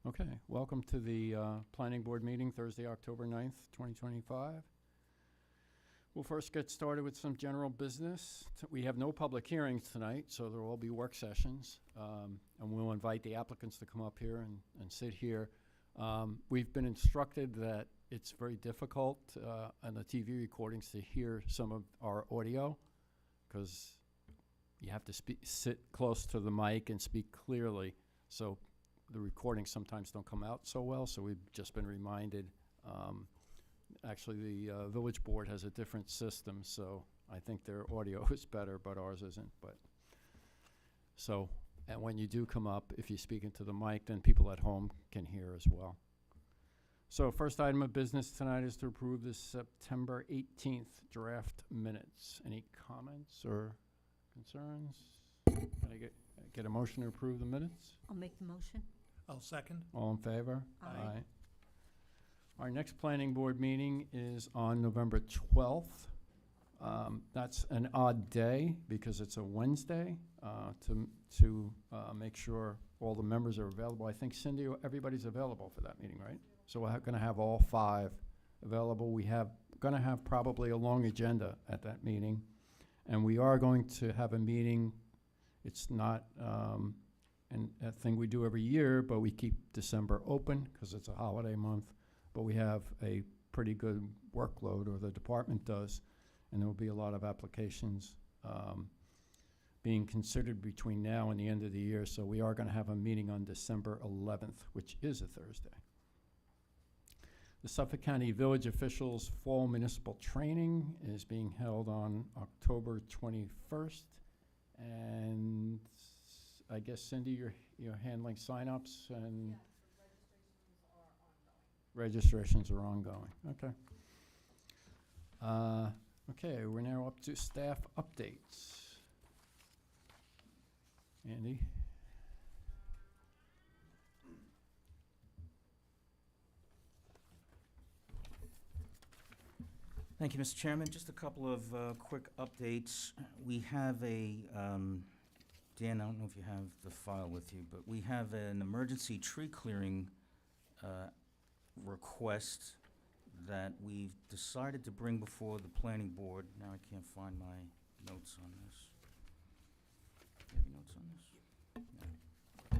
Okay, welcome to the Planning Board meeting, Thursday, October 9th, 2025. We'll first get started with some general business. We have no public hearings tonight, so there will all be work sessions. And we'll invite the applicants to come up here and sit here. We've been instructed that it's very difficult on the TV recordings to hear some of our audio because you have to sit close to the mic and speak clearly. So the recordings sometimes don't come out so well, so we've just been reminded. Actually, the village board has a different system, so I think their audio is better, but ours isn't. And when you do come up, if you speak into the mic, then people at home can hear as well. So first item of business tonight is to approve the September 18th draft minutes. Any comments or concerns? Can I get a motion to approve the minutes? I'll make the motion. I'll second. All in favor? Aye. Our next planning board meeting is on November 12th. That's an odd day because it's a Wednesday to make sure all the members are available. I think, Cindy, everybody's available for that meeting, right? So we're going to have all 5 available. We have going to have probably a long agenda at that meeting. And we are going to have a meeting. It's not a thing we do every year, but we keep December open because it's a holiday month. But we have a pretty good workload, or the department does, and there will be a lot of applications being considered between now and the end of the year. So we are going to have a meeting on December 11th, which is a Thursday. The Suffolk County Village Officials Fall Municipal Training is being held on October 21st. And I guess, Cindy, you're handling sign-ups and... Yes, the registrations are ongoing. Okay. Okay, we're now up to staff updates. Andy? Thank you, Mr. Chairman. Just a couple of quick updates. We have Dan, I don't know if you have the file with you, but we have an emergency tree clearing request that we've decided to bring before the planning board. Now I can't find my notes on this. Do you have any notes on this? No.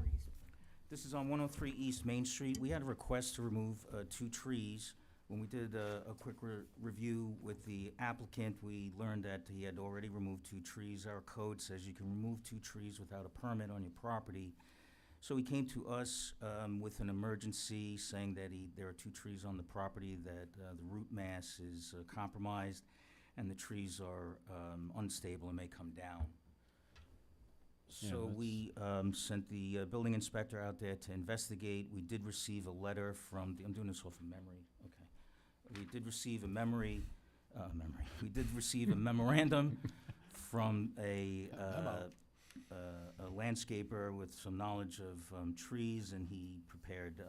This is on 103 East Main Street. We had a request to remove 2 trees. When we did a quick review with the applicant, we learned that he had already removed 2 trees. Our code says you can remove 2 trees without a permit on your property. So he came to us with an emergency, saying that there are 2 trees on the property, that the root mass is compromised, and the trees are unstable and may come down. So we sent the building inspector out there to investigate. We did receive a letter from I'm doing this off of memory. Okay. We did receive We did receive a memorandum from a landscaper with some knowledge of trees, and he prepared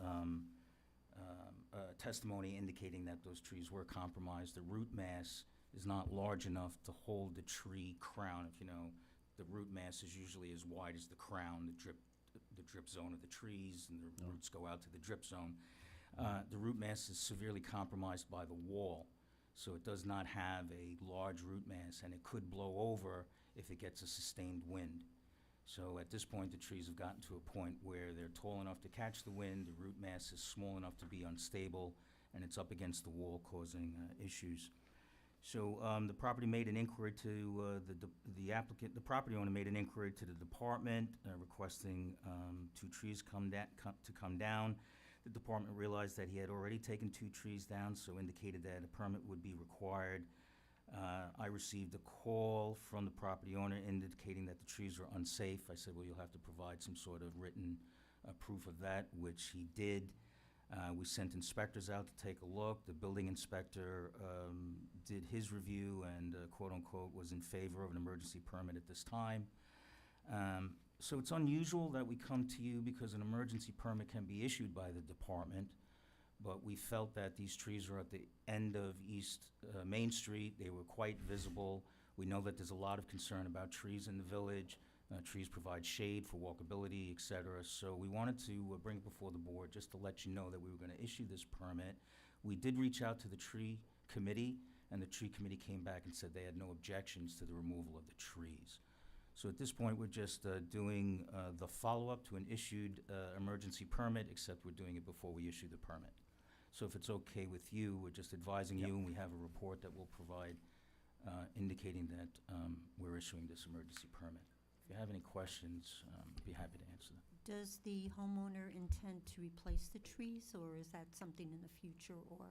testimony indicating that those trees were compromised. The root mass is not large enough to hold the tree crown. If you know, the root mass is usually as wide as the crown, the drip zone of the trees, and the roots go out to the drip zone. The root mass is severely compromised by the wall, so it does not have a large root mass, and it could blow over if it gets a sustained wind. So at this point, the trees have gotten to a point where they're tall enough to catch the wind, the root mass is small enough to be unstable, and it's up against the wall, causing issues. So the property made an inquiry to the applicant. The property owner made an inquiry to the department requesting 2 trees to come down. The department realized that he had already taken 2 trees down, so indicated that a permit would be required. I received a call from the property owner indicating that the trees were unsafe. I said, well, you'll have to provide some sort of written proof of that, which he did. We sent inspectors out to take a look. The building inspector did his review and, quote-unquote, was in favor of an emergency permit at this time. So it's unusual that we come to you because an emergency permit can be issued by the department, but we felt that these trees are at the end of East Main Street. They were quite visible. We know that there's a lot of concern about trees in the village. Trees provide shade for walkability, et cetera. So we wanted to bring it before the board just to let you know that we were going to issue this permit. We did reach out to the tree committee, and the tree committee came back and said they had no objections to the removal of the trees. So at this point, we're just doing the follow-up to an issued emergency permit, except we're doing it before we issue the permit. So if it's okay with you, we're just advising Yep. you, and we have a report that we'll provide indicating that we're issuing this emergency permit. If you have any questions, I'd be happy to answer them. Does the homeowner intend to replace the trees, or is that something in the future, or?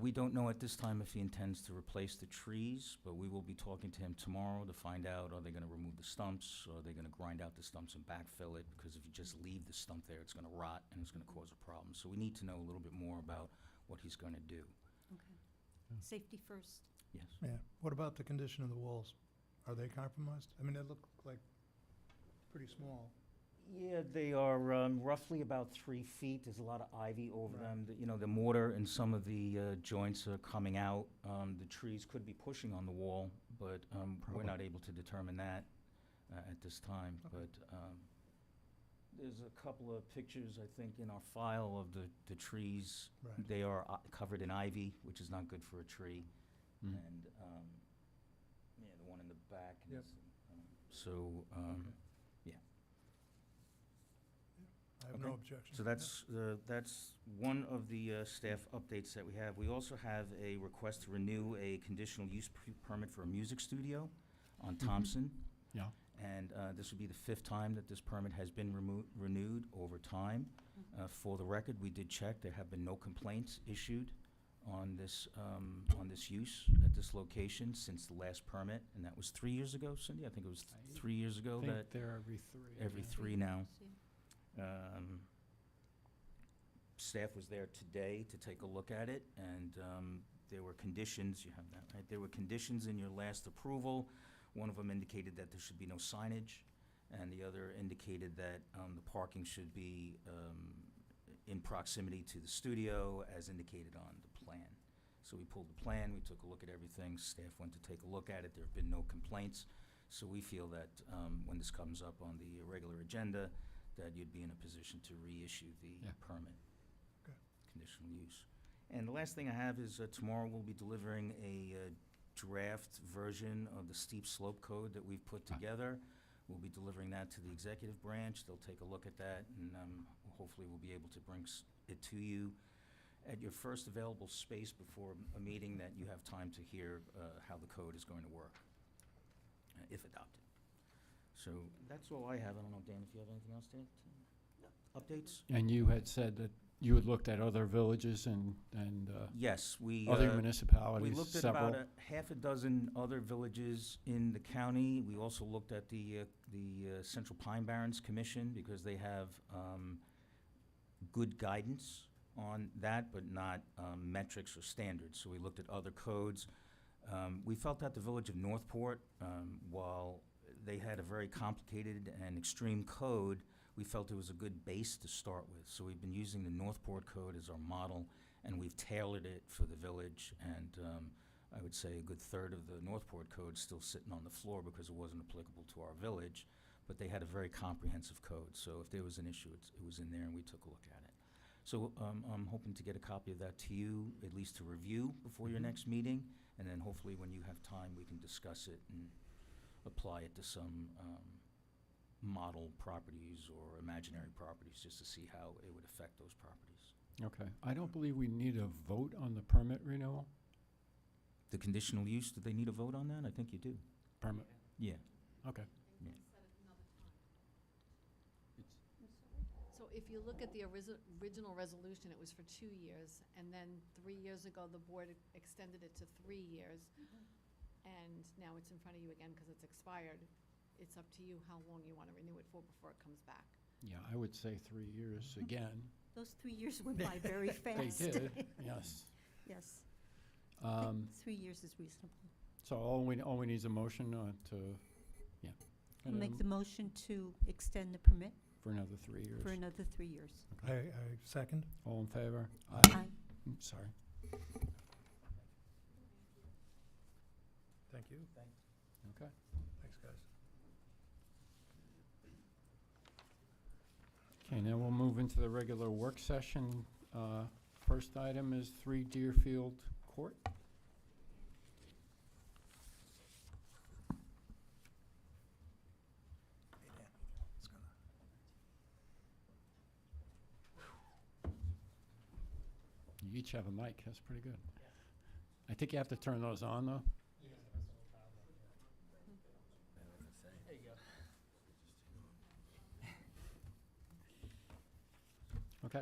We don't know at this time if he intends to replace the trees, but we will be talking to him tomorrow to find out, are they gonna remove the stumps, or are they gonna grind out the stumps and backfill it? Because if you just leave the stump there, it's gonna rot and it's gonna cause a problem. So we need to know a little bit more about what he's gonna do. Okay. Safety first. Yes. Yeah. What about the condition of the walls? Are they compromised? I mean, they look like pretty small. Yeah, they are roughly about 3 feet. There's a lot of ivy over Right. them. You know, the mortar and some of the joints are coming out. The trees could be pushing on the wall, but we're Probably. not able to determine that at this time. Okay. But there's a couple of pictures, I think, in our file of the trees. Right. They are covered in ivy, which is not good for a tree. Mm. And, yeah, the one in the back. Yep. So, Okay. yeah. I have Okay. no objection. So that's one of the staff updates that we have. We also have a request to renew a conditional use permit for a music studio on Mhm. Thompson. Yeah. And this would be the 5th time that this permit has been renewed over time. For the record, we did check. There have been no complaints issued on this use at this location since the last permit, and that was 3 years ago, Cindy? I think it was 3 years ago I that, think they're every three. every yeah. 3 now. Staff was there today to take a look at it, and there were conditions, you have that, right? There were conditions in your last approval. One of them indicated that there should be no signage, and the other indicated that the parking should be in proximity to the studio as indicated on the plan. So we pulled the plan, we took a look at everything, staff went to take a look at it, there have been no complaints. So we feel that when this comes up on the regular agenda, that you'd be in a position to reissue the Yeah. permit. Okay. Conditional use. And the last thing I have is tomorrow we'll be delivering a draft version of the steep slope code that we've put Ah. together. We'll be delivering that to the executive branch. They'll take a look at that, and hopefully we'll be able to bring it to you at your first available space before a meeting that you have time to hear how the code is going to work, if adopted. So that's all I have. I don't know, Dan, if you have anything else to add? Updates? And you had said that you had looked at other villages and Yes, we. other We municipalities, looked at several. about a half a dozen other villages in the county. We also looked at the Central Pine Barrens Commission, because they have good guidance on that, but not metrics or standards. So we looked at other codes. We felt that the village of Northport, while they had a very complicated and extreme code, we felt it was a good base to start with. So we've been using the Northport code as our model, and we've tailored it for the village. And I would say a good third of the Northport code still sitting on the floor because it wasn't applicable to our village, but they had a very comprehensive code. So if there was an issue, it was in there, and we took a look at it. So I'm hoping to get a copy of that to you, at least to review before your Mhm. next meeting, and then hopefully when you have time, we can discuss it and apply it to some model properties or imaginary properties, just to see how it would affect those properties. Okay. I don't believe we need a vote on the permit renewal. The conditional use, do they need a vote on that? I think you do. Permit, Yeah. okay. So if you look at the original resolution, it was for 2 years, and then 3 years ago, the board extended it to 3 years. And now it's in front of you again because it's expired. It's up to you how long you want to renew it for before it comes back. Yeah, I would say 3 years again. Those 3 years went by very They fast. did, yes. Yes. I Um, think 3 years is reasonable. So all we need is a motion to, yeah. I'll make the motion to extend the permit For another 3 years. for another 3 years. Okay. I second. All in favor? Aye. Sorry. Thank you. Okay. Thanks, guys. Okay, now we'll move into the regular work session. First item is 3 Deerfield Court. Hey, Dan, what's going on? You each have a mic, that's pretty good. I think you have to turn those on, though. There you go. Okay.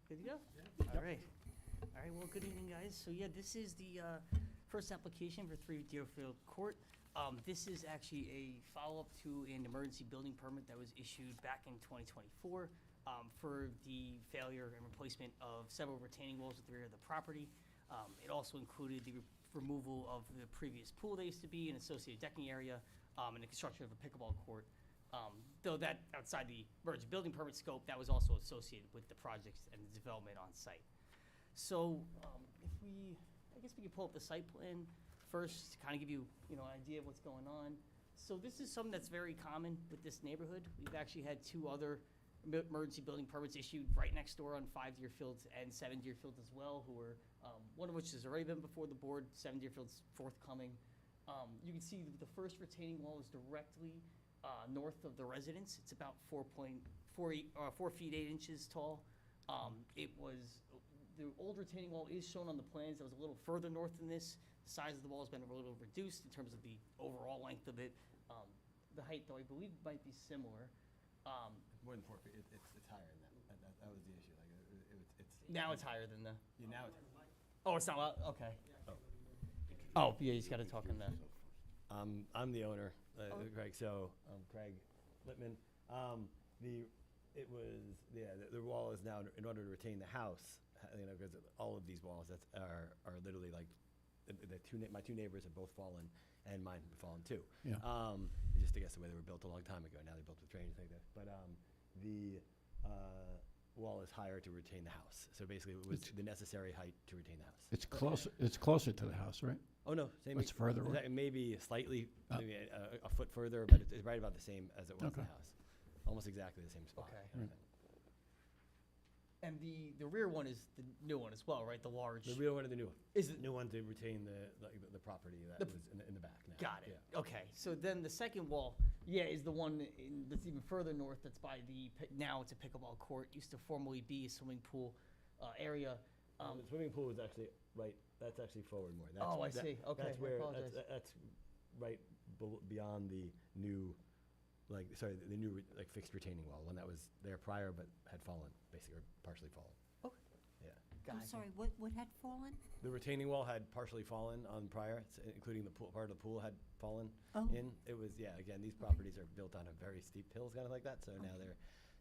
Good to go? All right. All right, well, good evening, guys. So, yeah, this is the first application for 3 Deerfield Court. This is actually a follow-up to an emergency building permit that was issued back in 2024 for the failure and replacement of several retaining walls at the rear of the property. It also included the removal of the previous pool that used to be, an associated decking area, and the construction of a pickleball court. Though that, outside the emergency building permit scope, that was also associated with the projects and the development on site. So, I guess we could pull up the site plan first to kind of give you, an idea of what's going on. So this is something that's very common with this neighborhood. We've actually had 2 other emergency building permits issued right next door on 5 Deerfields and 7 Deerfields as well, who were, one of which has already been before the board, 7 Deerfields forthcoming. You can see the first retaining wall is directly north of the residence. It's about 4 feet 8 inches tall. The old retaining wall is shown on the plans. That was a little further north than this. The size of the wall has been a little reduced in terms of the overall length of it. The height, though, I believe might be similar. More than 4 feet. It's higher than that. That was the issue. It's Now it's higher than the. yeah, now it's Oh, it's not loud. Okay. Oh. Oh, yeah, he's got to talk in the. I'm the owner, Oh. Craig. So Craig Littman. The wall is now in order to retain the house. Because all of these walls are literally like my 2 neighbors have both fallen, and mine have fallen too. Yeah. Just I guess the way they were built a long time ago. Now they're built with drainage like this. But the wall is higher to retain the house. So basically, it was the necessary height to retain the house. It's closer, it's closer to the house, right? Oh no, same. It's further away? Maybe slightly, maybe a foot further, but it's right about the same as it was Okay. the house. Almost exactly the same spot. Okay. kind of Right. thing. And the rear one is the new one as well, right? The large. The real one and the new one. Is it? New one to retain the property that The- was in the back now. Got it. Yeah. Okay, so then the second wall, is the one that's even further north. That's by now it's a pickleball court. Used to formerly be a swimming pool area. The swimming pool is actually right. That's actually forward more. That's, Oh, I see. Okay, That's I where. apologize. That's right beyond the new, the new fixed retaining wall, one that was there prior but had fallen, basically, or partially fallen. I'm Gotcha. sorry, what had fallen? The retaining wall had partially fallen on prior, including the pool, part of the pool had fallen Oh. in. It was, again, these properties are built on a very steep hills, kind of like that, so now Okay.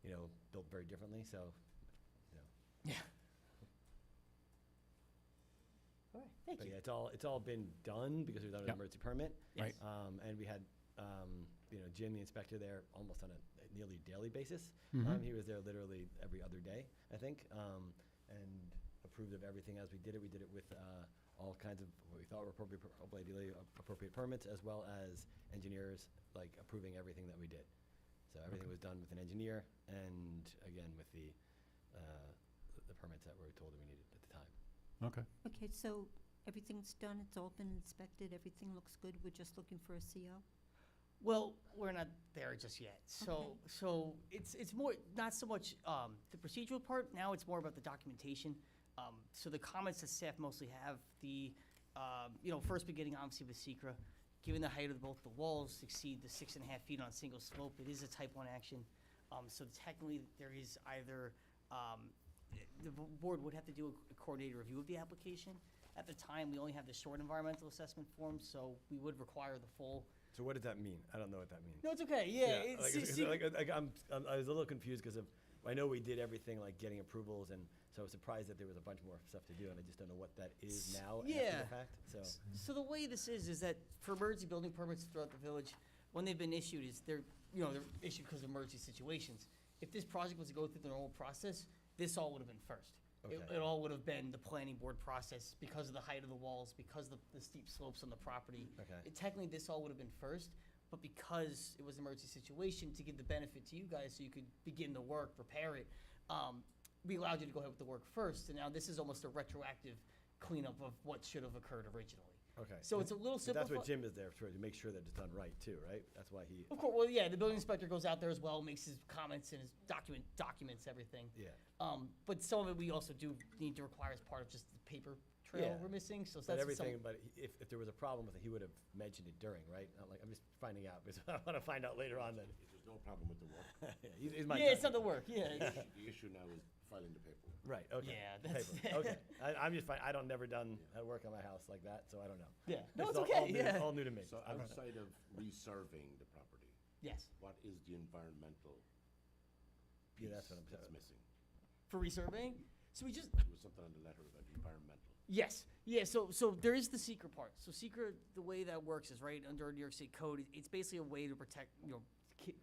they're, built very differently, so, Yeah. All right, thank but you. yeah, it's all been done because we've done an Yep. emergency permit. Right. And we had, Jim, the inspector there, almost on a nearly daily basis. Mhm. He was there literally every other day, I think, and approved of everything as we did it. We did it with all kinds of what we thought were appropriate permits, as well as engineers approving everything that we did. So everything was done with an engineer, and again with the permits that we were told that we needed at the time. Okay. Okay, so everything's done, it's all been inspected, everything looks good, we're just looking for a CO? Well, we're not there just yet. So, Okay. so it's more, not so much the procedural part, now it's more about the documentation. So the comments that staff mostly have, first beginning obviously with secra, given the height of both the walls exceed the 6.5 feet on a single slope, it is a type 1 action. So technically, there is either, the board would have to do a coordinated review of the application. At the time, we only have the short environmental assessment form, so we would require the full. So what does that mean? I don't know what that means. No, it's okay, yeah. I was a little confused because I know we did everything getting approvals, and so I was surprised that there was a bunch more stuff to do, and I just don't know what that is now after Yeah. the fact. So So the way this is that for emergency building permits throughout the village, when they've been issued, they're issued because of emergency situations. if this project was to go through the normal process, this all would have been first. It Okay. it all would have been the planning board process because of the height of the walls, because of the steep slopes on the property. Okay. Technically, this all would have been first, but because it was an emergency situation, to give the benefit to you guys so you could begin the work, prepare it, we allowed you to go ahead with the work first, and now this is almost a retroactive cleanup of what should have occurred originally. Okay. So it's a little But simplified. that's what Jim is there for, to make sure that it's done right too, right? That's why he, Of course, well, yeah, the building inspector goes out there as well, makes his comments and his documents everything. yeah. But some of it we also do need to require as part of just the paper trail Yeah. we're missing, so But that's everything, some. but if there was a problem with it, he would have mentioned it during, right? Not like, I'm just finding out, because I want to find out later on that. There's no problem with the work. He's my. Yeah, it's not the work, yeah. it's- The issue now is filing the paperwork. Right, okay. Yeah, that's- Paper, okay. I'm just fine, I don't, never done work on my house like that, so I don't know. Yeah, no, This it's is all okay, new- yeah. All new to me. So outside of resurveying the property, Yes, what is the environmental Yeah, piece that's what I'm that's saying. missing? for resurveying, so we just, There was something on the letter about environmental. yes, yeah, so there is the secret part. So secret, the way that works is, right, under New York State code, it's basically a way to protect,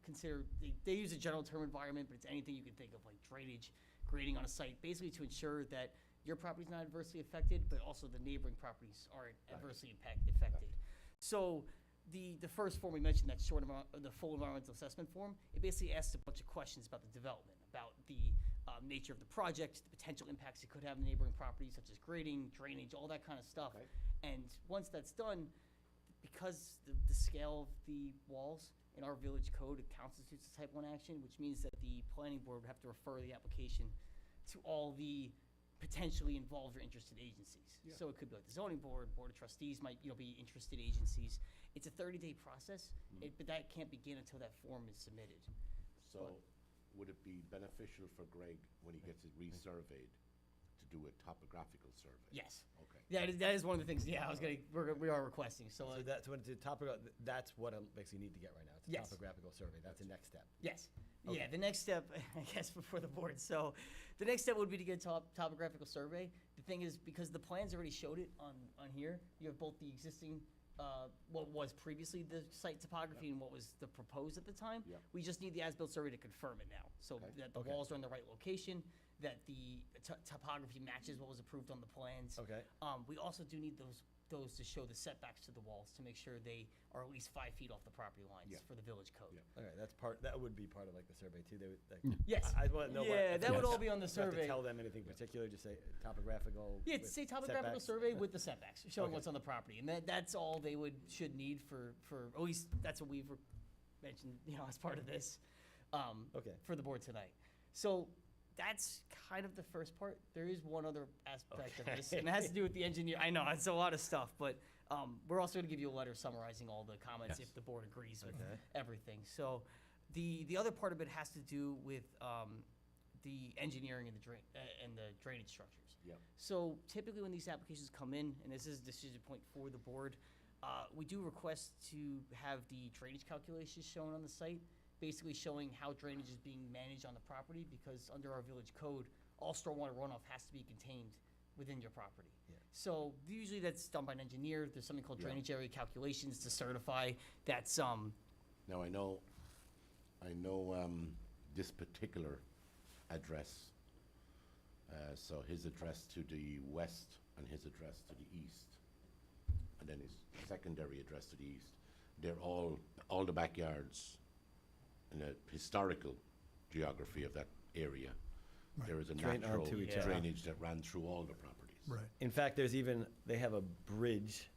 consider, they use a general term environment, but it's anything you can think of, like drainage, grading on a site, basically to ensure that your property's not adversely affected, but also the neighboring properties aren't adversely affected. So the first form we mentioned, that the full environmental assessment form, it basically asks a bunch of questions about the development, about the nature of the project, the potential impacts it could have on neighboring properties, such as grading, drainage, all that kind of stuff. Okay. And once that's done, because the scale of the walls in our village code, it constitutes a type 1 action, which means that the planning board would have to refer the application to all the potentially involved or interested agencies. Yeah. So it could be like the zoning board, board of trustees might, be interested agencies. It's a 30-day process, but that can't begin until that form is submitted. So would it be beneficial for Greg, when he gets it resurveyed, to do a topographical survey? Yes. Okay. That is one of the things, yeah, we are requesting, so, So that's when it's that's what I basically need to get right now. It's a Yes. topographical survey. That's the next step. yes. Okay. Yeah, the next step, I guess, before the board, so, the next step would be to get a topographical survey. The thing is, because the plans already showed it on here, you have both the existing, what was previously the site topography and what was the proposed at the time. Yep. We just need the as-built survey to confirm it now, so Okay. that the Okay. walls are in the right location, that the topography matches what was approved on the plans. Okay. We also do need those to show the setbacks to the walls, to make sure they are at least 5 feet off the property lines Yeah. for the village code. Yeah. Okay, that would be part of like the survey too. They would, like, Yes. I want to know what. Yeah, that would yes. all be on the Do I have to survey. tell them anything particular, just say topographical? Yeah, with say topographical setbacks? survey with the setbacks, showing Okay. what's on the property, and that's all they should need for, at least, that's what we've mentioned, as part of this, Okay. for the board tonight. So, that's kind of the first part. There is one other aspect of this, and it has to do with the engineer. I know, it's a lot of stuff, but, we're also gonna give you a letter summarizing all the comments Yes. if the board agrees with Okay. everything. So, the other part of it has to do with, the engineering and the drainage structures. Yep. So typically when these applications come in, and this is a decision point for the board, we do request to have the drainage calculations shown on the site, basically showing how drainage is being managed on the property, because under our village code, all stormwater runoff has to be contained within your property. Yeah. So usually that's done by an engineer. There's something called Yeah. drainage area calculations to certify that's, Now, I know, this particular address, so his address to the west and his address to the east, and then his secondary address to the east, they're all the backyards in a historical geography of that area. Right. There is a Drain natural onto each other. drainage that ran through all the properties. Right. In fact, they have a bridge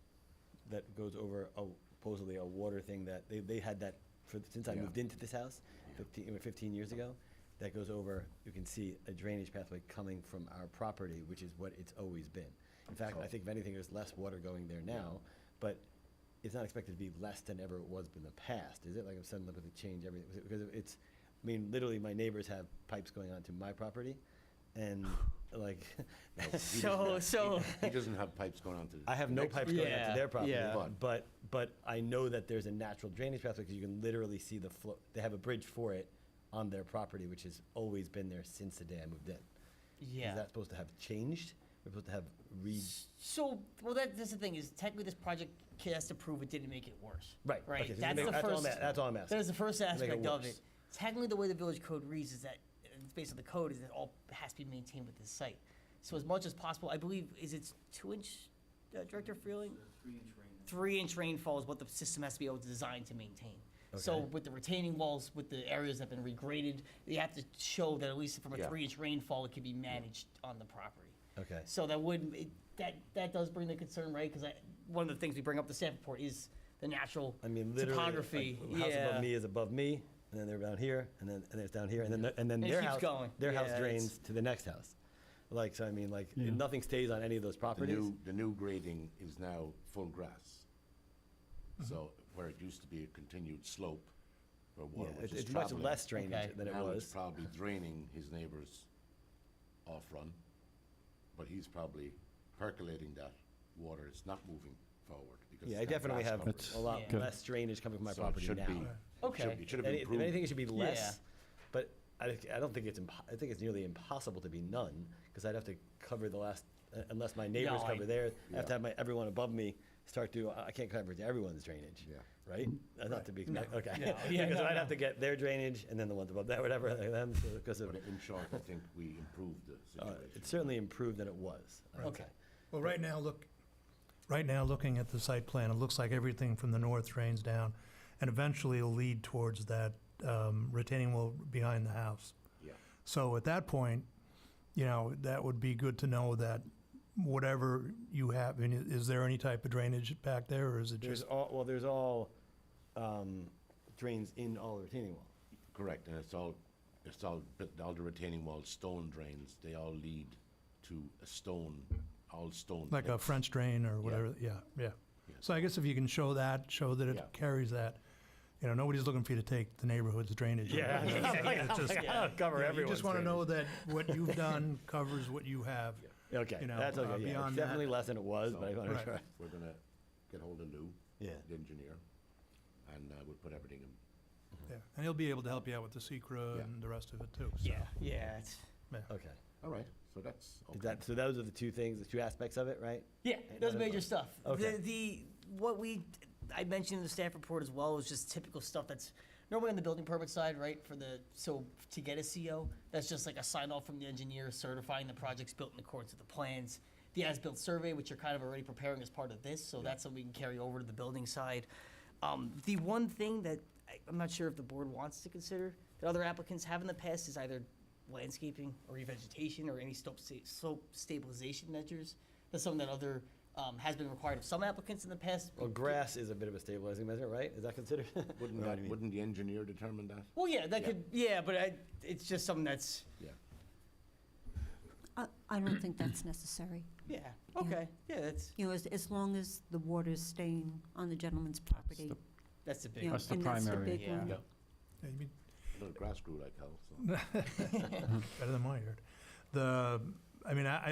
that goes over supposedly a water thing that they had that since I Yeah. moved into this house 15 years ago. That goes over, you can see a drainage pathway coming from our property, which is what it's always been. In fact, I think if anything, there's less water going there now, but it's not expected to be less than ever it was in the past, is it? Like, if suddenly with a change, everything, because it's, I mean, literally, my neighbors have pipes going onto my property, and like, No, he So- doesn't have- so- He doesn't have pipes going onto the. I have no next pipes going Yeah, onto their property, yeah. but I know that there's a natural drainage pathway, because you can literally see the flow, they have a bridge for it on their property, which has always been there since the day I moved in. yeah. Is that supposed to have changed? We're supposed to have So, well, that's the thing, is technically this project has to prove it didn't make it worse. Right. Right, okay, so that's the that's all first, that's all I'm asking. that is the first Make it aspect of worse. it. technically, the way the village code reads is that, it's based on the code, is that all has to be maintained with this site. So as much as possible, I believe, is it 2-inch, Director Freeling? 3-inch rainfall is what the system has to be able to design to maintain. So Okay. with the retaining walls, with the areas that have been regraded, you have to show that at least from a Yeah. 3-inch rainfall, it can be managed on the property. Okay. So that would, that does bring the concern, right? Because one of the things we bring up the staff report is the natural I mean, literally, topography. like, the house Yeah. above me is above me, and then they're down here, and then it's down here, and then And it their keeps house, going. their house Yeah, drains to the next house. Like, so I mean, like, Yeah. nothing stays on any of those properties. The new grading is now full grass. So where it used to be a continued slope where Yeah, water was it's just much traveling. less drainage Okay. than it Now it's was. probably draining his neighbor's off-run, but he's probably percolating that water. It's not moving forward because Yeah, it's I got definitely grass have cover. It's a lot Yeah. less drainage coming from my So it property should now. be- Right. Okay. It should have If improved. anything, it should be less, Yeah. but I don't think I think it's nearly impossible to be none, because I'd have to cover the last, unless my neighbors No, cover theirs, I have to Yeah. have everyone above me start to, I can't cover everyone's drainage, Yeah. right? That's not to be, No. okay. No. Yeah, Because no, I'd no. have to get their drainage, and then the ones above that, whatever, like them, so, because of, But in short, I think we improved the situation. it's certainly improved than it was. I would Okay. say. Well, right now, looking at the site plan, it looks like everything from the north drains down, and eventually it'll lead towards that retaining wall behind the house. Yeah. So at that point, that would be good to know that whatever you have, I mean, is there any type of drainage back there, or is it There's just? there's all drains in all the retaining wall. Correct, and but all the retaining walls, stone drains, they all lead to a stone, all stone. Like a pits. French drain or whatever, yeah. Yeah. So I guess if you can show that Yeah. it carries that, nobody's looking for you to take the neighborhood's drainage. Yeah, It's just- I'll cover You everyone's just want to know drainage. that what you've done covers what you have. Okay, you know, that's okay, yeah, it's beyond that- definitely less than it was, but I want to Right. try. We're gonna get hold of Lou, Yeah. the engineer, and we'll put everything in. Yeah, and he'll be able to help you out with the secra Yeah. and the rest of it too. So. Yeah, it's, Okay. All right, so that's, okay. So those are the two things, the two aspects of it, right? yeah, that's major stuff. Okay. I mentioned in the staff report as well, is just typical stuff that's normally on the building permit side, right? So to get a CO, that's just like a sign off from the engineer certifying the project's built in accordance with the plans. The as-built survey, which you're kind of already preparing as part of this, so that's something we can carry over to the building side. The one thing that I'm not sure if the board wants to consider that other applicants have in the past is either landscaping or revegetation or any slope stabilization measures. That's something that has been required of some applicants in the past. Well, grass is a bit of a stabilizing measure, right? Is that considered? Wouldn't You know what I mean? wouldn't the engineer determine that? Well, yeah, that Yeah. could, but it's just something that's, Yeah. I don't think that's necessary. okay, yeah, that's, As long as the water's staying on the gentleman's property. that's the big, you know, That's the and that's the primary, big yeah. one. Yeah. Yeah, you mean, Little grass grew like hell, so. better than my yard.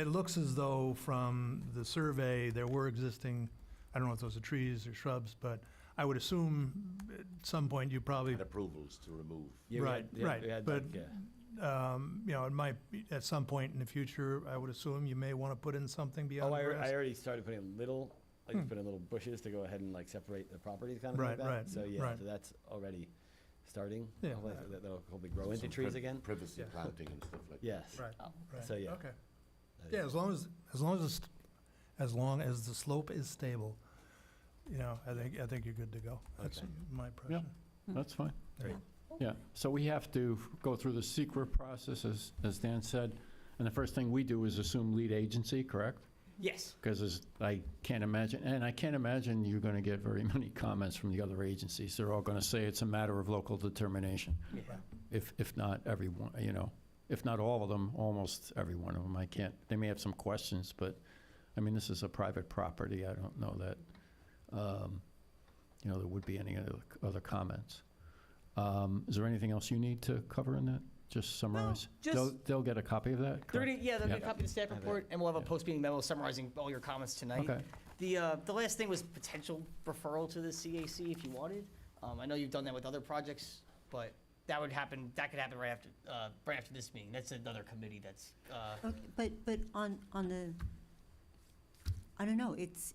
It looks as though from the survey, there were existing, I don't know if those are trees or shrubs, but I would assume at some point you probably, Had approvals to remove. Yeah, we Right, had- yeah, right, we had, but- like, yeah. it might, be at some point in the future, I would assume you may want to put in something Oh, beyond I grass. already started putting a little, like, Hmm. put in little bushes to go ahead and like separate the properties kind of Right, like that. right, So, yeah, right. so that's already starting. Yeah. Hopefully that'll hopefully grow into Some trees priv- again. Privacy Yeah. planting and stuff like that. Yes. Right, oh, right. So, yeah. Okay. Yeah, as long as the slope is stable, I think you're good to go. That's Okay. my impression. That's fine. Great. Yeah, so we have to go through the secret process, as Dan said, and the first thing we do is assume lead agency, correct? yes. Because I can't imagine you're going to get very many comments from the other agencies. They're all going to say it's a matter of local determination, Yeah. if not everyone, if not all of them, almost every one of them. They may have some questions, but, this is a private property. I don't know that, there would be any other comments. Is there anything else you need to cover in that? Just summarize? just- They'll get a copy of that? They'll correct? get a Yeah. copy of the staff I have it. report, and we'll have a post-meeting memo summarizing all your comments tonight. Okay. The last thing was potential referral to the CAC if you wanted. I know you've done that with other projects, but that could happen right after this meeting. That's another committee that's, Okay, but on the, I don't know, it's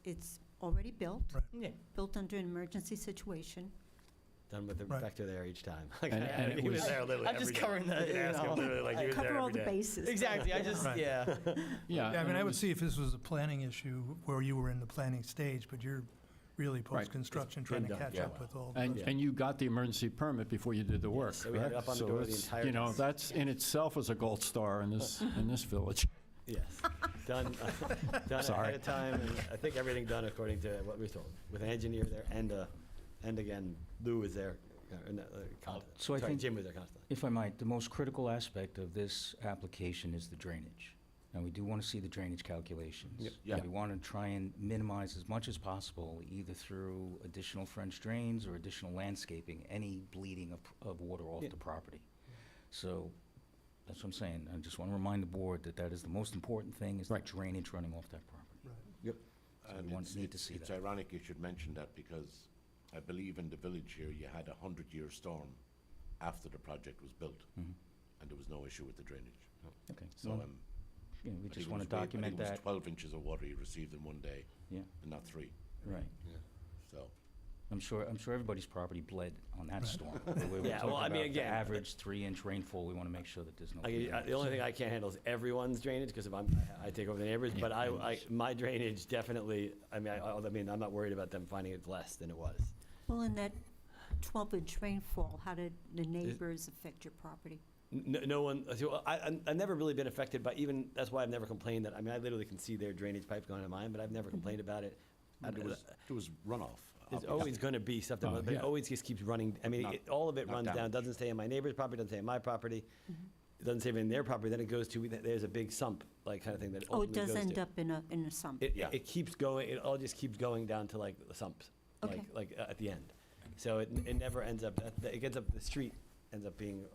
already built, Right. yeah. built under an emergency situation. done with the Right. vector there each time. Like, And it he was was- there literally I'm just every day. covering the, You can you ask him know, literally like he was there Cover all every the day. bases. Exactly, I just, Right. yeah. Yeah. Yeah, I mean, and I it would was- see if this was a planning issue where you were in the planning stage, but you're really post-construction trying to done, catch yeah. up with all And, those. and you got the emergency permit before you did the work, so we had it correct? up on the So door the it's, entire you know, time. that's in itself is a gold star in this village. Yes, done, done Sorry. ahead of time, and I think everything done according to what we were told, with an engineer there, and again, Lou was there, So I sorry, think- Jim was there constantly. If I might, the most critical aspect of this application is the drainage. Now, we do want to see the drainage calculations. Yep. Yeah. We want to try and minimize as much as possible, either through additional French drains or additional landscaping, any bleeding of water off Yeah. the property. So, that's what I'm saying. I just want to remind the board that that is the most important thing, is the Right. drainage running off that property. So And we it's- need to it's- see It's that. ironic you should mention that, because I believe in the village here, you had a 100-year storm after the project was built, Mhm. and there was no issue with the drainage. Okay, So, well, I yeah, we think just it want was to way- I document think it was that. 12 inches of water you received in one day, Yeah, and not 3, right. so. I'm sure everybody's property bled on that Right. storm. We're Yeah, well, I talking mean, about the again, average 3-inch rainfall. We want to make sure that there's no. bleeding. The only thing I can't handle is everyone's drainage, because if I take over the neighbors, but my drainage definitely, I mean, I'm not worried about them finding it less than it was. Well, in that 12-inch rainfall, how did the neighbors affect your property? No one, so I've never really been affected by, even, that's why I've never complained that, I mean, I literally can see their drainage pipe going to mine, but I've never complained about it. And there was runoff. There's obviously. always gonna be something, Oh, but it yeah. always just keeps running, I mean, Not- all of it not runs down, damage. doesn't stay on my neighbor's property, doesn't stay on my property, it doesn't stay in their property, then it goes to, there's a big sump, like, kind of thing that Oh, it ultimately goes does to. end up in a sump? It, Yeah. it keeps going, it all just keeps going down to like the sumps, Okay. at the end. So it never ends up, it ends up, the street ends up being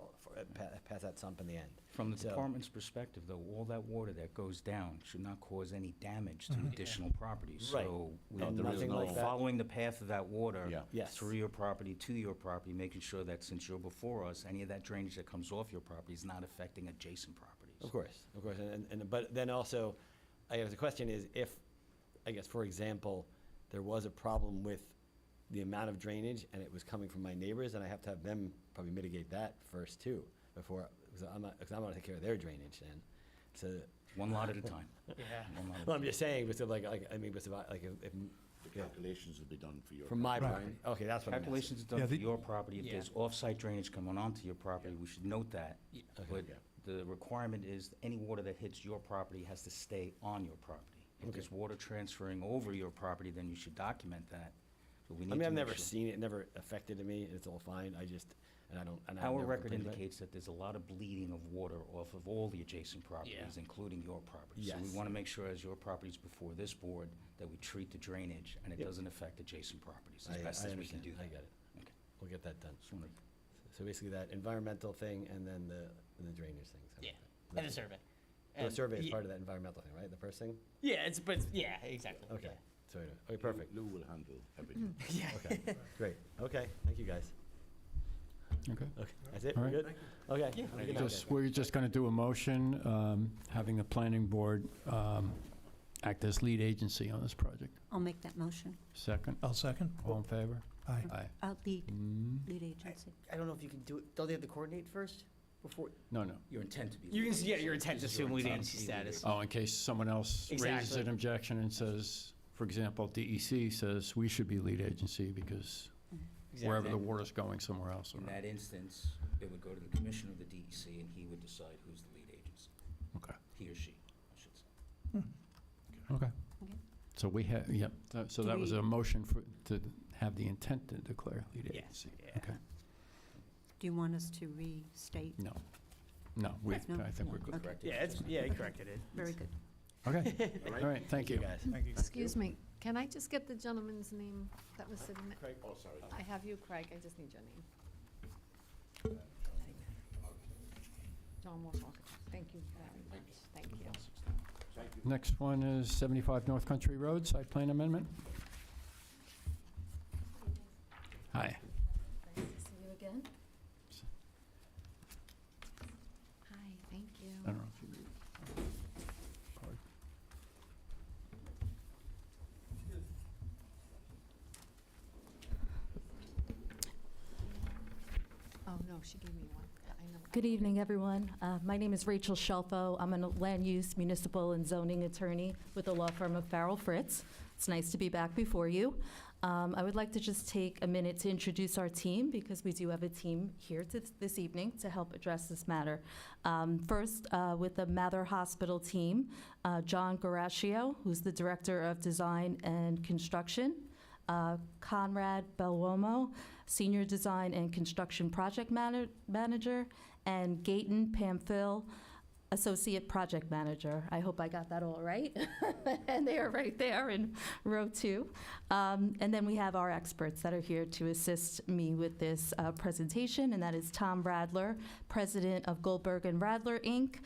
past that sump in the end. From the So- department's perspective, though, all that water that goes down should not cause any damage to Mhm. additional properties. Right. So we And there is nothing no- like that. following the path of that water Yeah. Yes. through your property, to your property, making sure that since you're before us, any of that drainage that comes off your property is not affecting adjacent properties. Of course, but then also, I guess the question is if, I guess, for example, there was a problem with the amount of drainage and it was coming from my neighbors, and I have to have them probably mitigate that first too, before, because I'm gonna take care of their drainage then. So, One lot at a time. Yeah. One lot at a well, I'm time. just saying, because I mean, because if, The calculations will be done for your. from my Right. property, okay, that's what I'm asking. Calculations Yeah, done for the- your property. If Yeah. there's off-site drainage coming onto your property, we should note that. Okay. But Yeah. the requirement is any water that hits your property has to stay on your property. If Okay. there's water transferring over your property, then you should document that. But we I need mean, to I've make never sure. seen it, it never affected me, it's all fine, I just, and I don't, and I've Our never record complained about it. indicates that there's a lot of bleeding of water off of all the adjacent properties, including your property. So we Yes. want to make sure as your property's before this board, that we treat the drainage and it Yep. doesn't affect adjacent properties as I best as we can understand. do that. I get it. Okay. We'll get that done. Just wanna- So basically that environmental thing and then the drainage thing. so Yeah, that- and the survey. The And- survey is ye- part of that environmental thing, right? The first thing? Yeah, yeah, exactly. Okay. So, okay, perfect. Lou will handle everything. Yeah. Okay, great. Okay, thank you, guys. Okay. Okay, that's it, All we're right. good? Okay. Yeah. Have a good night, Just, guys. we're just going to do a motion, having the planning board act as lead agency on this project. I'll make that motion. Second, I'll second. all in favor? Aye. Aye. Lead Mm, agency. I don't know if you can do it, don't they have to coordinate first before? No, no. Your intent to be. You can, lead yeah, agency. your intent to This is your assume lead intent agency to be lead status. Oh, in case someone else raises Exactly. an objection and says, for example, DEC says we should be lead agency because wherever Exactly. the water's going somewhere else. In that instance, it would go to the commissioner of the DEC, and he would decide who's the lead agency, Okay. he or she, I should say. Okay. Okay. So we have, yep, so Do that was we- a motion to have the intent to declare lead Yeah, agency. yeah. Okay. Do you want us to restate? No, no, No? I think we're good. Correct. Yeah, yeah, he corrected it. Very good. Okay, all right, thank you. guys. Thank you. Excuse me, can I just get the gentleman's name that was sitting there? Craig, oh, sorry. I have you, Craig, I just need your name. John Walker, thank you very much, thank you. Next one is 75 North Country Road, site plan amendment. Hi. Nice to see you again. Hi, thank you. I don't know if you read. Card. she gave me one. I know. Good evening, everyone. My name is Rachel Shelfo. I'm a land use, municipal, and zoning attorney with the law firm of Farrell Fritz. It's nice to be back before you. I would like to just take a minute to introduce our team, because we do have a team here this evening to help address this matter. First, with the Mather Hospital team, John Garaccio, who's the Director of Design and Construction, Conrad Bellomo, Senior Design and Construction Project Manager, and Gayton Pamphil, Associate Project Manager. I hope I got that all right. And they are right there in row 2. And then we have our experts that are here to assist me with this presentation, and that is Tom Radler, President of Goldberg and Radler, Inc.,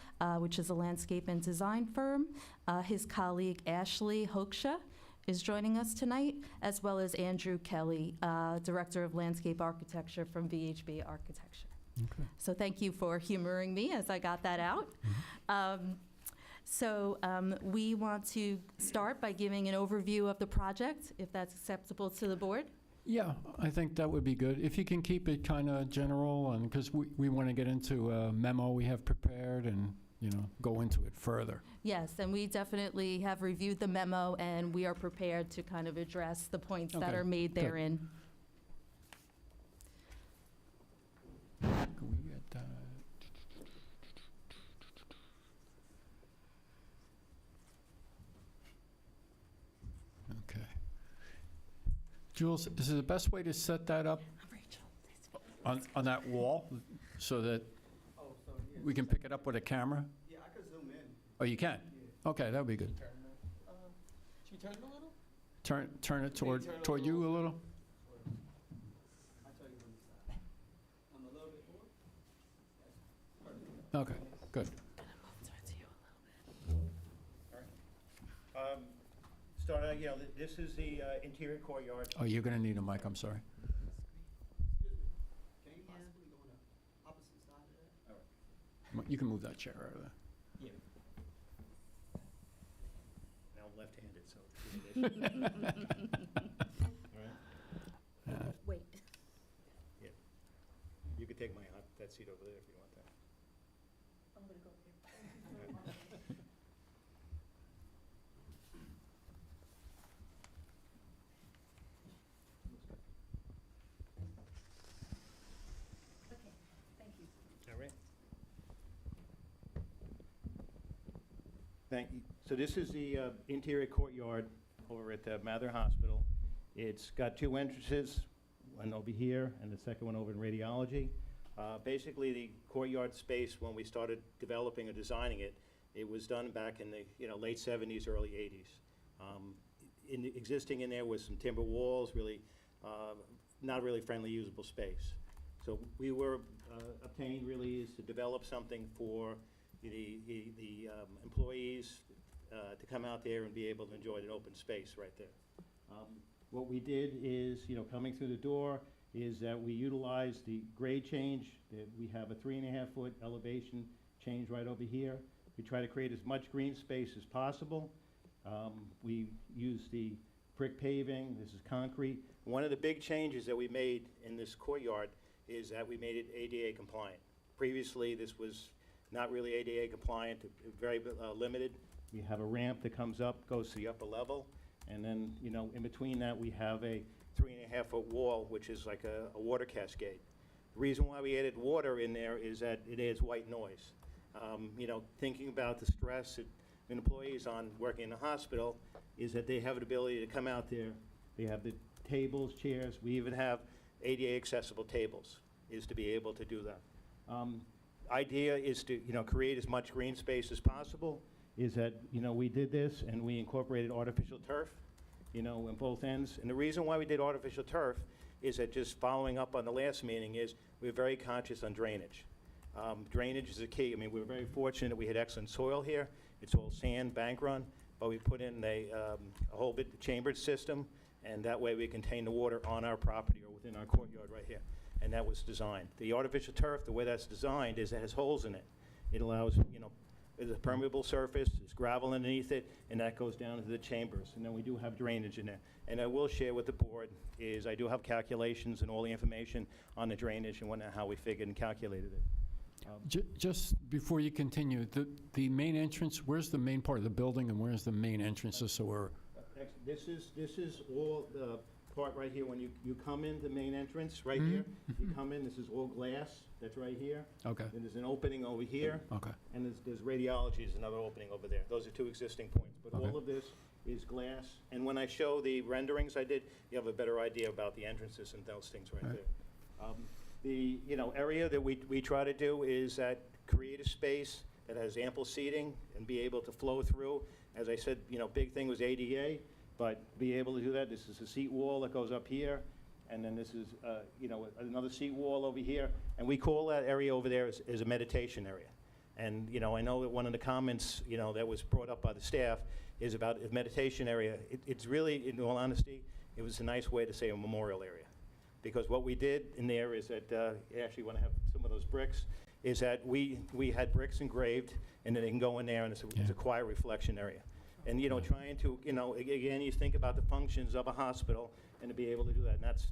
which is a landscape and design firm. His colleague Ashley Hoeksha is joining us tonight, as well as Andrew Kelly, Director of Landscape Architecture from VHB Architecture. Okay. So thank you for humoring me as I got that out. We want to start by giving an overview of the project, if that's acceptable to the board. Yeah, I think that would be good. If you can keep it kind of general, and because we want to get into a memo we have prepared and, go into it further. Yes, and we definitely have reviewed the memo, and we are prepared to kind of address the points that Okay, are made good. therein. Can we get that? Okay. Jules, is it the best way to set that up on that wall so that we can pick it up with a camera? Yeah, I could zoom in. Oh, you can? Okay, that would be good. Should we turn it a little? Turn it toward you a little? I'll tell you when to stop. I'm a little bit more. Okay, good. Start out, this is the interior courtyard. Oh, you're going to need a mic, I'm sorry. Can you possibly go on the opposite side of that? You can move that chair out of there. Now I'm left-handed, so it's an issue. All right. Wait. You could take that seat over there if you want that. I'm going to go here. Okay, thank you. All right. Thank you. So this is the interior courtyard over at the Mather Hospital. It's got 2 entrances, one over here and the second one over in radiology. Basically, the courtyard space, when we started developing or designing it, it was done back in the late 70s, early 80s. Existing in there was some timber walls, really not really friendly usable space. So we were obtained really is to develop something for the employees to come out there and be able to enjoy an open space right there. What we did is, coming through the door, is that we utilized the grade change. We have a 3.5-foot elevation change right over here. We try to create as much green space as possible. We use the brick paving. This is concrete. One of the big changes that we made in this courtyard is that we made it ADA compliant. Previously, this was not really ADA compliant, very limited. We have a ramp that comes up, goes to the upper level, and then, in between that, we have a 3.5-foot wall, which is like a water cascade. The reason why we added water in there is that it adds white noise. Thinking about the stress that employees on working in a hospital is that they have the ability to come out there. They have the tables, chairs. We even have ADA accessible tables, is to be able to do that. Idea is to, create as much green space as possible, is that, we did this and we incorporated artificial turf, in both ends. And the reason why we did artificial turf is that, just following up on the last meeting, is we're very conscious on drainage. Drainage is a key. I mean, we're very fortunate that we had excellent soil here. It's all sand, bank run, but we put in a whole bit chambered system, and that way we contain the water on our property or within our courtyard right here. And that was designed. The artificial turf, the way that's designed is it has holes in it. It allows, There's a permeable surface, there's gravel underneath it, and that goes down into the chambers. And then we do have drainage in there. And I will share with the board is I do have calculations and all the information on the drainage and how we figured and calculated it. Just before you continue, the main entrance, where's the main part of the building and where's the main entrance, just so we're, This is all the part right here. When you come in the main entrance, right here, you come in, this is all glass, that's right here. okay, And there's an opening over here, okay. and there's radiology, there's another opening over there. Those are two existing points, but Okay. all of this is glass. And when I show the renderings I did, you have a better idea about the entrances and those things right Right. there. The, area that we try to do is that create a space that has ample seating and be able to flow through. As I said, big thing was ADA, but be able to do that. This is a seat wall that goes up here, and then this is, another seat wall over here. And we call that area over there is a meditation area. And, I know that one of the comments, that was brought up by the staff is about a meditation area. It's really, in all honesty, it was a nice way to say a memorial area. Because what we did in there is that, you actually want to have some of those bricks, is that we had bricks engraved, and then they can go in there, and it's a quiet reflection area. And, trying to, again, you think about the functions of a hospital, and to be able to do that. And that's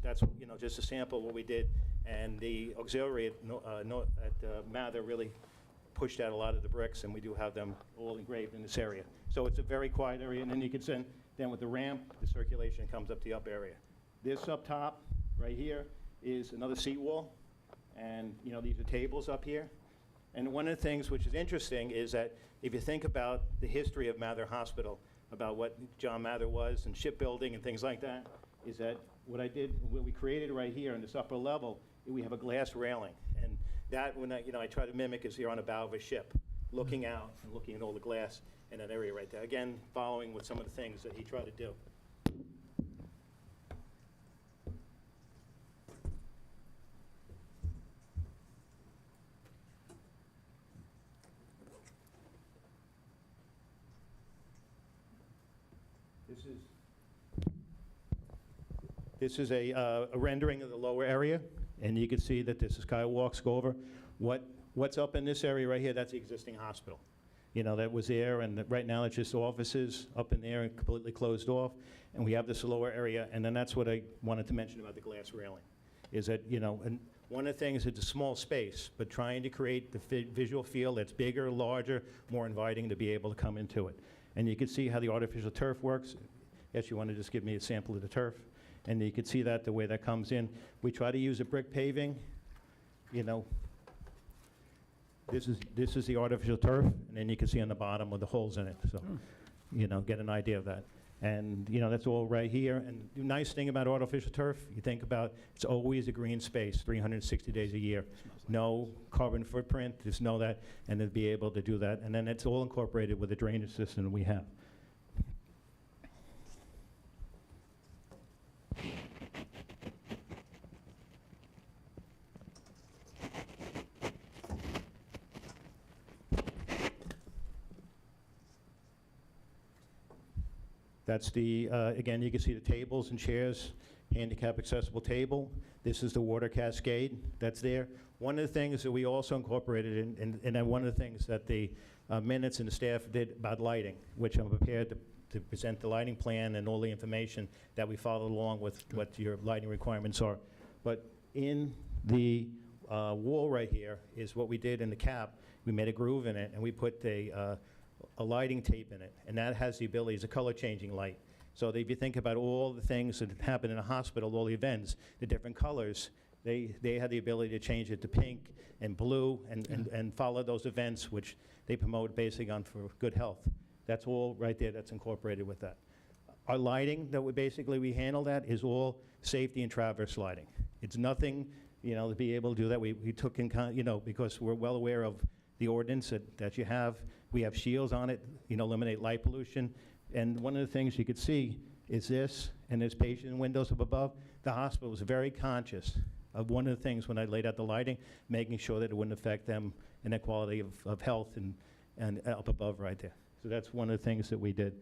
just a sample of what we did. And the auxiliary at Mather really pushed out a lot of the bricks, and we do have them all engraved in this area. So it's a very quiet area, and then you can send, then with the ramp, the circulation comes up the up area. This up top, right here, is another seat wall, and these are tables up here. And one of the things which is interesting is that if you think about the history of Mather Hospital, about what John Mather was and shipbuilding and things like that, is that what we created right here in this upper level, we have a glass railing. And that, when I try to mimic, is here on the bow of a ship, looking out and looking at all the glass in that area right there. Again, following with some of the things that he tried to do. This is a rendering of the lower area, and you can see that this is skywalks go over. What's up in this area right here, that's the existing hospital. That was there, and right now it's just offices up in there and completely closed off. And we have this lower area, and then that's what I wanted to mention about the glass railing, is that, and one of the things, it's a small space, but trying to create the visual feel that's bigger, larger, more inviting to be able to come into it. And you can see how the artificial turf works. Yes, you want to just give me a sample of the turf? And you can see that, the way that comes in. We try to use a brick paving, This is the artificial turf, and then you can see on the bottom with the holes in it, so, get an idea of that. And, that's all right here. And the nice thing about artificial turf, you think about, it's always a green space, 360 days a year. No carbon footprint, just know that, and to be able to do that. And then it's all incorporated with the drainage system that we have. That's the, again, you can see the tables and chairs, handicap accessible table. This is the water cascade that's there. One of the things that we also incorporated, and then one of the things that the minutes and the staff did about lighting, which I'm prepared to present the lighting plan and all the information that we followed along with what your lighting requirements are. But in the wall right here is what we did in the cap. We made a groove in it, and we put a lighting tape in it, and that has the ability, it's a color-changing light. So that if you think about all the things that happen in a hospital, all the events, the different colors, they have the ability to change it to pink and blue and follow those events, which they promote basically on for good health. That's all right there, that's incorporated with that. Our lighting that we handle that is all safety and traverse lighting. It's nothing, to be able to do that. We took in, because we're well aware of the ordinance that you have. We have shields on it, eliminate light pollution. And one of the things you could see is this, and there's patient windows up above. The hospital was very conscious of one of the things when I laid out the lighting, making sure that it wouldn't affect them and their quality of health and up above right there. So that's one of the things that we did.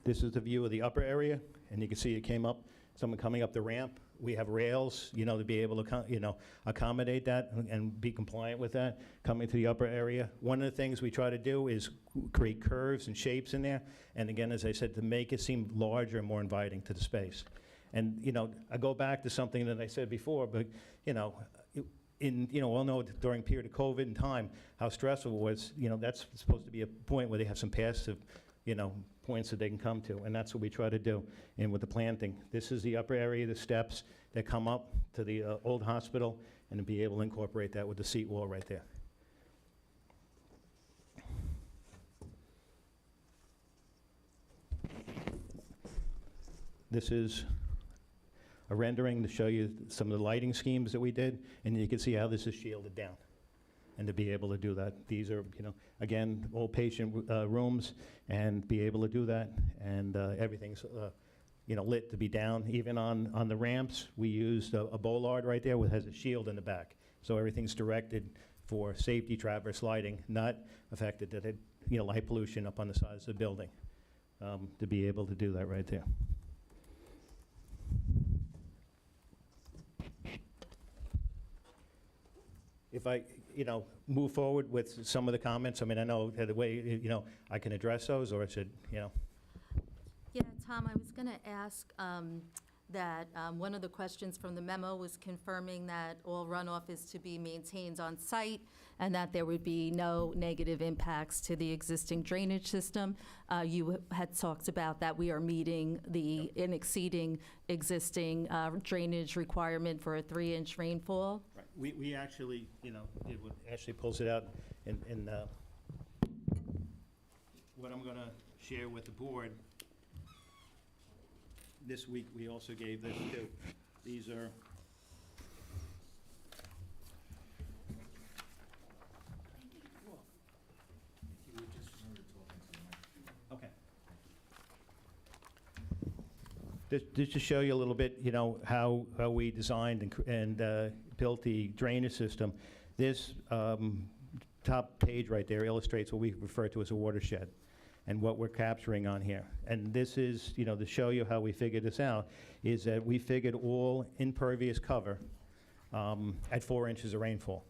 This is the view of the upper area, and you can see it came up, someone coming up the ramp. We have rails, you know, to be able to, accommodate that and be compliant with that, coming to the upper area. One of the things we try to do is create curves and shapes in there, and again, as I said, to make it seem larger and more inviting to the space. And, I go back to something that I said before, but, we'll know during period of COVID and time, how stressful it was, that's supposed to be a point where they have some passive, points that they can come to, and that's what we try to do. And with the planting, this is the upper area, the steps that come up to the old hospital, and to be able to incorporate that with the seat wall right there. This is a rendering to show you some of the lighting schemes that we did, and you can see how this is shielded down. And to be able to do that, these are, again, all patient rooms, and be able to do that, and everything's, lit to be down. Even on the ramps, we used a bollard right there, which has a shield in the back. So everything's directed for safety traverse lighting, not affected that it, light pollution up on the sides of the building, to be able to do that right there. If I, move forward with some of the comments, I mean, I know that the way, I can address those, or I should, Yeah, Tom, I was going to ask that one of the questions from the memo was confirming that all runoff is to be maintained on site and that there would be no negative impacts to the existing drainage system. You had talked about that we are meeting and exceeding existing drainage requirement for a 3-inch rainfall. Right. We actually, it actually pulls it out in what I'm going to share with the board. This week, we also gave this too. These are okay. Just to show you a little bit, how we designed and built the drainage system. This top page right there illustrates what we refer to as a watershed and what we're capturing on here. And this is, to show you how we figured this out, is that we figured all impervious cover at 4 inches of rainfall.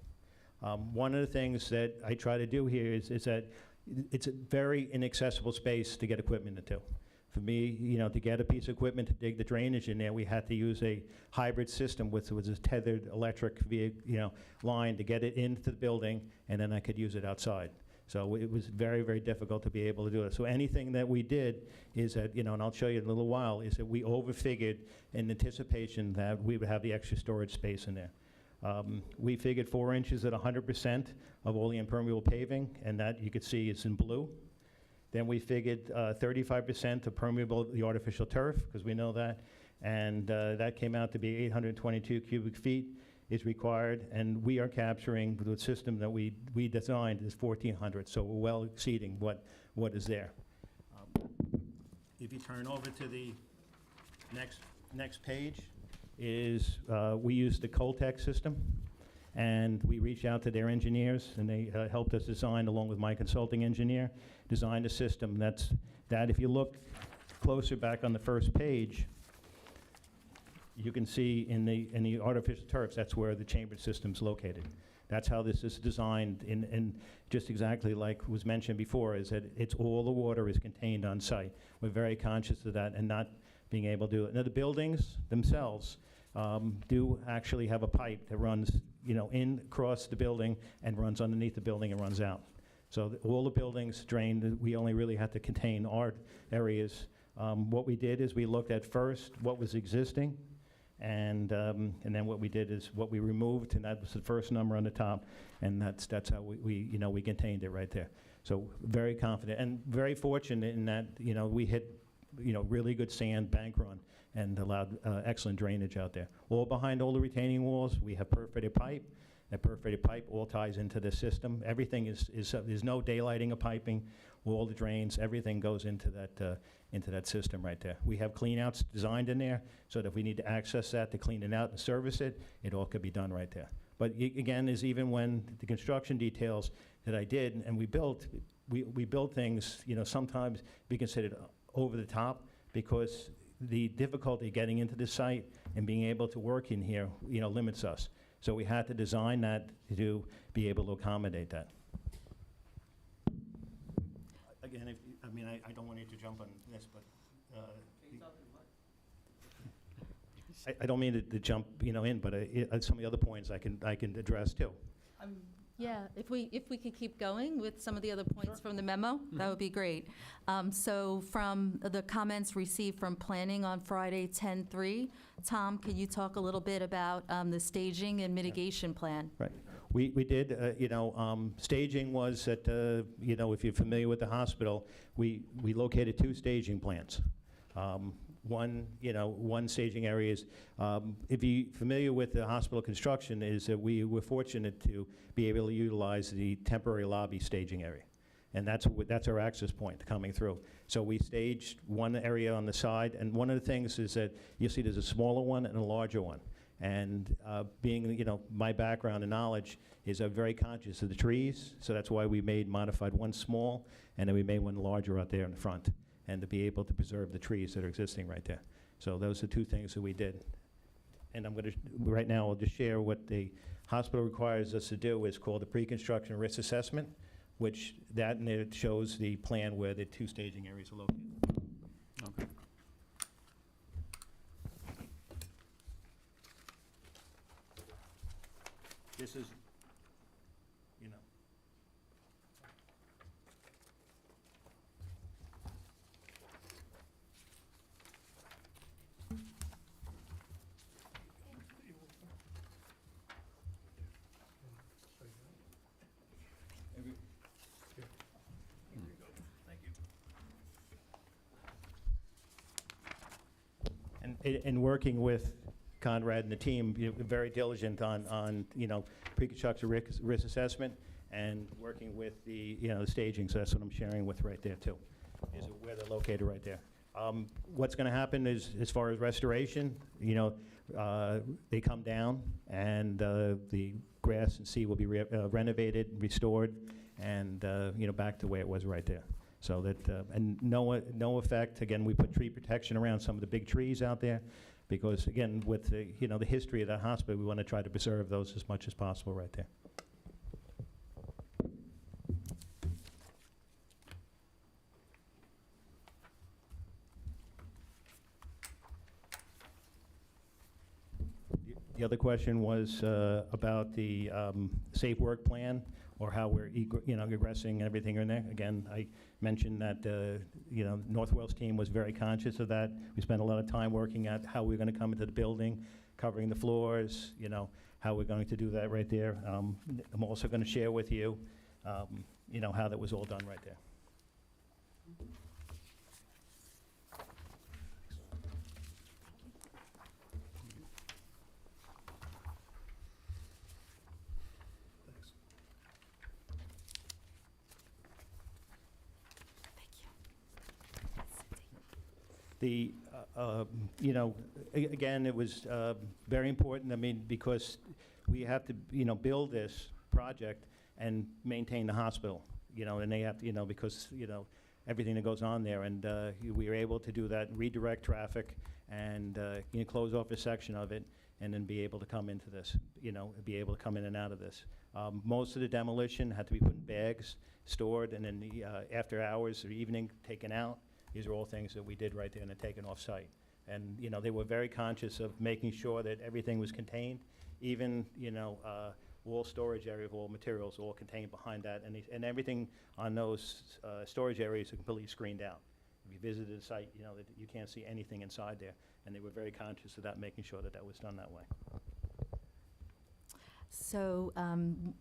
One of the things that I try to do here is that it's a very inaccessible space to get equipment into. For me, to get a piece of equipment to dig the drainage in there, we had to use a hybrid system with a tethered electric line to get it into the building, and then I could use it outside. So it was very, very difficult to be able to do it. So anything that we did is that, and I'll show you in a little while, is that we overfigured in anticipation that we would have the extra storage space in there. We figured 4 inches at 100% of all the impermeable paving, and that you could see is in blue. Then we figured 35% of permeable, the artificial turf, because we know that, and that came out to be 822 cubic feet is required, and we are capturing, the system that we designed is 1,400, so we're well exceeding what is there. If you turn over to the next page, is we used the Coltech system, and we reached out to their engineers, and they helped us design, along with my consulting engineer, design a system that if you look closer back on the first page, you can see in the artificial turfs, that's where the chambered system's located. That's how this is designed, and just exactly like was mentioned before, is that it's all the water is contained on site. We're very conscious of that and not being able to do it. Now, the buildings themselves do actually have a pipe that runs, in across the building and runs underneath the building and runs out. So all the buildings drained, we only really had to contain our areas. What we did is we looked at first what was existing, and then what we did is what we removed, and that was the first number on the top, and that's how we contained it right there. So very confident and very fortunate in that we hit really good sand bank run and allowed excellent drainage out there. All behind all the retaining walls, we have perforated pipe. That perforated pipe all ties into the system. Everything there's no daylighting of piping. All the drains, everything goes into that system right there. We have cleanouts designed in there, so that if we need to access that to clean it out and service it, it all could be done right there. But again, is even when the construction details that I did and we built things, sometimes be considered over the top, because the difficulty getting into the site and being able to work in here, limits us. So we had to design that to be able to accommodate that. Again, I don't want you to jump on this, but, I don't mean to jump, in, but some of the other points I can address too. Yeah, if we could keep going with some of the other points from the memo, that would be great. So from the comments received from planning on Friday, 10/3, Tom, can you talk a little bit about the staging and mitigation plan? Right. We did, staging was at, if you're familiar with the hospital, we located 2 staging plants. One staging area is, if you're familiar with the hospital construction, is that we were fortunate to be able to utilize the temporary lobby staging area. And that's our access point coming through. So we staged one area on the side, and one of the things is that you'll see there's a smaller one and a larger one. And being, my background and knowledge is I'm very conscious of the trees, so that's why we modified one small, and then we made one larger out there in the front, and to be able to preserve the trees that are existing right there. So those are 2 things that we did. And right now, I'll just share what the hospital requires us to do is called the pre-construction risk assessment, and it shows the plan where the 2 staging areas are located. Okay. This is, And working with Conrad and the team, very diligent on pre-construction risk assessment and working with the staging. So that's what I'm sharing with right there too, is where they're located right there. What's going to happen is, as far as restoration, they come down and the grass and sea will be renovated, restored, and back to the way it was right there. So that, and no effect, again, we put tree protection around some of the big trees out there, because again, with the, the history of the hospital, we want to try to preserve those as much as possible right there. The other question was about the safe work plan, or how we're egressing everything in there. Again, I mentioned that North Wales team was very conscious of that. We spent a lot of time working at how we're going to come into the building, covering the floors, how we're going to do that right there. I'm also going to share with you, how that was all done right there. The, again, it was very important, because we have to, build this project and maintain the hospital, and they have to, because, everything that goes on there, and we were able to do that, redirect traffic, and, close off a section of it, and then be able to come into this, be able to come in and out of this. Most of the demolition had to be put in bags, stored, and then after hours or evening, taken out. These are all things that we did right there and are taken off-site. And, they were very conscious of making sure that everything was contained, even, all storage area of all materials all contained behind that, and everything on those storage areas are completely screened out. If you visited the site, that you can't see anything inside there, and they were very conscious of that, making sure that that was done that way. So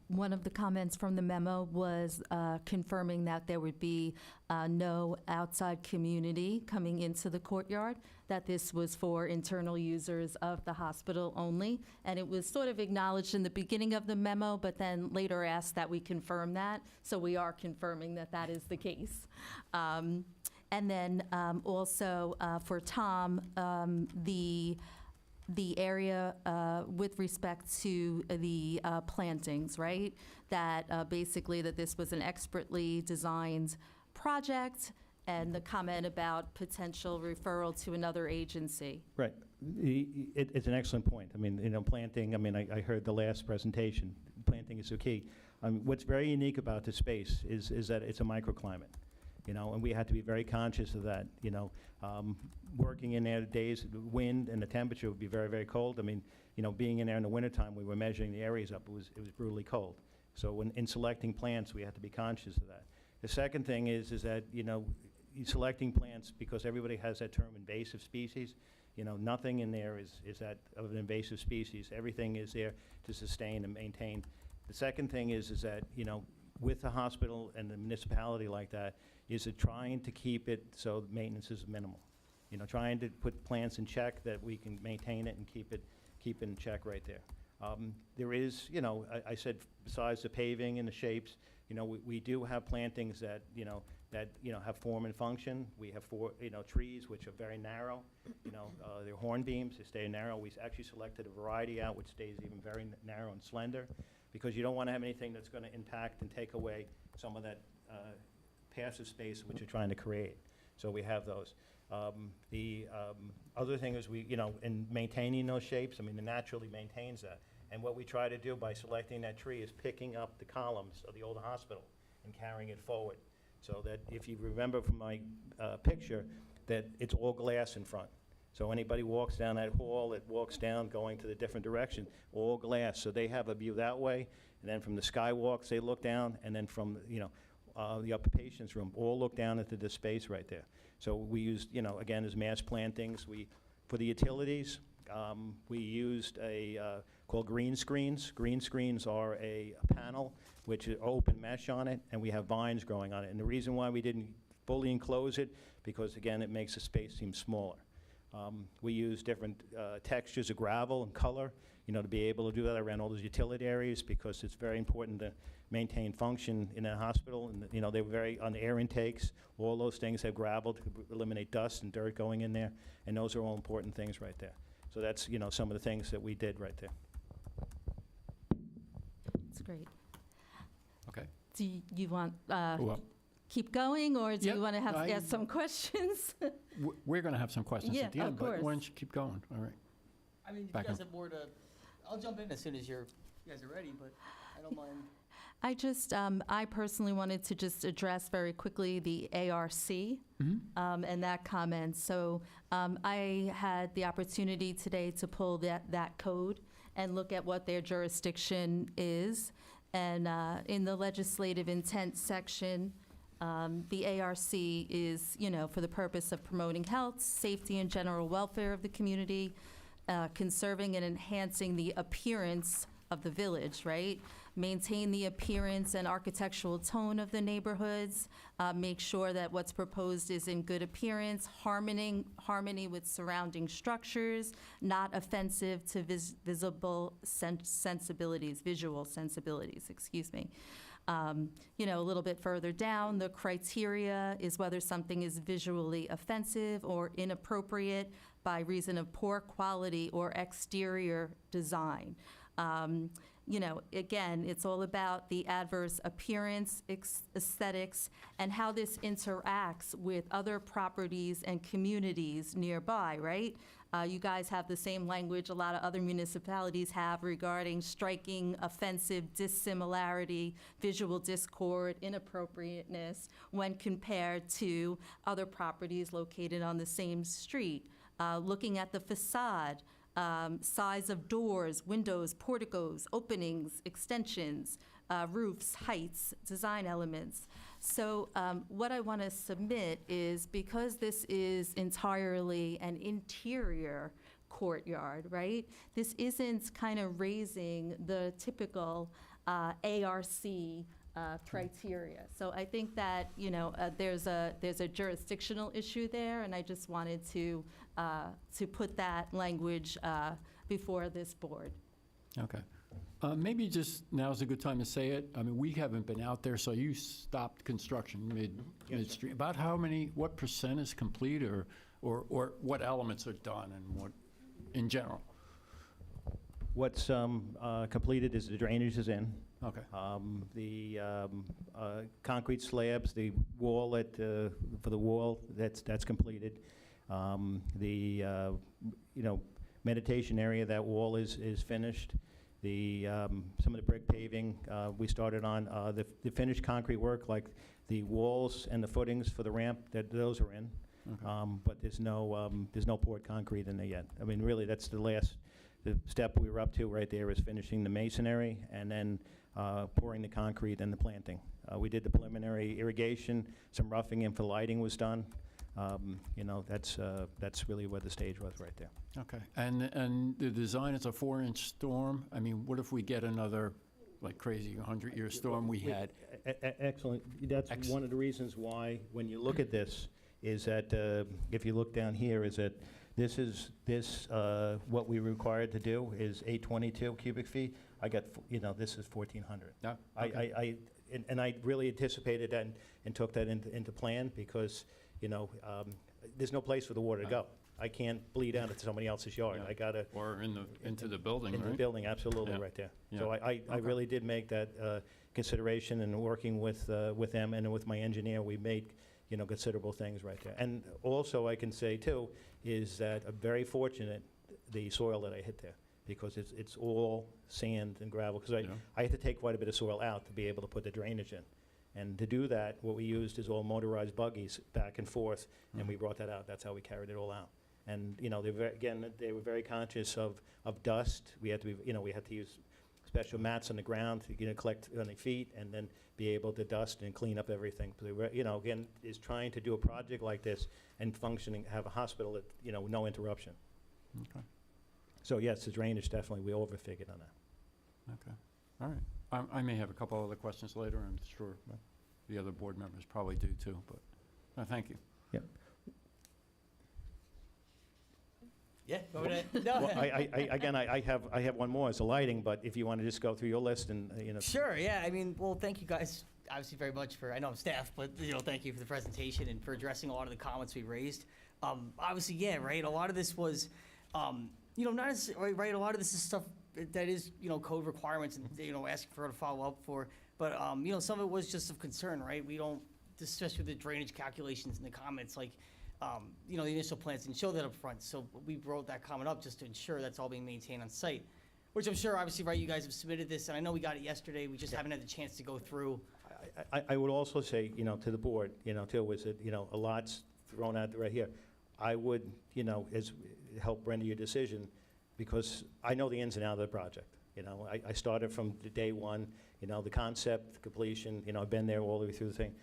one of the comments from the memo was confirming that there would be no outside community coming into the courtyard, that this was for internal users of the hospital only. And it was sort of acknowledged in the beginning of the memo, but then later asked that we confirm that. So we are confirming that that is the case. And then also for Tom, the area with respect to the plantings, right? That basically that this was an expertly designed project, and the comment about potential referral to another agency. Right. It's an excellent point. I mean, planting, I heard the last presentation, planting is the key. What's very unique about this space is that it's a microclimate, and we had to be very conscious of that, working in there, days, the wind and the temperature would be very, very cold. Being in there in the wintertime, we were measuring the areas up, it was brutally cold. So in selecting plants, we have to be conscious of that. The second thing is that, selecting plants, because everybody has that term invasive species, nothing in there is that of an invasive species. Everything is there to sustain and maintain. The second thing is that, with the hospital and the municipality like that, is it trying to keep it so maintenance is minimal. Trying to put plants in check that we can maintain it and keep it in check right there. There is, I said, besides the paving and the shapes, we do have plantings that, have form and function. We have trees which are very narrow. They're hornbeams, they stay narrow. We actually selected a variety out which stays even very narrow and slender, because you don't want to have anything that's going to impact and take away some of that passive space which you're trying to create. So we have those. The other thing is in maintaining those shapes, it naturally maintains that. And what we try to do by selecting that tree is picking up the columns of the old hospital and carrying it forward. So that if you remember from my picture, that it's all glass in front. So anybody walks down that hall, that walks down going to the different direction, all glass. So they have a view that way, and then from the skywalks they look down, and then from the upper patient's room, all look down into this space right there. So we used, again, as mass plantings. For the utilities, we used called green screens. Green screens are a panel which is open mesh on it, and we have vines growing on it. And the reason why we didn't fully enclose it, because again, it makes the space seem smaller. We use different textures of gravel and color, to be able to do that around all those utility areas, because it's very important to maintain function in a hospital. And they were very on the air intakes. All those things have gravel to eliminate dust and dirt going in there, and those are all important things right there. So that's some of the things that we did right there. That's great. Okay. Do you want Well, keep going, or do Yeah, you want to I- ask some questions? we're going to have some questions Yeah, at the of end, but why course. don't you keep going? All right. I mean, if you Back guys on. have more to, I'll jump in as soon as you guys are ready, but I don't mind. I just, I personally wanted to just address very quickly the ARC and that comment. So I had the opportunity today to pull that code and look at what their jurisdiction is. And in the legislative intent section, the ARC is, for the purpose of promoting health, safety, and general welfare of the community, conserving and enhancing the appearance of the village, right? Maintain the appearance and architectural tone of the neighborhoods, make sure that what's proposed is in good appearance, harmony with surrounding structures, not offensive to visual sensibilities, excuse me. A little bit further down, the criteria is whether something is visually offensive or inappropriate by reason of poor quality or exterior design. Again, it's all about the adverse appearance, aesthetics, and how this interacts with other properties and communities nearby, right? You guys have the same language a lot of other municipalities have regarding striking, offensive, dissimilarity, visual discord, inappropriateness when compared to other properties located on the same street. Looking at the facade, size of doors, windows, porticos, openings, extensions, roofs, heights, design elements. So what I want to submit is, because this is entirely an interior courtyard, right? This isn't kind of raising the typical ARC criteria. So I think that, there's a jurisdictional issue there, and I just wanted to put that language before this board. Okay. Maybe just now's a good time to say it. We haven't been out there, so you stopped construction midstream. About what % is complete, or what elements are done, and what, in general? What's completed is the drainage is in. Okay. The concrete slabs, the wall for the wall, that's completed. The, meditation area, that wall is finished. Some of the brick paving, we started on. The finished concrete work, like the walls and the footings for the ramp, those are in. Okay. But there's no poured concrete in there yet. I mean, really, that's the step we were up to right there is finishing the masonry and then pouring the concrete and the planting. We did the preliminary irrigation, some roughing in for lighting was done. That's really where the stage was right there. Okay. And the design is a 4-inch storm. I mean, what if we get another, like crazy 100-year storm we had? Excellent. That's one of the reasons why, when you look at this, is that if you look down here, is that what we required to do is 822 cubic feet. I got, this is 1,400. Yeah. Okay. I really anticipated that and took that into plan because, there's no place for the water to go. I can't bleed out into somebody else's yard. Yeah. I gotta. Or into the building, Into right? the building, absolutely, Yeah. right there. Yeah. So I really did make that consideration, and working with them and with my engineer, we made, considerable things right there. And also, I can say, too, is that I'm very fortunate, the soil that I hit there, because it's all sand and gravel, because Yeah. I had to take quite a bit of soil out to be able to put the drainage in. And to do that, what we used is all motorized buggies back and forth, and we brought that out. That's how we carried it all out. And, they were very conscious of dust. We had to we had to use special mats on the ground to, collect on the feet and then be able to dust and clean up everything. So they were, again, is trying to do a project like this and have a hospital that, no interruption. Okay. So yes, the drainage, definitely, we overfigured on that. Okay. All right. I may have a couple other questions later, I'm sure, but the other board members probably do too, but thank you. Yeah, go ahead. No. Well, I have one more, it's the lighting, but if you want to just go through your list and, Sure, yeah, I mean, well, thank you guys, obviously very much I know I'm staff, but, thank you for the presentation and for addressing a lot of the comments we raised. Obviously, yeah, right, a lot of this was, not necessarily, right, a lot of this is stuff that is, code requirements and, asking for her to follow up for, but, some of it was just of concern, right? We don't, especially with the drainage calculations in the comments, like, the initial plans didn't show that up front, so we wrote that comment up just to ensure that's all being maintained on site, which I'm sure, obviously, right, you guys have submitted this, and I know we got it yesterday, we just haven't had the chance to go through. I would also say, to the board, too, was that, a lot's thrown out right here. I would, as help render your decision, because I know the ins and outs of the project. I started from the day one, the concept, the completion, I've been there all the way through the thing.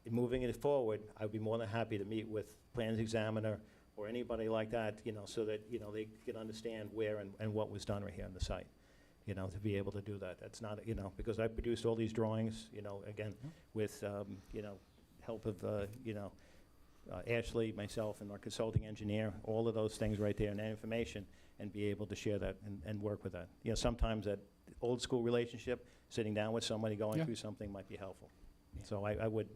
In moving it forward, I'd be more than happy to meet with plans examiner or anybody like that, so that, they can understand where and what was done right here on the site, to be able to do that. That's not, because I produced all these drawings, again, with, help of, Ashley, myself, and our consulting engineer, all of those things right there and that information, and be able to share that and work with that. Sometimes that old school relationship, sitting down with somebody, going Yeah. through something might be helpful. So I would,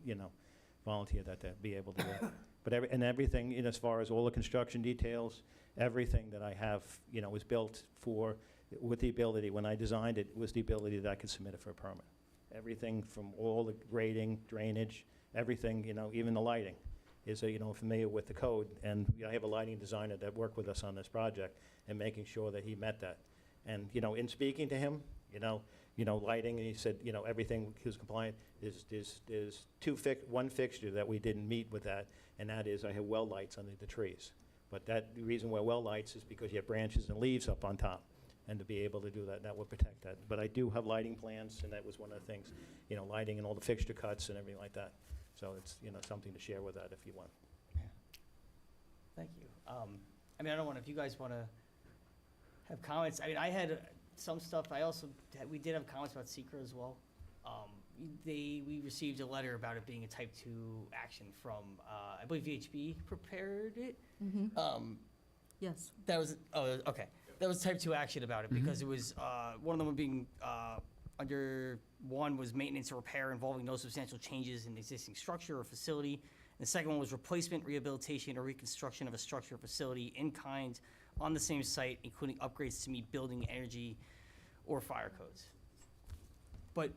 volunteer that to be able to do that. But everything, as far as all the construction details, everything that I have, was built with the ability, when I designed it, was the ability that I could submit it for a permit. Everything from all the grading, drainage, everything, even the lighting is, familiar with the code. And I have a lighting designer that worked with us on this project and making sure that he met that. And, in speaking to him, lighting, and he said, everything was compliant. There's one fixture that we didn't meet with that, and that is I have well lights under the trees. But the reason why well lights is because you have branches and leaves up on top, and to be able to do that would protect that. But I do have lighting plans, and that was one of the things, lighting and all the fixture cuts and everything like that. So it's, something to share with that if you want. Thank you. I mean, I don't want, if you guys want to have comments, I mean, I had some stuff, we did have comments about SECR as well. We received a letter about it being a type 2 action from, I believe VHB prepared it. Yes. That was, okay. That was type 2 action about it because it was, one of them being, under one was maintenance or repair involving no substantial changes in the existing structure or facility. And the second one was replacement, rehabilitation, or reconstruction of a structure or facility in kind on the same site, including upgrades to meet building energy or fire codes. But,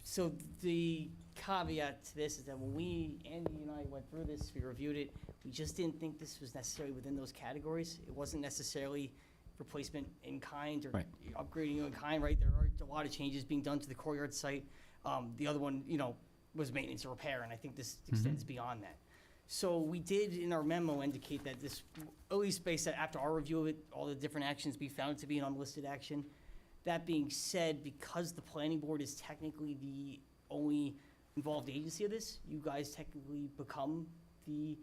so the caveat to this is that when Andy and I went through this, we reviewed it, we just didn't think this was necessarily within those categories. It wasn't necessarily replacement in kind or Right. upgrading in kind, right? There are a lot of changes being done to the courtyard site. The other one, was maintenance or repair, and I think this extends beyond that. So we did, in our memo, indicate that this, at least based on, after our review of it, all the different actions, we found it to be an unlisted action. That being said, because the planning board is technically the only involved agency of this, you guys technically become the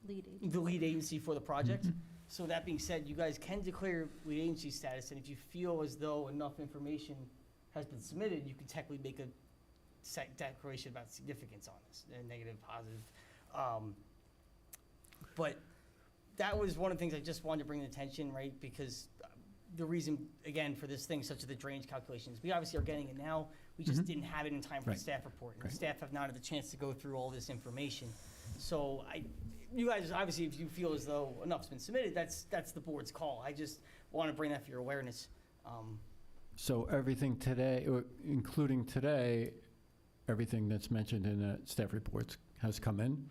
Lead agency. the lead agency for the project. So that being said, you guys can declare lead agency status, and if you feel as though enough information has been submitted, you can technically make a declaration about significance on this, negative, positive. But that was one of the things I just wanted to bring to attention, right? Because the reason, again, for this thing, such as the drainage calculations, we obviously are getting it now. We just didn't have it in time for the Right. staff report. And the Right. staff have not had the chance to go through all this information. So you guys, obviously, if you feel as though enough's been submitted, that's the board's call. I just want to bring that for your awareness. So everything today, or including today, everything that's mentioned in the staff reports has come in?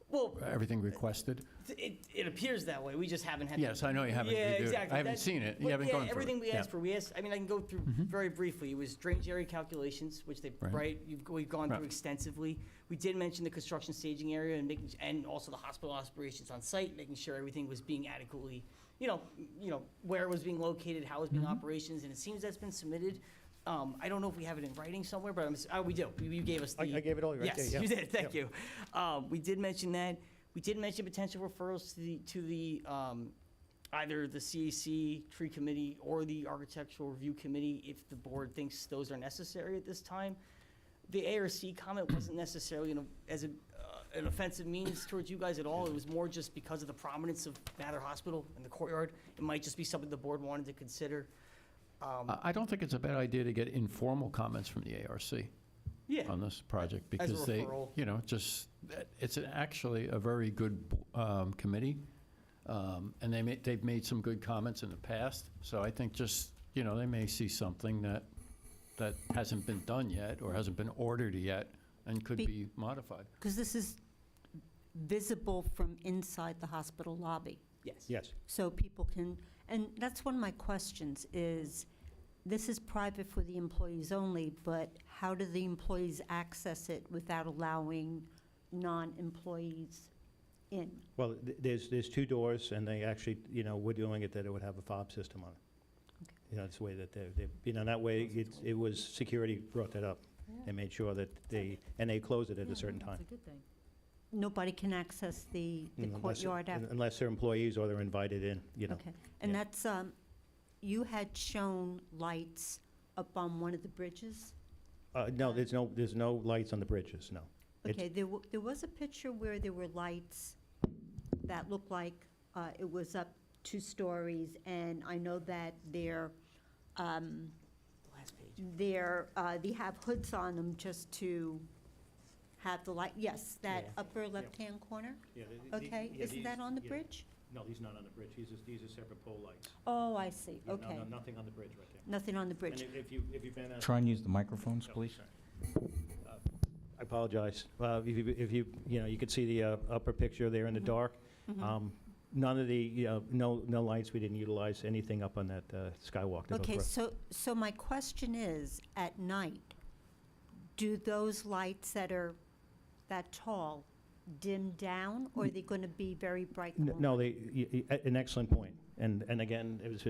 Well, Everything requested? it appears that way. We just haven't had. Yes, I know you haven't Yeah, reviewed it. exactly. I haven't That- seen it. You but haven't yeah, gone through it. everything we Yeah. asked for, I mean, I can go through very briefly. It was drainage area calculations, which they, Right. right, we've gone through Right. extensively. We did mention the construction staging area and also the hospital operations on site, making sure everything was being adequately, where it was being located, how it was being operations, and it seems that's been submitted. I don't know if we have it in writing somewhere, but we do. You gave us the. I gave it all right there, Yes, yeah. you did, thank you. We did mention that. We did mention potential referrals to the either the CAC tree committee or the architectural review committee if the board thinks those are necessary at this time. The ARC comment wasn't necessarily as an offensive means towards you guys at all. It was more just because of the prominence of Mather Hospital and the courtyard. It might just be something the board wanted to consider. I don't think it's a bad idea to get informal comments from the ARC Yeah. on this project, As a because they, referral. it's actually a very good committee, and they've made some good comments in the past, so I think they may see something that hasn't been done yet, or hasn't been ordered yet, and could Be- be modified. Because this is visible from inside the hospital lobby. Yes. Yes. So people can, and that's one of my questions is, this is private for the employees only, but how do the employees access it without allowing non-employees in? Well, there's two doors, and they actually, we're doing it that it would have a fob system on it. Okay. That's the way that that way, it was, security brought that up. They made sure that and they close it at a certain time. That's a good thing. Nobody can access the Unless- courtyard after? Unless they're employees or they're invited in, Okay, and yeah. that's, you had shown lights up on one of the bridges? No, there's no lights on the bridges, no. It's- Okay, there was a picture where there were lights that looked like it was up 2 stories, and I know that they're, Last page. they have hoods on them just to have the light, yes, that Yeah. upper left-hand corner? Yeah, Okay, isn't that on the bridge? No, these are not on the bridge. These are separate pole lights. Oh, I see, Yeah, no, okay. no, nothing on the bridge right there. Nothing on the And bridge. if you've been out. Try and use the microphones, Oh, please. sorry. I apologize. If you could see the upper picture there in the dark. None of the, no lights, we didn't utilize anything up on that skywalk that goes Okay, across. so my question is, at night, do those lights that are that tall dim down, or are they going to be very bright? No, an excellent point. And again, it was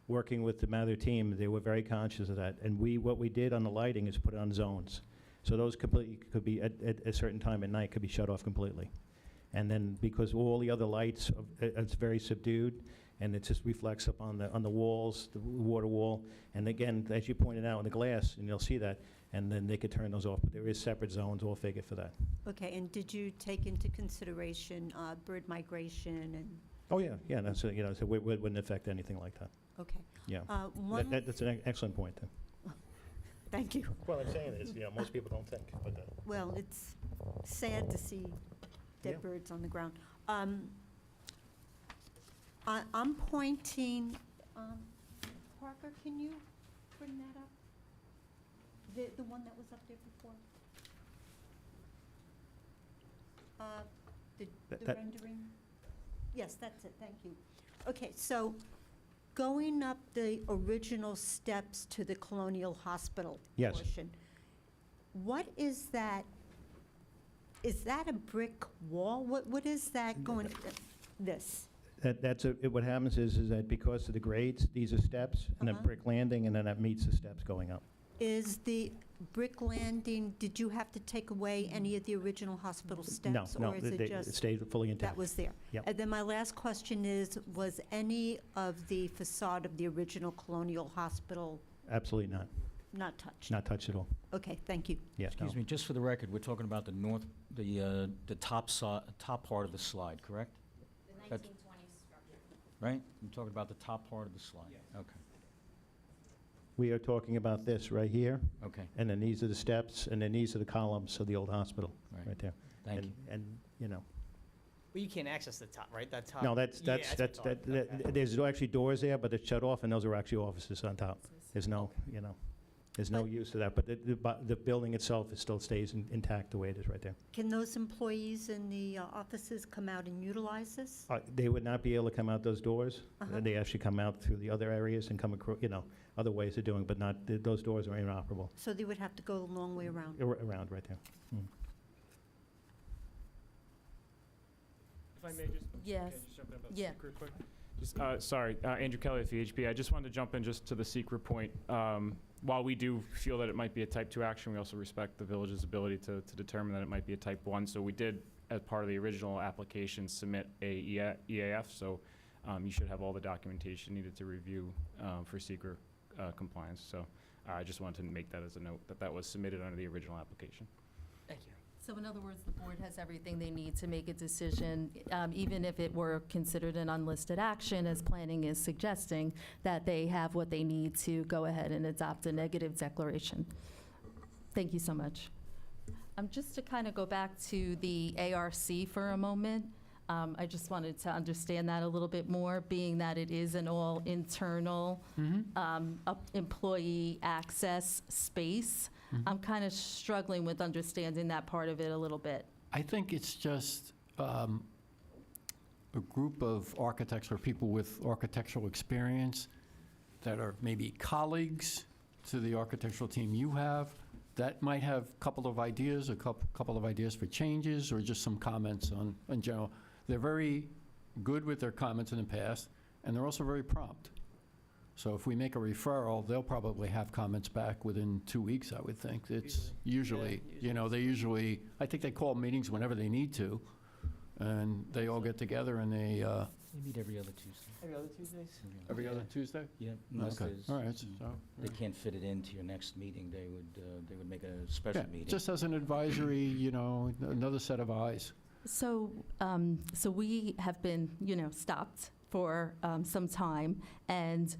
working with the Mather team, they were very conscious of that. And what we did on the lighting is put it on zones. So those completely could be, at a certain time at night, could be shut off completely. And then because all the other lights, it's very subdued, and it just reflects up on the walls, the water wall. And again, as you pointed out in the glass, and you'll see that, and then they could turn those off. But there is separate zones all figured for that. Okay, and did you take into consideration bird migration and, Oh, yeah, that's, so it wouldn't affect anything like that. okay. Yeah. One, That's an excellent point, then. thank you. Well, I'm saying is, most people don't think, but Well, it's sad to see dead Yeah. birds on the ground. I'm pointing, Parker, can you bring that up? The one that was up there before? The That- rendering? Yes, that's it, thank you. Okay, so going up the original steps to the Colonial Hospital Yes. portion, what is that? Is that a brick wall? What is that going, this? What happens is that because of the grades, these are steps, and a Uh-huh. brick landing, and then that meets the steps going up. Is the brick landing, did you have to take away any of the original hospital No, steps? no, Or is it it just, stayed fully intact. that was there? Yep. And then my last question is, was any of the facade of the original Colonial Hospital Absolutely not, not touched? not touched at all. Okay, thank you. Yes, no. Excuse me, just for the record, we're talking about the top part of the slide, correct? The 1920s structure. Right? I'm talking about the top part of the slide? Okay, We are talking about this right here, okay, and then these are the steps, and then these are the columns of the old hospital, right, right there. thank you. And, you know, But you can't access the top, right? That top. no, that's, Yeah, that's, what that's, I thought. Okay. there's actually doors there, but it's shut off, and those are actually offices on top. There's no, you know, there's no But- use to that, but the building itself, it still stays intact the way it is right there. Can those employees in the offices come out and utilize this? They would not be able to come out those doors. Uh-huh. They actually come out through the other areas and come across, you know, other ways of doing, but not, those doors are inoperable. So they would have to go a long way around? Around right there. If I may just, Yes. can I just jump in about Yeah. secret quick? Just, sorry, Andrew Kelly at VHB. I just wanted to jump in just to the secret point. While we do feel that it might be a type 2 action, we also respect the village's ability to determine that it might be a type 1. So we did, as part of the original application, submit a EAF. So you should have all the documentation needed to review for secret compliance. So I just wanted to make that as a note, that that was submitted under the original application. Thank you. So in other words, the board has everything they need to make a decision, even if it were considered an unlisted action, as planning is suggesting, that they have what they need to go ahead and adopt a negative declaration. Thank you so much. Just to kind of go back to the ARC for a moment, I just wanted to understand that a little bit more, being that it is an all internal employee access space. I'm kind of struggling with understanding that part of it a little bit. I think it's just a group of architects or people with architectural experience that are maybe colleagues to the architectural team you have, that might have a couple of ideas, a couple of ideas for changes, or just some comments on, in general. They're very good with their comments in the past, and they're also very prompt. So if we make a referral, they'll probably have comments back within 2 weeks, I would think. It's usually, you know, I think they call meetings whenever they need to, and they all get together and they, We meet every other Tuesday. Every other Tuesdays? every other Tuesday? Yeah, unless Okay, there's, all right, so, they can't fit it into your next meeting, they would make a yeah, special meeting. just as an advisory, you know, another set of eyes. So, so we have been, stopped for some time, and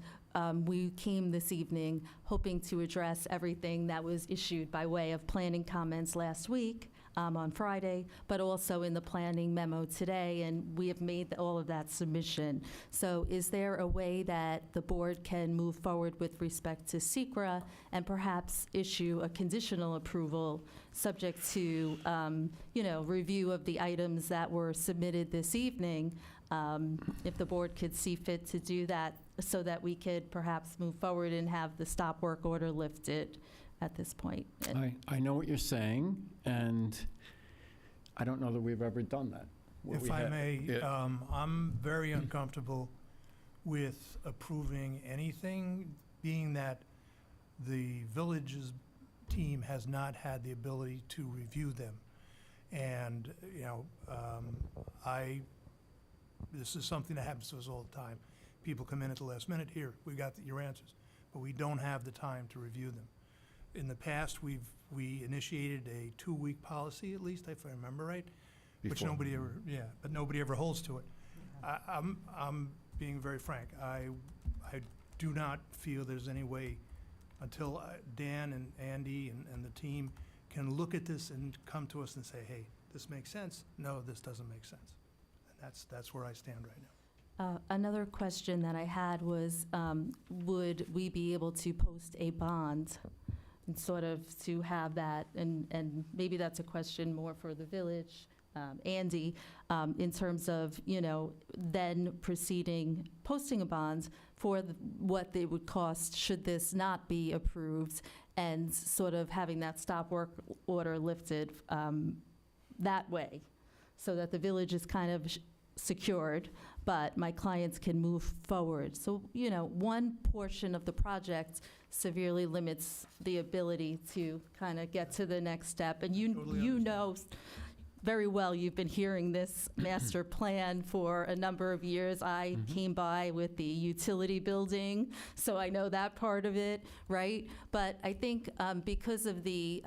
we came this evening hoping to address everything that was issued by way of planning comments last week on Friday, but also in the planning memo today, and we have made all of that submission. So is there a way that the board can move forward with respect to SECRA and perhaps issue a conditional approval subject to, review of the items that were submitted this evening, if the board could see fit to do that, so that we could perhaps move forward and have the stop work order lifted at this point? I know what you're saying, and I don't know that we've ever done that. where we If I had- may, Yeah. I'm very uncomfortable with approving anything, being that the village's team has not had the ability to review them. And, this is something that happens to us all the time. People come in at the last minute, here, we got your answers, but we don't have the time to review them. In the past, we initiated a 2-week policy, at least, if I remember right, which Before. nobody ever holds to it. I'm being very frank. I do not feel there's any way, until Dan and Andy and the team can look at this and come to us and say, hey, this makes sense. No, this doesn't make sense. And that's where I stand right now. Another question that I had was, would we be able to post a bond and sort of to have that, and maybe that's a question more for the village, Andy, in terms of, then proceeding, posting a bond for what they would cost should this not be approved, and sort of having that stop work order lifted that way, so that the village is kind of secured, but my clients can move forward. So, one portion of the project severely limits the ability to kind of get to the next step. And Totally you know very well, you've been hearing this master plan for a number of years. I came by with the utility building, so I know that part of it, right? But I think because of the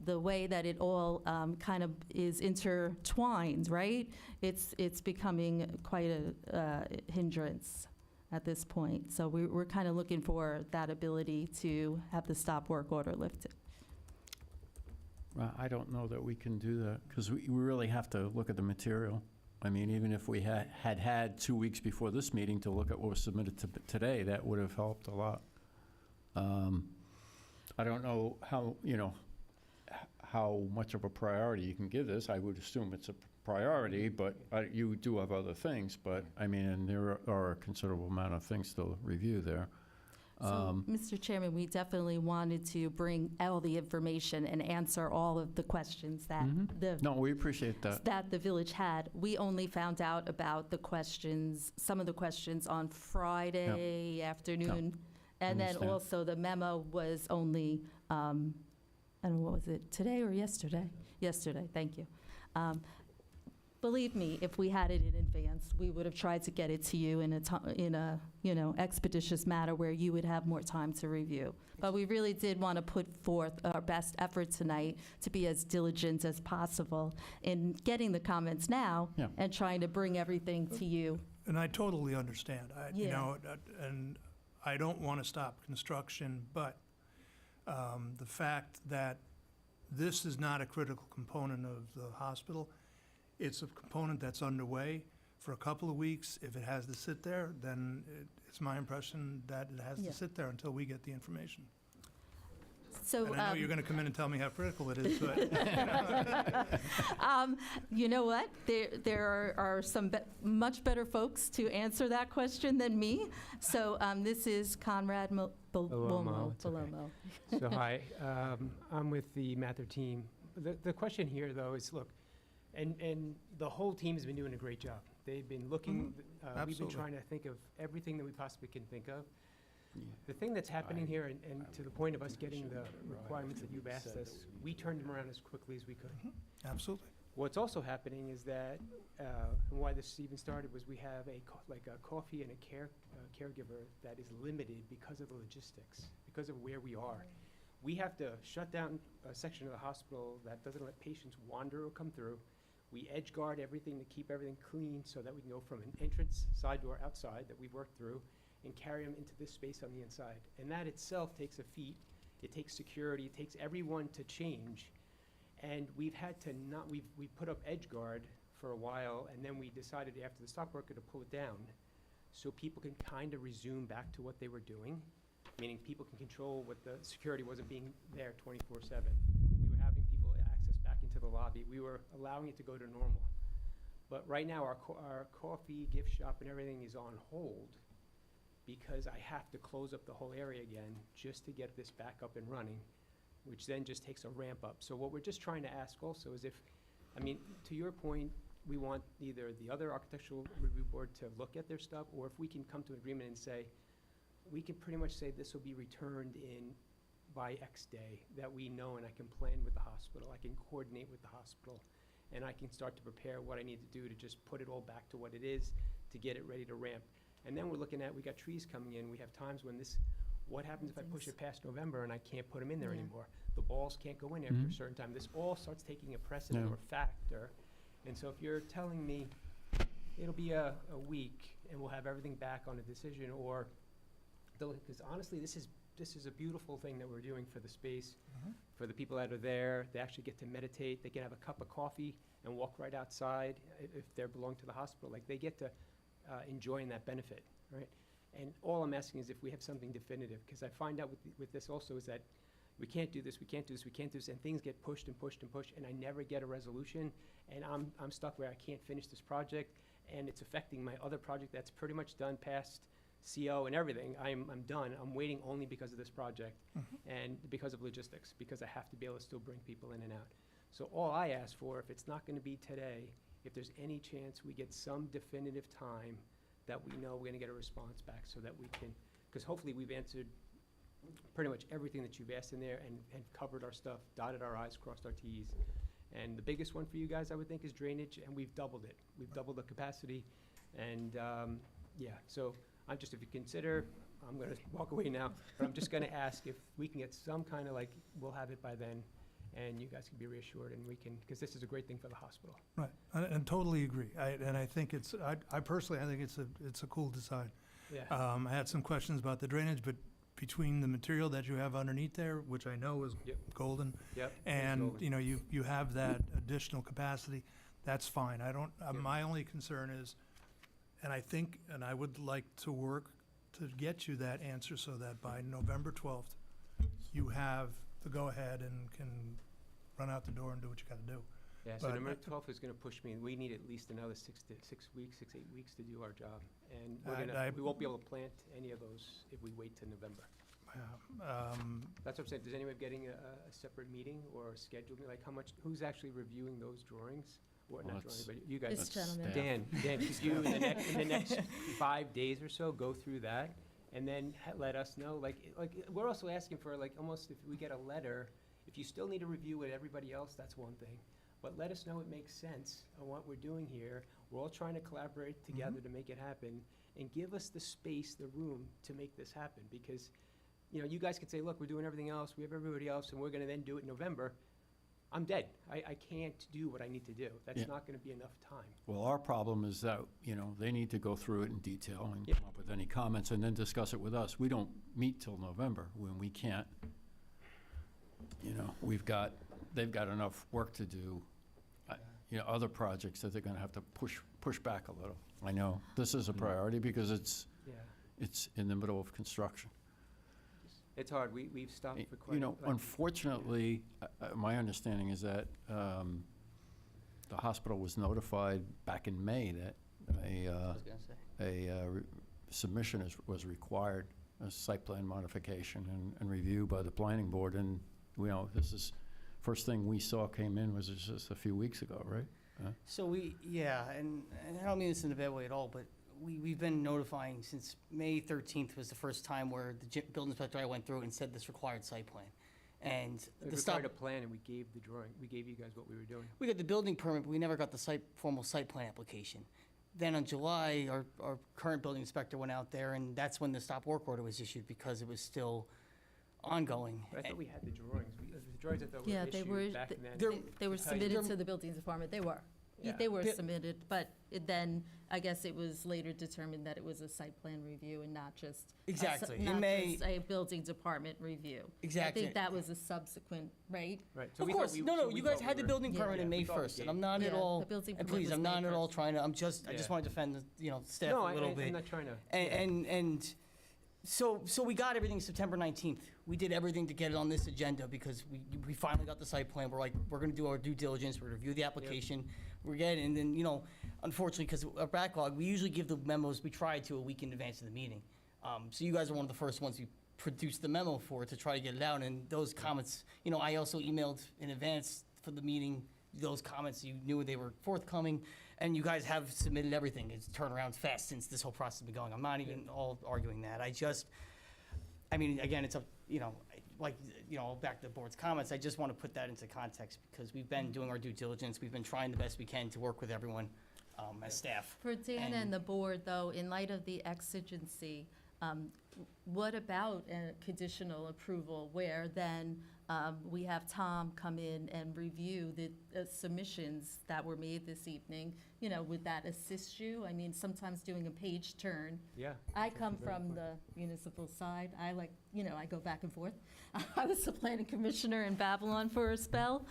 way that it all kind of is intertwined, right? It's becoming quite a hindrance at this point. So we're kind of looking for that ability to have the stop work order lifted. Well, I don't know that we can do that, because we really have to look at the material. I mean, even if we had 2 weeks before this meeting to look at what was submitted today, that would have helped a lot. I don't know how much of a priority you can give this. I would assume it's a priority, but you do have other things. But, I mean, and there are a considerable amount of things to review there. So, Mr. Chairman, we definitely wanted to bring all the information and answer all of the questions that No, we appreciate that. that the village had. We only found out about the questions, some of the questions on Friday afternoon. And then Understand. also the memo was only, I don't know, what was it, today or yesterday? Yesterday, thank you. Believe me, if we had it in advance, we would have tried to get it to you in a expeditious manner where you would have more time to review. But we really did want to put forth our best effort tonight to be as diligent as possible in getting the comments now Yeah. and trying to bring everything to you. And I totally understand. Yeah. And I don't want to stop construction, but the fact that this is not a critical component of the hospital, it's a component that's underway for a couple of weeks. If it has to sit there, then it's my impression that it has Yeah. to sit there until we get the information. So, And I know you're going to come in and tell me how critical it is, but you know what? There are some much better folks to answer that question than me. So this is Conrad Belomo, it's okay. Belomo. So hi, I'm with the Mather team. The question here, though, is, look, and the whole team has been doing a great job. They've been looking, we've been Absolutely. trying to think of everything that we possibly can think of. The thing that's happening here, and to the point of us getting the requirements that you've asked us, we turned them around as quickly as we could. absolutely. What's also happening is that, and why this even started, was we have a coffee and a caregiver that is limited because of the logistics, because of where we are. We have to shut down a section of the hospital that doesn't let patients wander or come through. We edge guard everything to keep everything clean so that we can go from an entrance side door outside that we've worked through and carry them into this space on the inside. And that itself takes a feat. It takes security. It takes everyone to change. And we've had to we put up edge guard for a while, and then we decided after the stop worker to pull it down so people can kind of resume back to what they were doing, meaning people can control what the security wasn't being there 24/7. We were having people access back into the lobby. We were allowing it to go to normal. But right now, our coffee, gift shop, and everything is on hold because I have to close up the whole area again just to get this back up and running, which then just takes a ramp up. So what we're just trying to ask also is to your point, we want either the other architectural review board to look at their stuff, or if we can come to an agreement and say, we can pretty much say this will be returned in by X day that we know, and I can plan with the hospital, I can coordinate with the hospital, and I can start to prepare what I need to do to just put it all back to what it is to get it ready to ramp. And then we're looking at, we got trees coming in, we have times when what happens if I push it past November and I can't put them in there Yeah. anymore? The balls can't go in after a certain time. This all starts taking a precedent Yeah. or factor. And so if you're telling me it'll be a week and we'll have everything back on a decision, or, because honestly, this is a beautiful thing that we're doing for the space, for the people that are there. They actually get to meditate. They can have a cup of coffee and walk right outside if they belong to the hospital. Like, they get to enjoying that benefit, right? And all I'm asking is if we have something definitive, because I find out with this also is that we can't do this, we can't do this, we can't do this, and things get pushed and pushed and pushed, and I never get a resolution, and I'm stuck where I can't finish this project, and it's affecting my other project that's pretty much done past CO and everything. I'm done. I'm waiting only because of this project and because of logistics, because I have to be able to still bring people in and out. So all I ask for, if it's not going to be today, if there's any chance we get some definitive time that we know we're going to get a response back so that we can, because hopefully we've answered pretty much everything that you've asked in there and covered our stuff, dotted our i's, crossed our t's. And the biggest one for you guys, I would think, is drainage, and we've doubled it. We've doubled the capacity, and yeah, so I'm just, if you consider, I'm gonna walk away now, but I'm just gonna ask if we can get some kind of like, we'll have it by then, and you guys can be reassured, and we can, because this is a great thing for the hospital. Right, and totally agree. And I think I personally, I think it's a cool design. Yeah, I had some questions about the drainage, but between the material that you have underneath there, which I know is Yep. golden, yep. and, Golden. you know, you have that additional capacity, that's fine. I don't, Yep. my only concern is, and I think, and I would like to work to get you that answer so that by November 12th, you have the go-ahead and can run out the door and do what you gotta do. Yeah, so But- November 12th is going to push me. We need at least another 6 weeks, 8 weeks to do our job. And we won't be able to plant any of those if we wait till November. That's what I'm saying. Does anyone getting a separate meeting or a scheduled, like how much, who's actually reviewing those drawings? Or Well, not that's- drawings, but you guys. This That's gentleman. staff. Dan, could you, in the next 5 days or so, go through that, and then let us know, like, we're also asking for, like, almost if we get a letter, if you still need to review with everybody else, that's one thing, but let us know it makes sense on what we're doing here. We're all trying to collaborate together to make it happen, and give us the space, the room to make this happen, because, you know, you guys could say, look, we're doing everything else, we have everybody else, and we're gonna then do it in November. I'm dead. I can't do what I need to do. That's Yeah. not gonna be enough time. Well, our problem is that, you know, they need to go through it in detail and Yeah. come up with any comments and then discuss it with us. We don't meet till November when we can't, you know, they've got enough work to do. You know, other projects that they're gonna have to push back a little. I know, this is a priority because it's in the middle of construction. It's hard. We've stopped for quite. You know, like- unfortunately, my understanding is that the hospital was notified back in May that I was gonna say. submission was required, a site plan modification and review by the planning board, and, you know, this is, first thing we saw came in was just a few weeks ago, right? So yeah, and I don't mean this in a bad way at all, but we've been notifying since May 13th was the first time where the building inspector I went through and said this required site plan. And We the stop, required a plan, and we gave the drawing. We gave you guys what we were doing. we got the building permit, but we never got the formal site plan application. Then in July, our current building inspector went out there, and that's when the stop work order was issued because it was still ongoing. But I thought we had the drawings. The drawings I thought were Yeah, they were, issued back then. they were How you- submitted to the buildings department, they were. Yeah. They were Bi- submitted, but then, I guess it was later determined that it was a site plan review and not just. Exactly. In Not May- just a building department review. Exactly. I think that was a subsequent, right? Right. So Of we thought course, we- no, so no, we you guys thought had we the were- building Yeah. permit Yeah, in we May thought we 1st, and gave- I'm not at Yeah, all, the building and permit please, was I'm not May at all 1st. trying to, I just Yeah. want to defend, the staff No, a little bit. I'm not trying to. And so we got everything September 19th. We did everything to get it on this agenda because we finally got the site plan. We're like, we're gonna do our due diligence, we're gonna review the application. We're getting, and then, you know, unfortunately, because our backlog, we usually give the memos, we try to a week in advance of the meeting. So you guys are one of the first ones we produced the memo for to try to get it out, and those comments, you know, I also emailed in advance for the meeting, those comments, you knew they were forthcoming, and you guys have submitted everything. It's turned around fast since this whole process has been going. I'm not even all arguing that. I mean, again, it's a, you know, like, you know, back to the board's comments, I just want to put that into context because we've been doing our due diligence. We've been trying the best we can to work with everyone as staff. For Dan And- and the board, though, in light of the exigency What about a conditional approval where then we have Tom come in and review the submissions that were made this evening? You know, would that assist you? I mean, sometimes doing a page turn. Yeah. I that's come very from fine. the municipal side. I like, you know, I go back and forth. I was the planning commissioner in Babylon for a spell.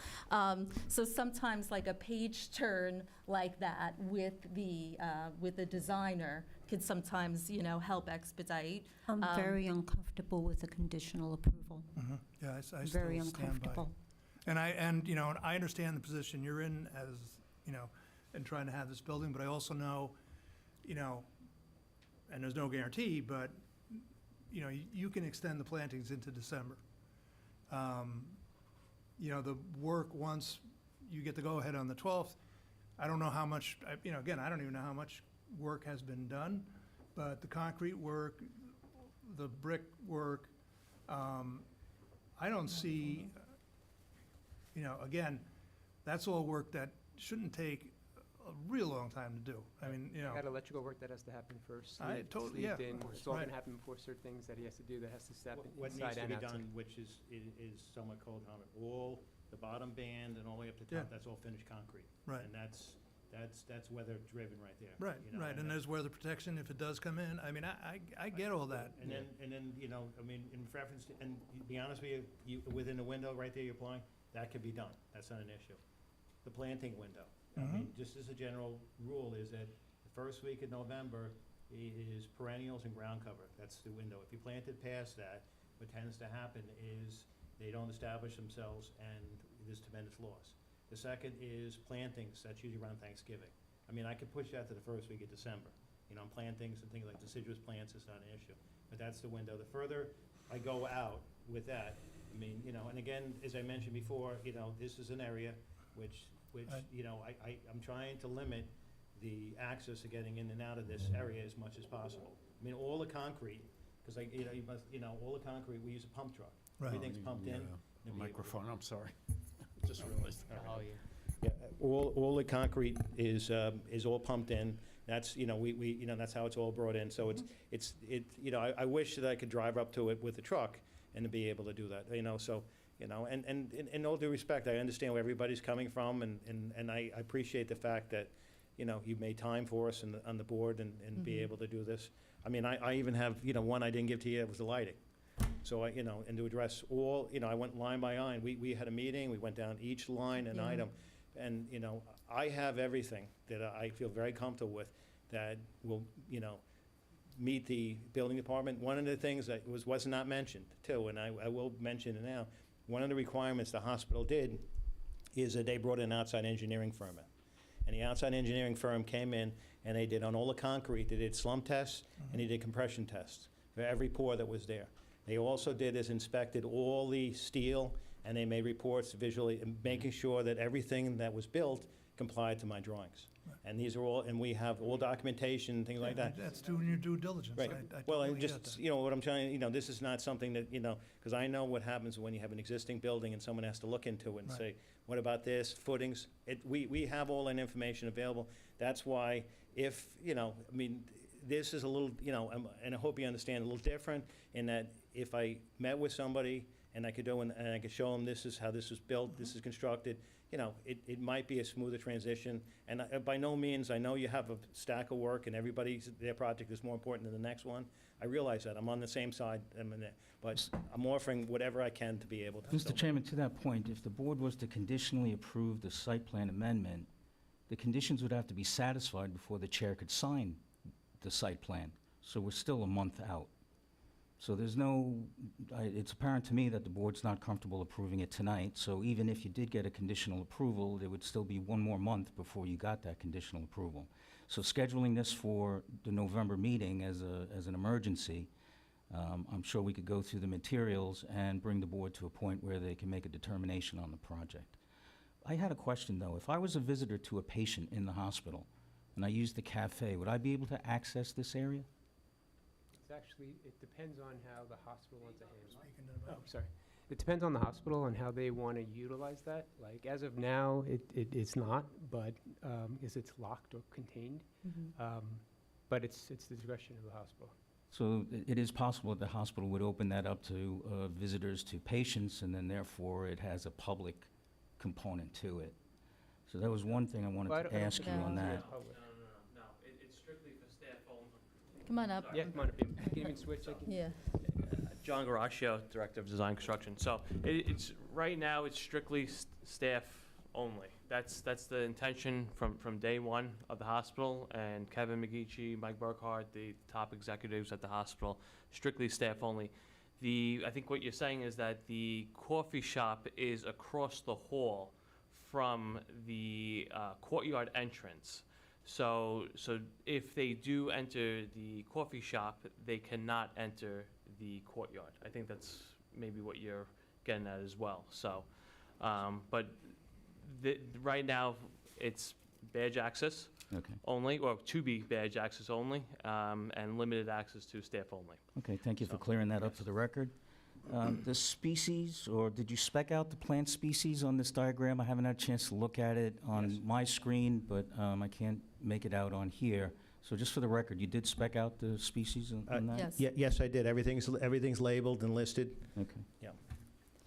So sometimes like a page turn like that with the designer could sometimes, you know, help expedite. I'm very uncomfortable with the conditional approval. Yeah, I still Very stand by. uncomfortable. And you know, and I understand the position you're in as, you know, in trying to have this building, but I also know, you know, and there's no guarantee, but, you know, you can extend the plantings into December. You know, the work, once you get the go-ahead on the 12th, I don't know how much, you know, again, I don't even know how much work has been done, but the concrete work, the brick work, I don't see, you know, again, that's all work that shouldn't take a real long time to do. I mean, you know, Got electrical work that has to happen first. I sleeved- totally- sleeved yeah, in. of course, It's all right. gonna happen before certain things that he has to do that has to step What needs inside to and be outside. done, which is somewhat code comment, all the bottom band and all the way up to Yeah. top, that's all finished concrete. Right. And that's weather driven right there. right, you know, right, and there's weather protection if it does come in. I mean, I get all that. And then, you know, I mean, in reference to, and to be honest with you, within the window right there you're applying, that could be done. That's not an issue. The planting window, I mean, just as a general rule, is that the first week of November is perennials and ground cover. That's the window. If you plant it past that, what tends to happen is they don't establish themselves and there's tremendous loss. The second is plantings. That's usually around Thanksgiving. I mean, I could push that to the first week of December. You know, plantings and things like deciduous plants is not an issue. But that's the window. The further I go out with that, I mean, you know, and again, as I mentioned before, you know, this is an area which, Right. you know, I'm trying to limit the access to getting in and out of this area as much as possible. I mean, all the concrete, because all the concrete, we use a pump truck. Right. Everything's pumped in. The microphone, I'm sorry. Just realized. Oh, yeah. Yeah, all the concrete is all pumped in. That's, you know, we you know, that's how it's all brought in. So it's you know, I wish that I could drive up to it with a truck and to be able to do that, you know, so, you know, and in all due respect, I understand where everybody's coming from, and I appreciate the fact that, you know, you made time for us on the board and be able to do this. I mean, I even have, you know, one I didn't give to you, it was the lighting. So I, you know, and to address all, you know, I went line by line. We had a meeting, we went down each line and Yeah. item. And, you know, I have everything that I feel very comfortable with that will, you know, meet the building department. One of the things that was not mentioned too, and I will mention it now, one of the requirements the hospital did is that they brought an outside engineering firm in. And the outside engineering firm came in and they did on all the concrete, they did slump tests and they did compression tests for every pour that was there. They also inspected all the steel, and they made reports visually, making sure that everything that was built complied to my drawings. And these are all, and we have all documentation, things like that. That's doing your due diligence. Right. I Well, totally and get that. just, you know, what I'm trying, you know, this is not something that, you know, because I know what happens when you have an existing building and someone has to look into it and Right. say, what about this, footings? We have all that information available. That's why if, you know, I mean, this is a little, you know, and I hope you understand, a little different in that if I met with somebody and I could go and I could show them this is how this was built, this is constructed, you know, it might be a smoother transition. And by no means, I know you have a stack of work and their project is more important than the next one. I realize that. I'm on the same side, but I'm offering whatever I can to be able to. Mr. Chairman, to that point, if the board was to conditionally approve the site plan amendment, the conditions would have to be satisfied before the chair could sign the site plan. So we're still a month out. So there's it's apparent to me that the board's not comfortable approving it tonight. So even if you did get a conditional approval, there would still be one more month before you got that conditional approval. So scheduling this for the November meeting as an emergency, I'm sure we could go through the materials and bring the board to a point where they can make a determination on the project. I had a question, though. If I was a visitor to a patient in the hospital and I used the cafe, would I be able to access this area? It's actually, it depends on how the hospital wants to handle it. Speaking to the Oh, sorry. It depends on the hospital and how they want to utilize that. Like, as of now, it's not, but, because it's locked or contained. But it's the discretion of the hospital. So it is possible that the hospital would open that up to visitors, to patients, and then therefore it has a public component to it. So that was one thing I wanted Well, I to don't ask think you Yeah. on it's that. public. No, it's strictly for staff only. Come on up. Yeah, come on, you can even switch, I can. Yeah. John Garaccio, Director of Design Construction. So it's, right now, it's strictly staff only. That's the intention from day one of the hospital, and Kevin McGeechee, Mike Burkhardt, the top executives at the hospital, strictly staff only. I think what you're saying is that the coffee shop is across the hall from the courtyard entrance. So if they do enter the coffee shop, they cannot enter the courtyard. I think that's maybe what you're getting at as well. So, but right now, it's badge access Okay. only, or to be badge access only, and limited access to staff only. Okay, thank you for So, clearing that up yes. for the record. The species, or did you spec out the plant species on this diagram? I haven't had a chance to look at it on Yes. my screen, but I can't make it out on here. So just for the record, you did spec out the species on that? Yes. Yes, I did. Everything's labeled and listed. Okay. Yeah.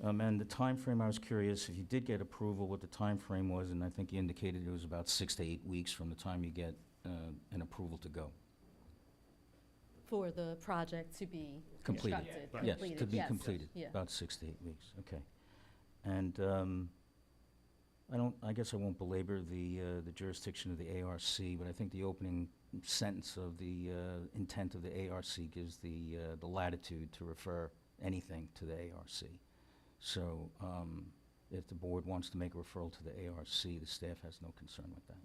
And the time frame, I was curious, if you did get approval, what the time frame was, and I think you indicated it was about 6 to 8 weeks from the time you get an approval to go. For the project to be Completed. constructed, Yes, completed, to be yes. completed, Yeah. about 6 to 8 weeks, okay. And I guess I won't belabor the jurisdiction of the ARC, but I think the opening sentence of the intent of the ARC gives the latitude to refer anything to the ARC. So if the board wants to make a referral to the ARC, the staff has no concern with that.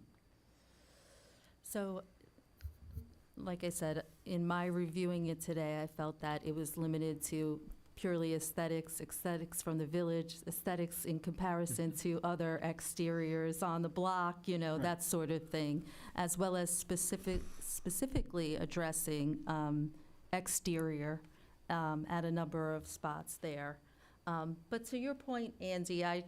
So, like I said, in my reviewing it today, I felt that it was limited to purely aesthetics from the village, aesthetics in comparison to other exteriors on the block, you know, Right. that sort of thing, as well as specifically addressing exterior at a number of spots there. But to your point, Andy, I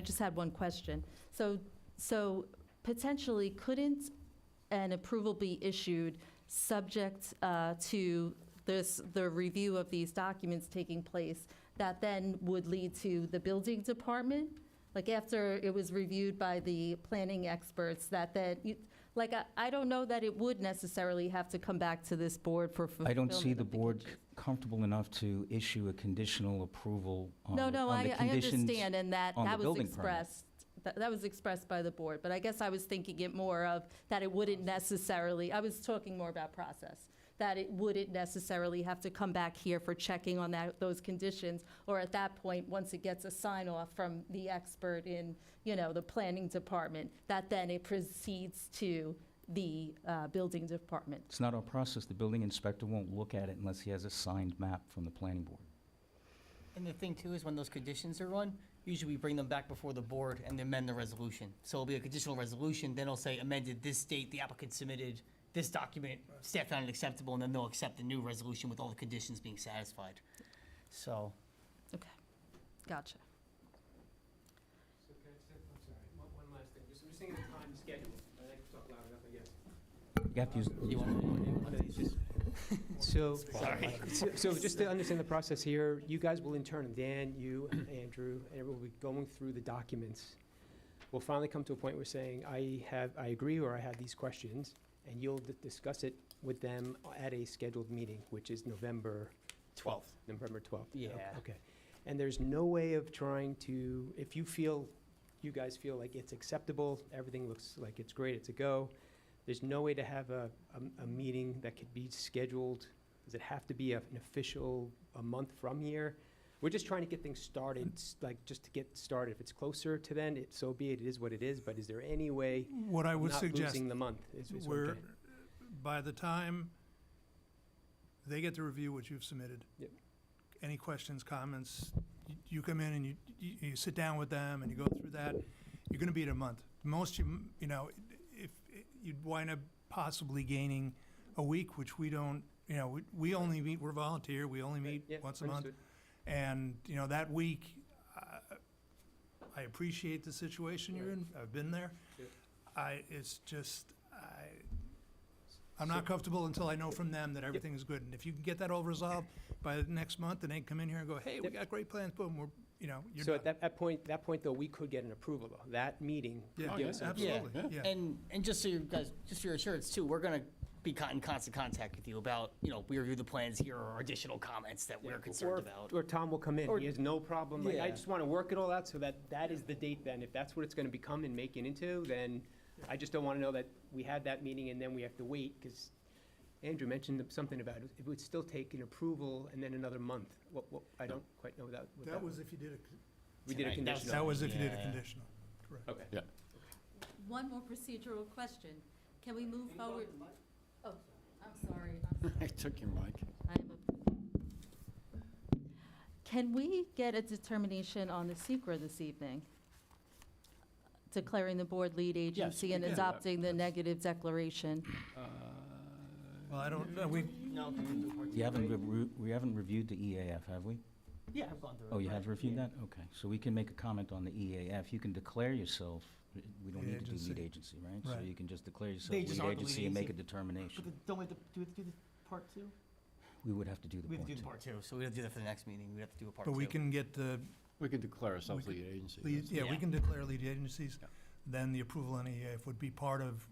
just had one question. So potentially, couldn't an approval be issued subject to the review of these documents taking place that then would lead to the building department? Like after it was reviewed by the planning experts, that then, I don't know that it would necessarily have to come back to this board for I fulfillment don't see the of board conditions. comfortable enough to issue a conditional approval on No, on the I conditions. understand, and that on the was building permit. expressed, that was expressed by the board, but I guess I was thinking it more of that it wouldn't necessarily, I was talking more about process, that it wouldn't necessarily have to come back here for checking on those conditions, or at that point, once it gets a sign-off from the expert in, the planning department, that then it proceeds to the building department. It's not our process. The building inspector won't look at it unless he has a signed map from the planning board. And the thing too is when those conditions are run, usually we bring them back before the board and amend the resolution. So it'll be a conditional resolution, then it'll say amended this date, the applicant submitted this document, staff found it acceptable, and then they'll accept the new resolution with all the conditions being satisfied. So, Okay, gotcha. So can I say, I'm sorry, one last thing, I'm just thinking of time schedule, I like to talk loud enough, I guess. You have to use, you want So, so just to understand the process here, you guys will in turn, Dan, you, Andrew, and everyone will be going through the documents. We'll finally come to a point where saying, I agree, or I have these questions, and you'll discuss it with them at a scheduled meeting, which is November 12th. November 12th. Yeah. Okay. And there's no way of trying to, if you guys feel like it's acceptable, everything looks like it's great, it's a go, there's no way to have a meeting that could be scheduled? Does it have to be an official, a month from here? We're just trying to get things started, just to get started. If it's closer to then, so be it, it is what it is, but is there any way What I would not suggest, losing the month? Is what I'm we're, saying. by the time they get to review what you've submitted. Yep. Any questions, comments, you come in and you sit down with them and you go through that, you're gonna be at a month. Most, if you'd wind up possibly gaining a week, which we don't, we only meet, we're volunteer, we only meet Yeah, once a month. understood. And, that week, I appreciate the situation you're in, I've been there. Sure. It's just, I'm not comfortable until I know from them that everything is good. And if you can get that all resolved by the next month, and they can come in here and go, hey, we got great plans, boom, we're, you're So done. at that point, though, we could get an approval, though. That meeting Yeah, could give us an absolutely, Yeah. yeah. And just so you guys, just for your assurance too, we're gonna be in constant contact with you about, we review the plans, here are additional comments that we're concerned about. Or Tom will come in. Or- He has no problem. Like, I Yeah. just want to work it all out so that is the date then. If that's what it's going to become and make it into, then I just don't want to know that we had that meeting and then we have to wait, because Andrew mentioned something about it. It would still take an approval and then another month. What, I don't quite know what That was if you did we did a Tonight, that's- that conditional. was if you did a Yeah. conditional, correct. Okay. One more procedural question. Can we move forward? Oh, I'm sorry. I took your mic. Can we get a determination on the secret this evening? Declaring the board lead agency we and can do that. adopting the negative declaration? Well, I don't, know. No, We haven't reviewed the EAF, have we? yeah, I've gone through it. Oh, you have right. reviewed that? Okay, so we can make a comment on the EAF. You can declare yourself, we don't Lead need to do lead agency. agency, right? So Right. you can just declare yourself They lead just are the lead agency and make a agency. determination. Don't we have to do the part two? We would have to do the We have to do part the two. part two, so we have to do that for the next meeting. We have to do a part two. but we can get the, We can declare ourselves We could- lead agency. yeah, we Yeah. can declare lead agencies. Yeah. Then the approval on EAF would be part of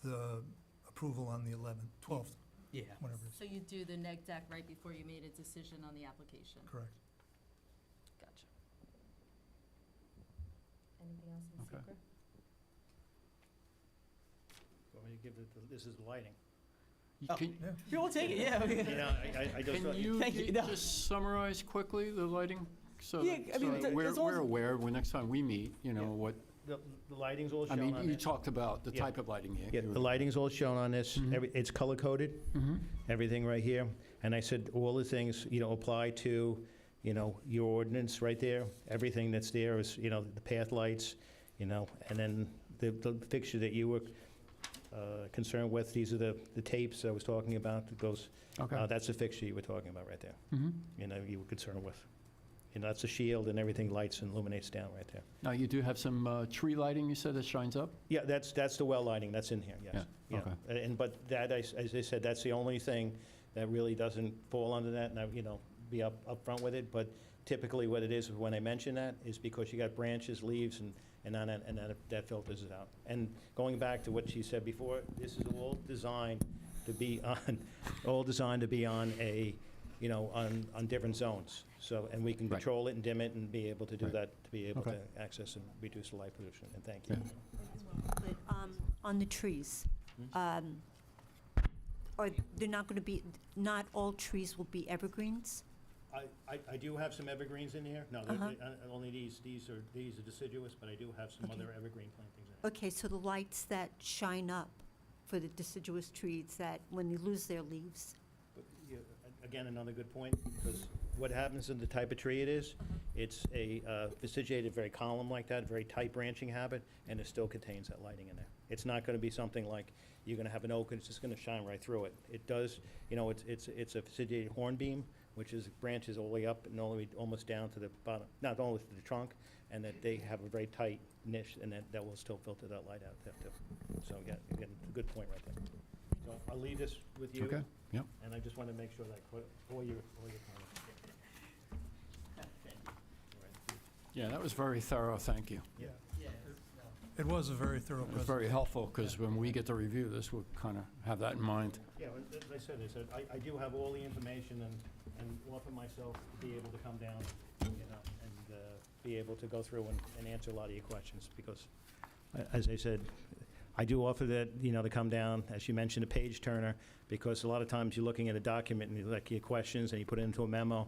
the approval on the 11th, 12th, Yeah. whatever it is, So you do the neg deck right before you made a decision on the application? correct. Gotcha. Anything else in Okay. secret? Want me to give this is lighting. Oh. Can Yeah. You will take it, yeah. You know, I just can thought. you Thank you. ju- No. just summarize quickly the lighting? So Yeah, that- I mean, so that as long we're as- aware, when next time we meet, Yeah. what, The lighting's all I shown mean, on you this. talked about the Yeah. type of lighting here. Yeah, the lighting's all shown on this. Mhm. It's color-coded, everything right here. And I said, all the things, apply to, your ordinance right there. Everything that's there is, the path lights, and then the fixture that you were concerned with, these are the tapes I was talking about, that goes, Okay. that's the fixture you were talking about right there, Mhm. you were concerned with. That's a shield, and everything lights and illuminates down right there. Now, you do have some tree lighting, you said, that shines up? Yeah, that's the well lighting, that's in here, yes. Yeah, okay. But that, as I said, that's the only thing that really doesn't fall under that, and be up front with it. But typically what it is, when I mention that, is because you got branches, leaves, and that filters it out. And going back to what she said before, this is all designed to be on a, on different zones. So, and we can Right. control it and dim it and be able to do Right. that, to be able Okay. to access and reduce the light pollution. And thank you. Yeah. But on the trees, are they're not going to be, not all trees will be evergreens? I do have some evergreens in here. No, Uh-huh. only these are deciduous, but I do have some Okay. other evergreen plantings in here. Okay, so the lights that shine up for the deciduous trees, that when they lose their leaves, But, again, another good point, because what happens in the type of tree it is, it's a vestigiated, very column like that, very tight branching habit, and it still contains that lighting in there. It's not going to be something like you're going to have an oak and it's just going to shine right through it. It does, it's a vestigiated hornbeam, which is branches all the way up and all the way almost down to the bottom, not only to the trunk, and that they have a very tight niche, and that will still filter that light out there too. So, again, a good point right there. So I'll leave this with you. Okay, yep. And I just want to make sure that I put all your comments. Yeah, that was very thorough, thank you. Yeah. It was a very thorough It was presentation. very helpful, because when we get to review this, we'll kind of have that in mind. Yeah, as I said, I do have all the information and offer myself to be able to come down, and be able to go through and answer a lot of your questions, because, as I said, I do offer that, to come down, as you mentioned, a page turner, because a lot of times you're looking at a document and you like your questions and you put it into a memo.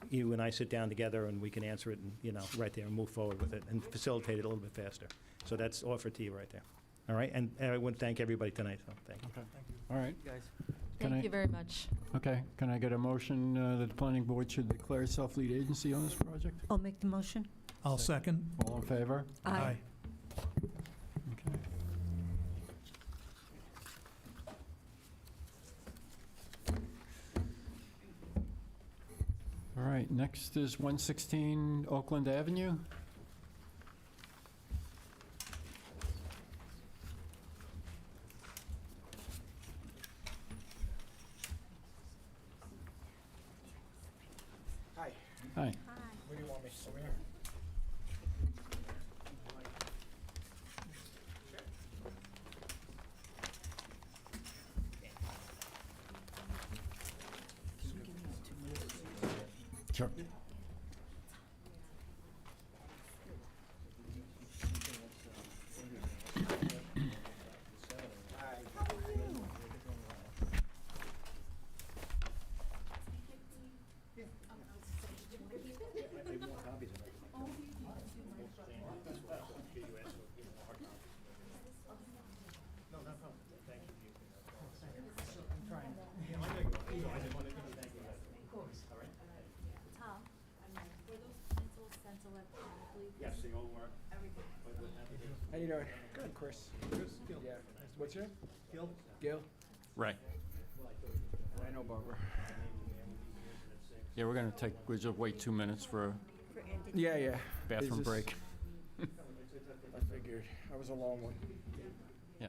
You and I sit down together and we can answer it and, right there and move forward with it and facilitate it a little bit faster. So that's offered to you right there. All right? And I want to thank everybody tonight, so thank you. Okay. All right, You guys. Can Thank I- you very much. okay. Can I get a motion that the planning board should declare itself lead agency on this project? I'll make the motion. I'll second. All in favor? Aye. Okay. All right, next is 116 Oakland Avenue. Yes, they all work. How you doing? Good, Chris. Gil. Yeah. What's your name? Gil? Gil? Right. I know Barbara. Yeah, we'll just wait 2 minutes for a For Andy. Yeah, yeah. bathroom Is this- break. I figured. I was a long one. Yeah.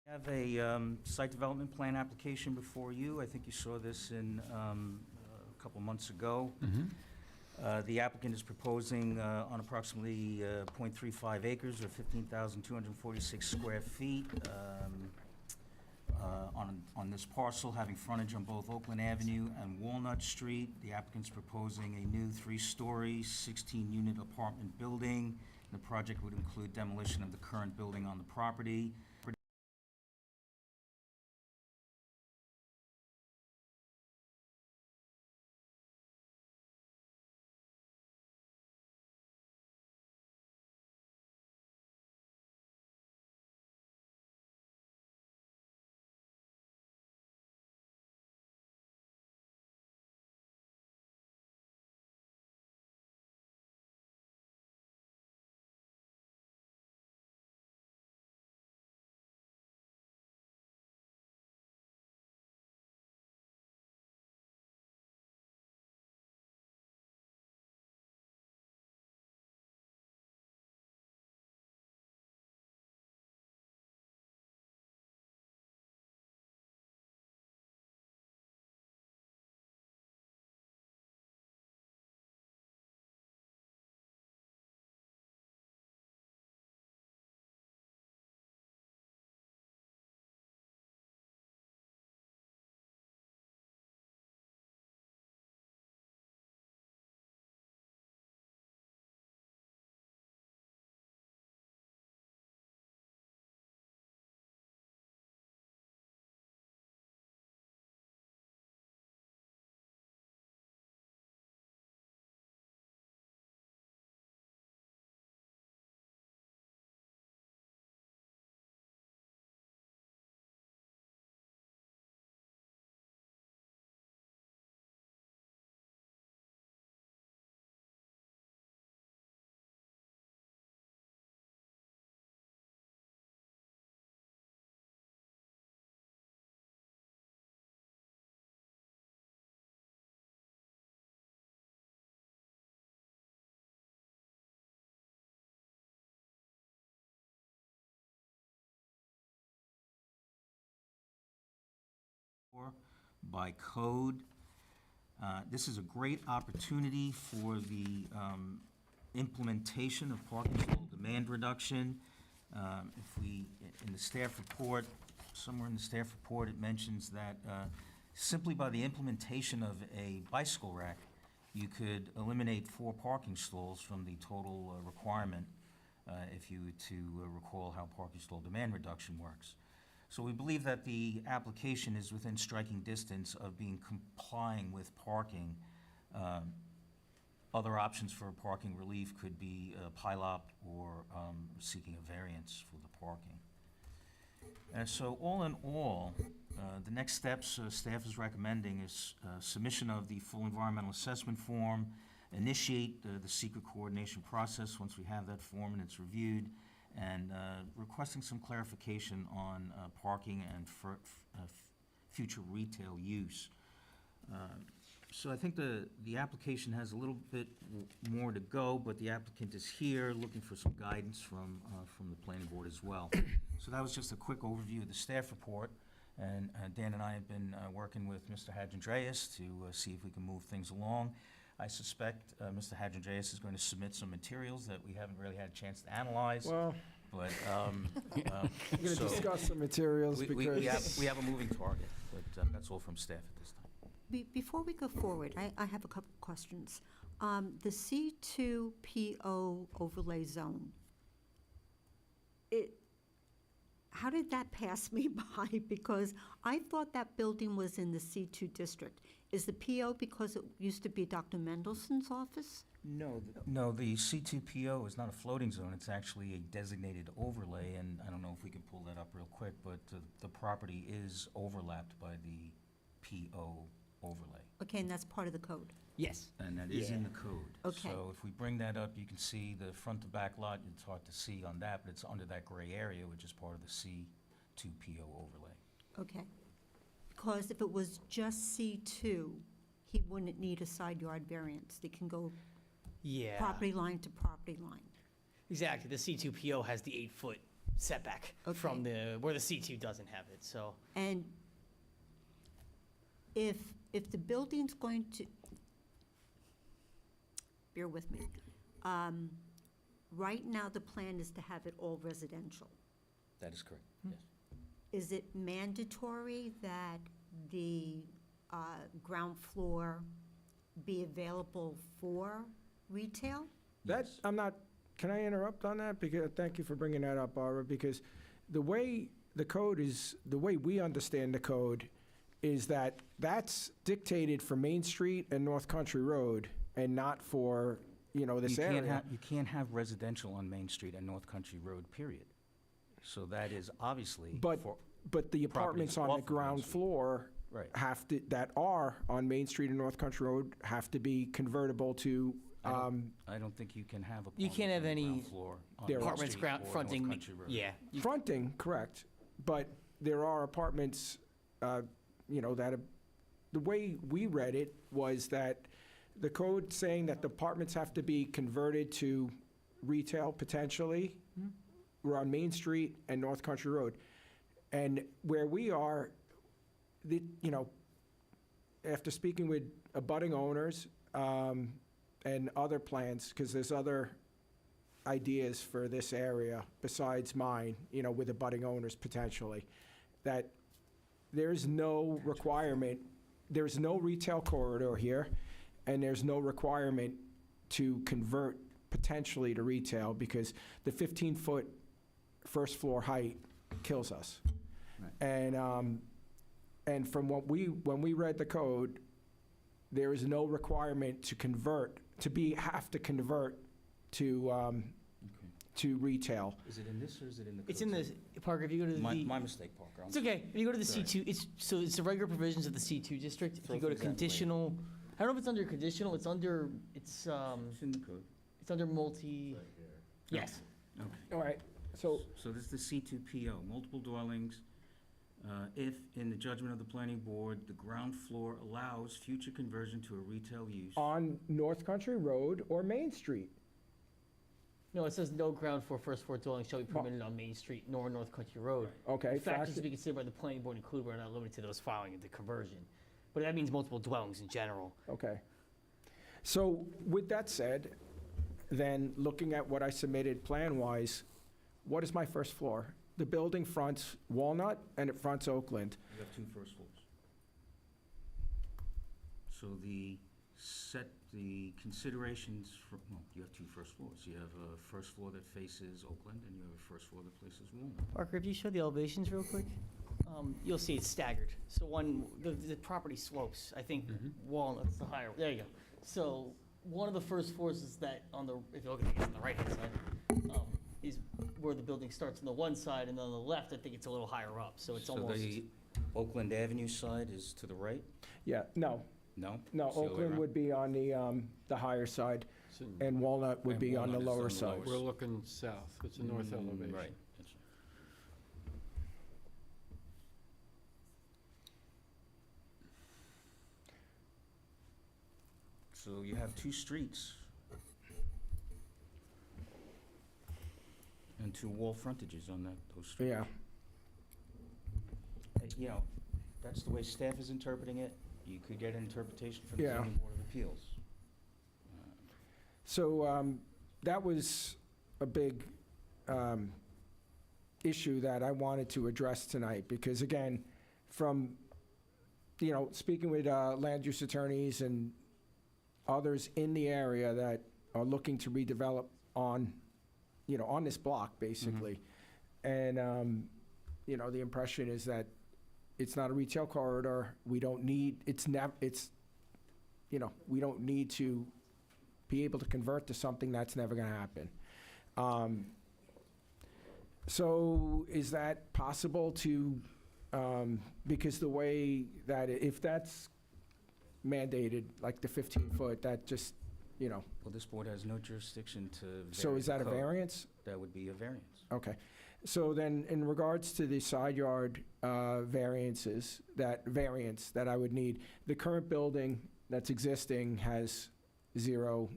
We have a site development plan application before you. I think you saw this in a couple months ago. The applicant is proposing on approximately .35 acres or 15,246 square feet on this parcel, having frontage on both Oakland Avenue and Walnut Street. The applicant's proposing a new 3-story, 16-unit apartment building. The project would include demolition of the current building on the property. By code. This is a great opportunity for the implementation of parking stall demand reduction. If we, in the staff report, somewhere in the staff report, it mentions that simply by the implementation of a bicycle rack, you could eliminate 4 parking stalls from the total requirement if you were to recall how parking stall demand reduction works. So we believe that the application is within striking distance of being complying with parking. Other options for parking relief could be pileup or seeking a variance for the parking. So all in all, the next steps staff is recommending is submission of the full environmental assessment form, initiate the secret coordination process once we have that form and it's reviewed, and requesting some clarification on parking and future retail use. So I think the application has a little bit more to go, but the applicant is here looking for some guidance from the planning board as well. So that was just a quick overview of the staff report, and Dan and I have been working with Mr. Hadjandreas to see if we can move things along. I suspect Mr. Hadjandreas is going to submit some materials that we haven't really had a chance to analyze. Well, But, we're going to so discuss some materials we because. we have a moving target, but that's all from staff at this time. Before we go forward, I have a couple questions. The C2PO overlay zone, how did that pass me by? Because I thought that building was in the C2 district. Is the PO because it used to be Dr. Mendelssohn's office? No, the C2PO is not a floating zone, it's actually a designated overlay, and I don't know if we can pull that up real quick, but the property is overlapped by the PO overlay. Okay, and that's part of the code? Yes. And that is in the code. Okay. So if we bring that up, you can see the front to back lot, it's hard to see on that, but it's under that gray area, which is part of the C2PO overlay. Okay. Because if it was just C2, he wouldn't need a side yard variance. They can go Yeah. property line to property line. Exactly. The C2PO has the 8-foot setback from where the C2 doesn't have it, so. And if the building's going to, bear with me, right now the plan is to have it all residential. That is correct, yes. Is it mandatory that the ground floor be available for retail? That, I'm not, can I interrupt on that? Because, thank you for bringing that up, Barbara, because the way the code is, the way we understand the code is that that's dictated for Main Street and North Country Road and not for, this area. You can't have residential on Main Street and North Country Road, period. So that is obviously But the apartments on off the of Main ground Street. floor Right. that are on Main Street and North Country Road have to be convertible to, I don't think you can have You can't have apartments on the any ground floor on There Main are. apartments Street ground or North fronting, Country Road. yeah. fronting, correct, but there are apartments, that have, the way we read it was that the code saying that the apartments have to be converted to retail potentially, were on Main Street and North Country Road. And where we are, after speaking with abutting owners and other plans, because there's other ideas for this area besides mine, with abutting owners potentially, that there's no requirement, there's no retail corridor here, and there's no requirement to convert potentially to retail because the 15-foot first floor height kills us. Right. And from when we read the code, there is no requirement to convert, have to convert to retail. Is it in this or is it in the code? It's in the, Parker, if you go to the. My mistake, Parker. It's okay. If you go to the Sorry. C2, it's the regular provisions of the C2 district. If Throw you go to things that way. conditional, I don't know if it's under conditional, it's under, It's in the code. it's under multi, yes. Okay. All right, so So this is the C2PO, multiple dwellings. If, in the judgment of the planning board, the ground floor allows future conversion to a retail use. on North Country Road or Main Street. No, it says no ground floor first floor dwelling shall be permitted on Main Street nor North Country Road. Okay, Factors to be considered by the planning board include but are not limited to those following the conversion. But that means multiple dwellings in general. Okay. So with that said, then looking at what I submitted plan-wise, what is my first floor? The building fronts Walnut and it fronts Oakland. You have 2 first floors. So the the considerations for, well, you have two first floors. You have a first floor that faces Oakland, and you have a first floor that faces Walnut. Parker, if you show the elevations real quick, you'll see it's staggered. So the property slopes, I think Walnut's the higher, there you go. So one of the first floors is that if you look at it on the right-hand side, is where the building starts on the one side, and then on the left, I think it's a little higher up, so it's almost. So the Oakland Avenue side is to the right? Yeah, no, No? no, It's the other way Oakland around? would be on the higher side, It's in- and Walnut would And be on the Walnut is lower on the side. lower We're looking south, it's a north elevation. Right. That's- So you have two streets and two wall frontages on those streets. Yeah, You know, that's the way staff is interpreting it. You could get an interpretation from the Yeah. zoning board of appeals. so that was a big issue that I wanted to address tonight, because again, from, speaking with land use attorneys and others in the area that are looking to redevelop on, on this block, basically. And, the impression is that it's not a retail corridor. We don't need, we don't need to be able to convert to something that's never gonna happen. So is that possible to, because the way that, if that's mandated, like the 15-foot, that just, Well, this board has no jurisdiction to vary so is the that a code. variance? That would be a variance. Okay. So then, in regards to the side yard variance that I would need, the current building that's existing has 0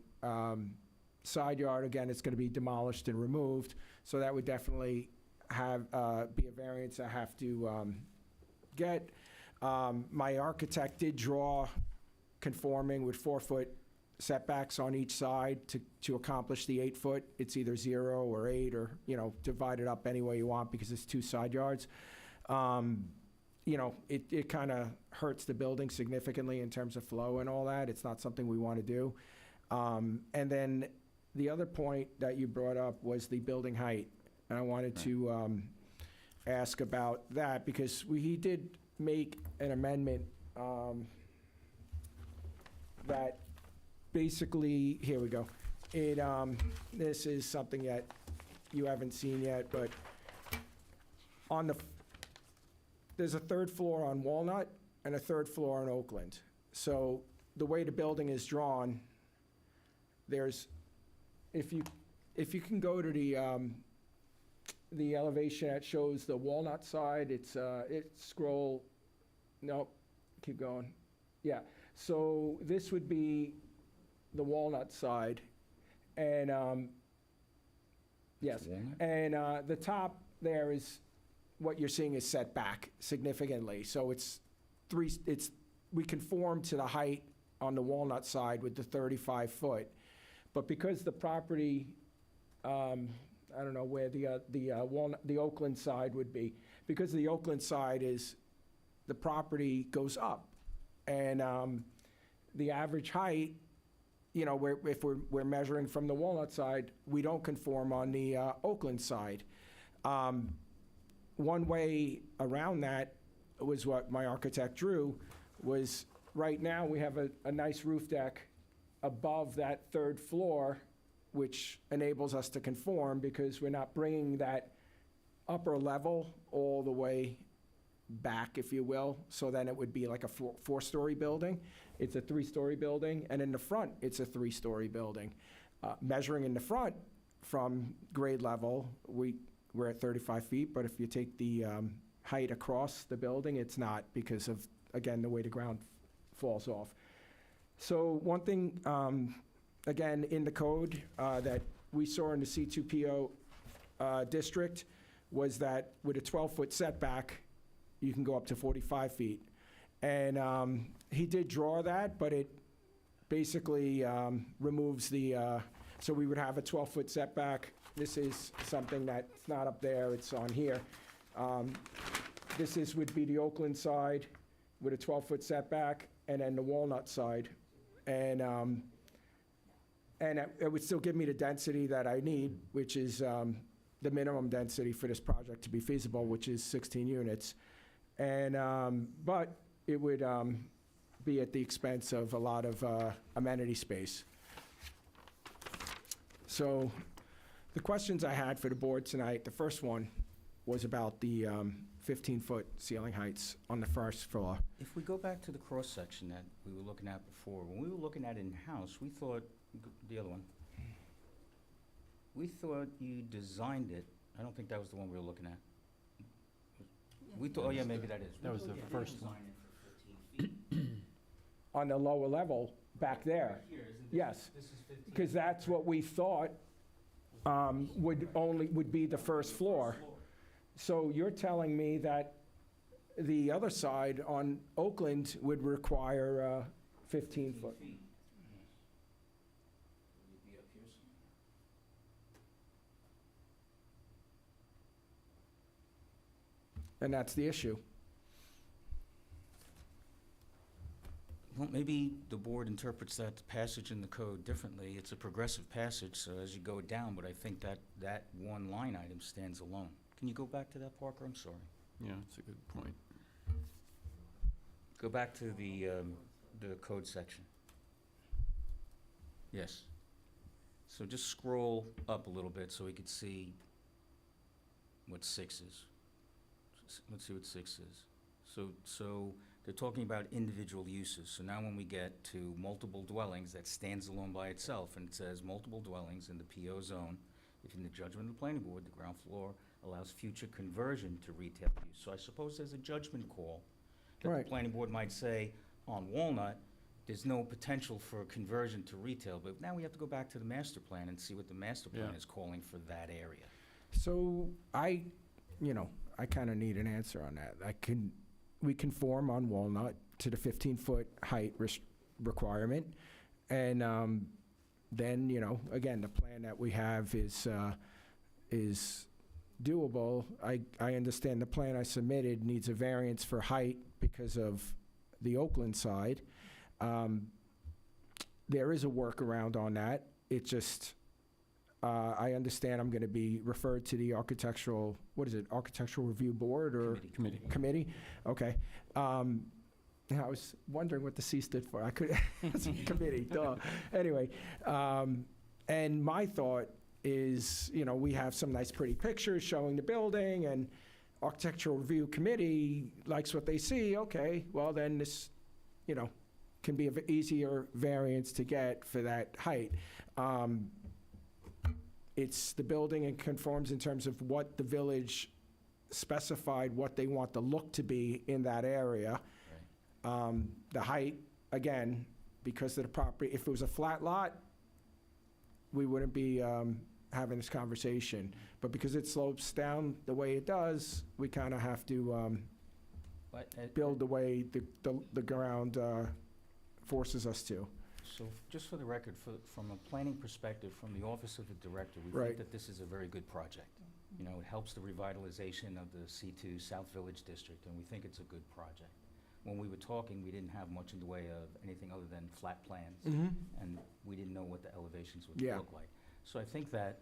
side yard. Again, it's going to be demolished and removed, so that would definitely be a variance I have to get. My architect did draw conforming with 4-foot setbacks on each side to accomplish the 8-foot. It's either 0 or 8, or, divide it up any way you want, because it's 2 side yards. It kind of hurts the building significantly in terms of flow and all that. It's not something we want to do. And then the other point that you brought up was the building height. And I wanted to ask about that, because he did make an amendment that basically, here we go. This is something that you haven't seen yet, but there's a 3rd floor on Walnut and a 3rd floor on Oakland. So the way the building is drawn, if you can go to the elevation that shows the Walnut side, keep going. Yeah, so this would be the Walnut side, and, yes. Walnut? And the top there is, what you're seeing is set back significantly. So we conform to the height on the Walnut side with the 35-foot. But because the property, I don't know where the Oakland side would be, because the Oakland side the property goes up. And the average height, if we're measuring from the Walnut side, we don't conform on the Oakland side. One way around that was what my architect drew, was right now we have a nice roof deck above that 3rd floor, which enables us to conform, because we're not bringing that upper level all the way back, if you will. So then it would be like a 4-story building. It's a 3-story building, and in the front, it's a 3-story building. Measuring in the front from grade level, we're at 35 feet, but if you take the height across the building, it's not, because of, again, the way the ground falls off. So one thing, again, in the code that we saw in the C2PO district was that with a 12-foot setback, you can go up to 45 feet. And he did draw that, but it basically removes so we would have a 12-foot setback. This is something that's not up there, it's on here. Would be the Oakland side with a 12-foot setback, and then the Walnut side. And it would still give me the density that I need, which is the minimum density for this project to be feasible, which is 16 units. And, but it would be at the expense of a lot of amenity space. So the questions I had for the board tonight, the first one was about the 15-foot ceiling heights on the first floor. If we go back to the cross-section that we were looking at before, when we were looking at in-house, we thought, the other one, we thought you designed it, I don't think that was the one we were looking at. We thought, oh yeah, maybe that is. That was the first one. Design it for 15 feet. On the lower level, back there. Here, isn't this? Yes, This is 15. because that's what we thought would be the first floor. So you're telling me that the other side on Oakland would require 15 foot? Feet. Yes. Would you be up here somewhere? And that's the issue. Well, maybe the board interprets that passage in the code differently. It's a progressive passage, so as you go down, but I think that one line item stands alone. Can you go back to that, Parker? I'm sorry. Yeah, that's a good point. Go back to the code section. Yes. So just scroll up a little bit so we could see what 6 is. Let's see what 6 is. So they're talking about individual uses. So now when we get to multiple dwellings, that stands alone by itself, and it says multiple dwellings in the PO zone, if in the judgment of the planning board, the ground floor allows future conversion to retail use. So I suppose there's a judgment call that Right. the planning board might say, on Walnut, there's no potential for conversion to retail, but now we have to go back to the master plan and see what the master plan Yeah. is calling for that area. So I kind of need an answer on that. We conform on Walnut to the 15-foot height requirement. And then, again, the plan that we have is doable. I understand the plan I submitted needs a variance for height because of the Oakland side. There is a workaround on that. It just, I understand I'm going to be referred to the architectural review board or? Committee. Committee? Okay. I was wondering what the C stood for. I could, it's a committee, duh. Anyway, and my thought is, we have some nice pretty pictures showing the building, and architectural review committee likes what they see. Okay, well then this, can be an easier variance to get for that height. It's the building and conforms in terms of what the village specified, what they want the look to be in that area. The height, again, because of the property, if it was a flat lot, we wouldn't be having this conversation. But because it slopes down the way it does, we kind of have to build the way the ground forces us to. So just for the record, from a planning perspective, from the office of the director, we Right. think that this is a very good project. It helps the revitalization of the C2 South Village District, and we think it's a good project. When we were talking, we didn't have much in the way of anything other than flat plans, and we didn't know what the elevations would Yeah. look like. So I think that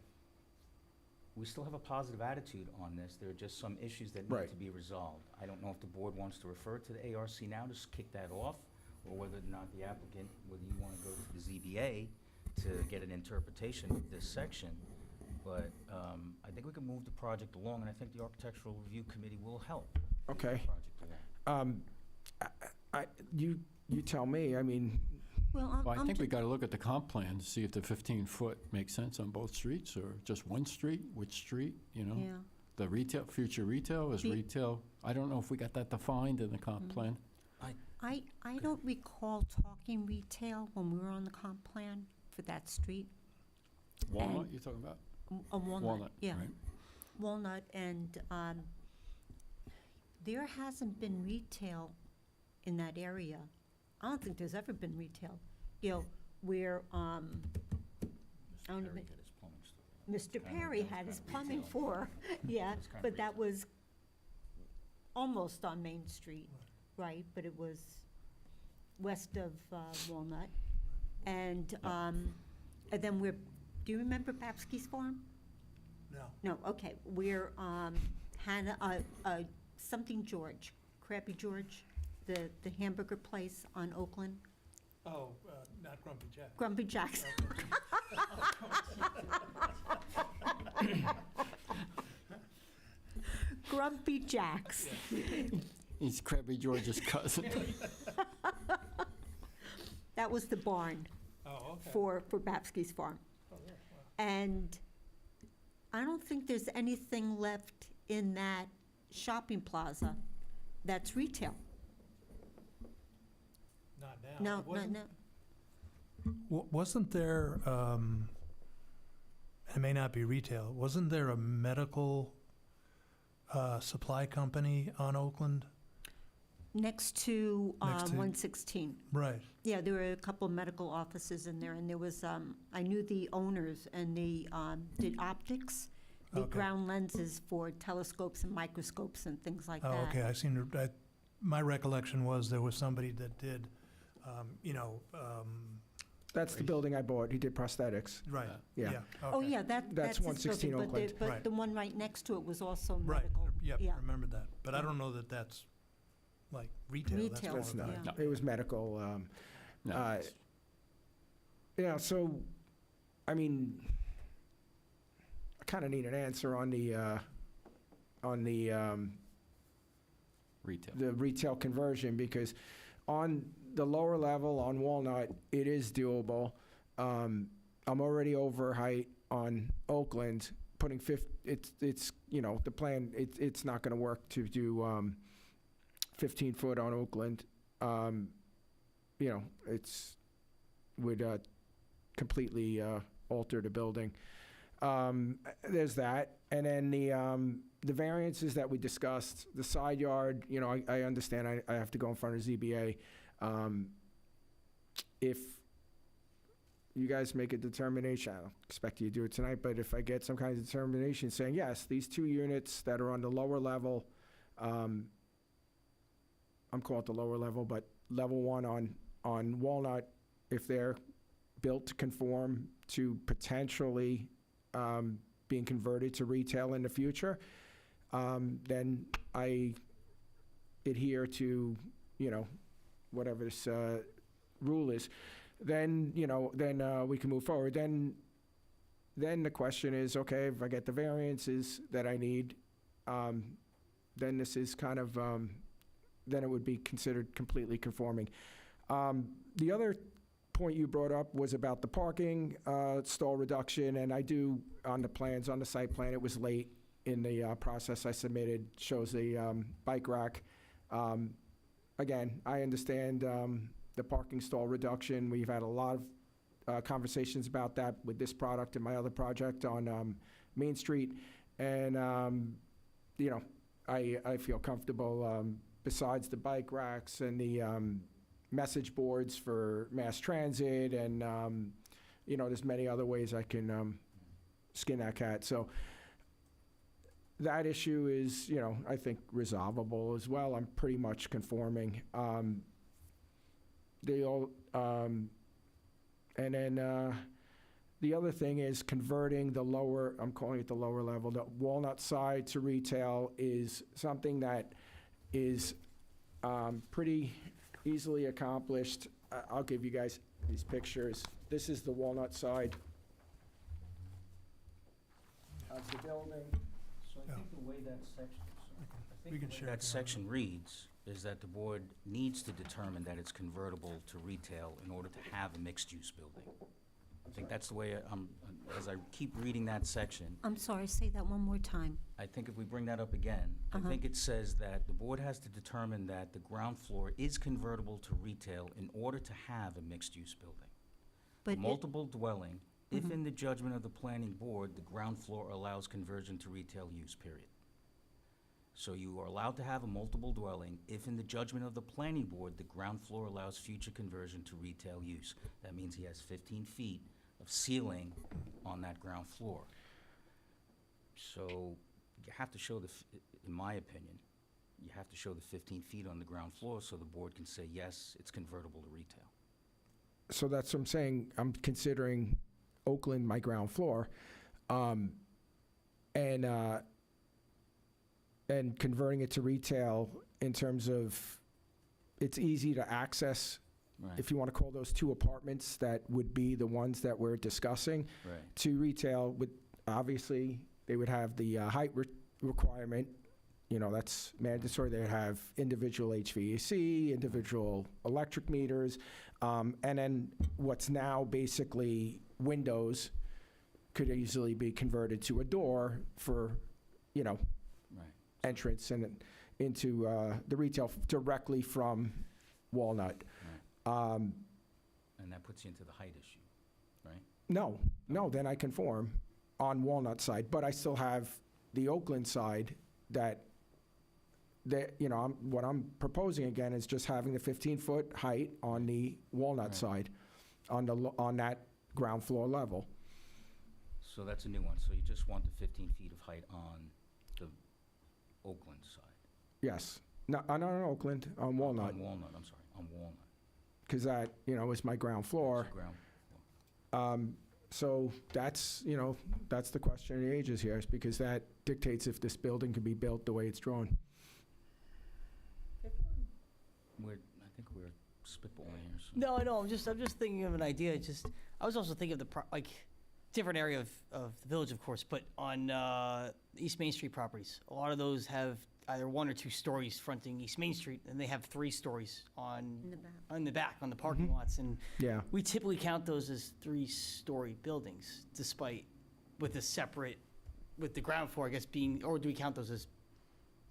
we still have a positive attitude on this. There are just some issues that need Right. to be resolved. I don't know if the board wants to refer to the ARC now to kick that off, or whether or not the applicant, whether you want to go to the ZBA to get an interpretation of this section. But I think we can move the project along, and I think the Architectural Review Committee will help move the Okay. project along. You tell me, I mean, Well, Well, I I'm think we ju- got to look at the comp plan to see if the 15-foot makes sense on both streets, or just one street, which street, Yeah. The retail, future retail is Be- retail. I don't know if we got that defined in the comp plan. I don't recall talking retail when we were on the comp plan for that street. Walnut, you're talking about? Walnut, yeah. right. Walnut, and there hasn't been retail in that area. I don't think there's ever been retail, where, I don't Perry even, got his plumbing store. Mr. Kinda- Perry that's had his kinda plumbing retail. for, yeah, It's kinda but that retail. was almost on Main Street, right? But it was west of Walnut. And then do you remember Babsky's Farm? No. No, okay, we're, Hannah, something George, Krabby George, the hamburger place on Oakland, Oh, not Grumpy Jack. Grumpy Jack's. Grumpy Jack's. He's Krabby George's cousin. That was the barn Oh, okay. for Babsky's Farm. Oh, yeah, wow. And I don't think there's anything left in that shopping plaza that's retail. Not now. No, It no, wasn't- no. Wasn't there, it may not be retail, wasn't there a medical supply company on Oakland? Next to Next to- 116. Right. Yeah, there were a couple of medical offices in there, and there was, I knew the owners, and they did optics, the Okay. ground lenses for telescopes and microscopes and things like Oh, that. okay, my recollection was there was somebody that did, That's the building I bought. He did prosthetics. right, Yeah. yeah. Oh, okay. yeah, That's that's his 116 building, Oakland. but Right. the one right next to it was also Right, medical. yep, Yeah. remember that. But I don't know that that's like retail. That's Retail, more That's of a- not, yeah. it was medical. No, it's- Yeah, so, I mean, I kind of need an answer on the Retail. the retail conversion, because on the lower level, on Walnut, it is doable. I'm already over height on Oakland, putting it's, the plan, it's not gonna work to do 15 foot on Oakland. It's, would completely alter the building. There's that, and then the variances that we discussed, the side yard, I understand I have to go in front of ZBA. If you guys make a determination, I don't expect you to do it tonight, but if I get some kind of determination saying, yes, these 2 units that are on the lower level, I'm calling it the lower level, but level 1 on Walnut, if they're built to conform to potentially being converted to retail in the future, then I adhere to, whatever this rule is. Then, we can move forward. Then the question is, okay, if I get the variances that I need, then this is kind of, then it would be considered completely conforming. The other point you brought up was about the parking stall reduction, and I do, on the plans, on the site plan, it was late in the process I submitted, shows a bike rack. Again, I understand the parking stall reduction. We've had a lot of conversations about that with this product and my other project on Main Street, and I feel comfortable, besides the bike racks and the message boards for mass transit, and there's many other ways I can skin that cat. So that issue is, I think resolvable as well. I'm pretty much conforming. And then the other thing is converting the lower, I'm calling it the lower level, the Walnut side to retail is something that is pretty easily accomplished. I'll give you guys these pictures. This is the Walnut side of the building. So I Yeah. think the way that section, We can share it that around. section reads is that the board needs to determine that it's convertible to retail in order to have a mixed-use building. I think that's the way, as I keep reading that section, I'm sorry, say that one more time. I think if we bring that up again, I think it says that the board has to determine that the ground floor is convertible to retail in order to have a mixed-use building. But it- Multiple dwelling, if in the judgment of the planning board, the ground floor allows conversion to retail use, period. So you are allowed to have a multiple dwelling if in the judgment of the planning board, the ground floor allows future conversion to retail use. That means he has 15 feet of ceiling on that ground floor. So you have to show in my opinion, you have to show the 15 feet on the ground floor so the board can say, yes, it's convertible to retail. so that's what I'm saying, I'm considering Oakland my ground floor, and converting it to retail in terms of, it's easy to access, Right, if you want to call those two apartments that would be the ones that we're discussing, right. to retail with, obviously, they would have the height requirement, that's mandatory. They'd have individual HVAC, individual electric meters, and then what's now basically windows could easily be converted to a door for, Right. entrance and into the retail directly from Walnut. And that puts you into the height issue, right? No, then I conform on Walnut side, but I still have the Oakland side that, what I'm proposing again is just having the 15-foot height on the Walnut Right. side, on that ground floor level. So that's a new one. So you just want the 15 feet of height on the Oakland side? Yes. No, not on Oakland, on Walnut, On Walnut, I'm sorry, on Walnut. because that, is my ground floor. That's the ground floor. So that's, that's the question of the ages here, is because that dictates if this building can be built the way it's drawn. I think we're spitballing here, so. No, I know, I'm just thinking of an idea, I was also thinking of different area of the village, of course, but on East Main Street properties, a lot of those have either 1 or 2 stories fronting East Main Street, and they have 3 stories In the back. on the back, on the parking Mhm. lots, and Yeah. we typically count those as 3-story buildings, despite with the ground floor, I guess, being, or do we count those as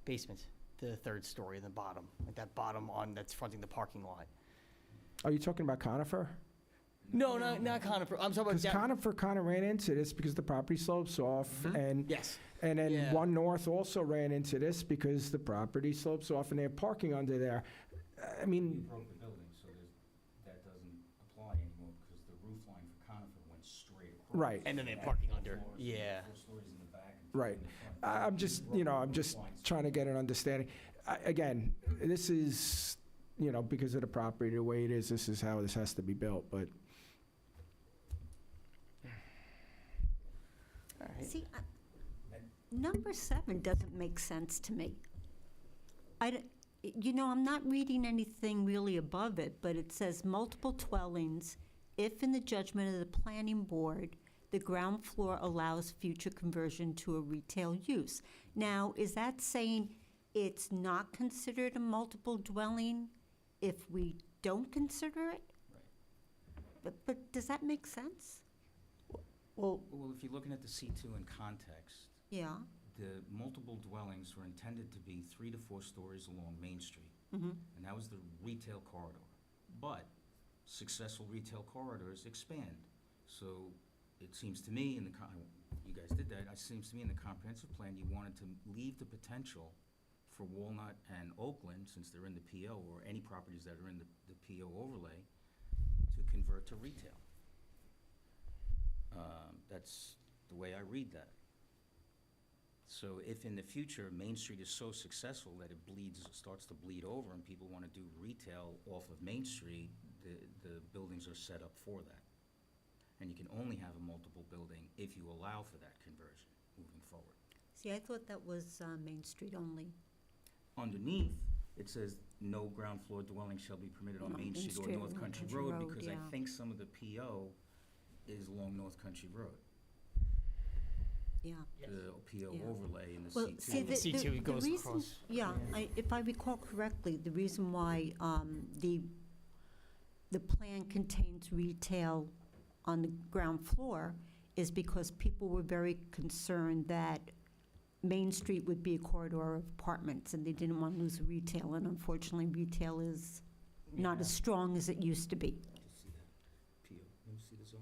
basements, the 3rd story in the bottom, like that bottom that's fronting the parking lot? Are you talking about Conifer? No, not Conifer, I'm talking Because about. Conifer kind of ran into this because the property slopes off, and Yes. and then Yeah. One North also ran into this because the property slopes off and they have parking under there. I You mean, broke the building, so that doesn't apply anymore because the roof line for Conifer went straight across. Right. And then they have Had parking 4 under, floors, yeah. 4 stories in the back and Right. in the front. I'm just, I'm just trying to get an understanding. Again, this is, because of the property, the way it is, this is how this has to be built, but All right. See, number 7 doesn't make sense to me. I'm not reading anything really above it, but it says multiple dwellings, if in the judgment of the planning board, the ground floor allows future conversion to a retail use. Now, is that saying it's not considered a multiple dwelling if we don't consider it? Right. But does that make sense? Well, Well, if you're looking at the C2 in context, Yeah. the multiple dwellings were intended to be 3 to 4 stories along Main Street, Mm-hmm. and that was the retail corridor. But successful retail corridors expand. So it seems to me, you guys did that, it seems to me in the comprehensive plan, you wanted to leave the potential for Walnut and Oakland, since they're in the PO, or any properties that are in the PO overlay, to convert to retail. That's the way I read that. So if in the future, Main Street is so successful that it starts to bleed over and people want to do retail off of Main Street, the buildings are set up for that. And you can only have a multiple building if you allow for that conversion moving forward. See, I thought that was Main Street only. Underneath, it says, no ground floor dwelling shall be permitted on Main Street or North Country Road, because I yeah. think some of the PO is along North Country Road. Yeah. The PO Yeah. overlay in the Well, C2. see, And the C2 goes reason, across. yeah, Yeah. if I recall correctly, the reason why the plan contains retail on the ground floor is because people were very concerned that Main Street would be a corridor of apartments, and they didn't want to lose retail, and unfortunately, retail is not as strong as it used to be. Just see that PO, you see the zone?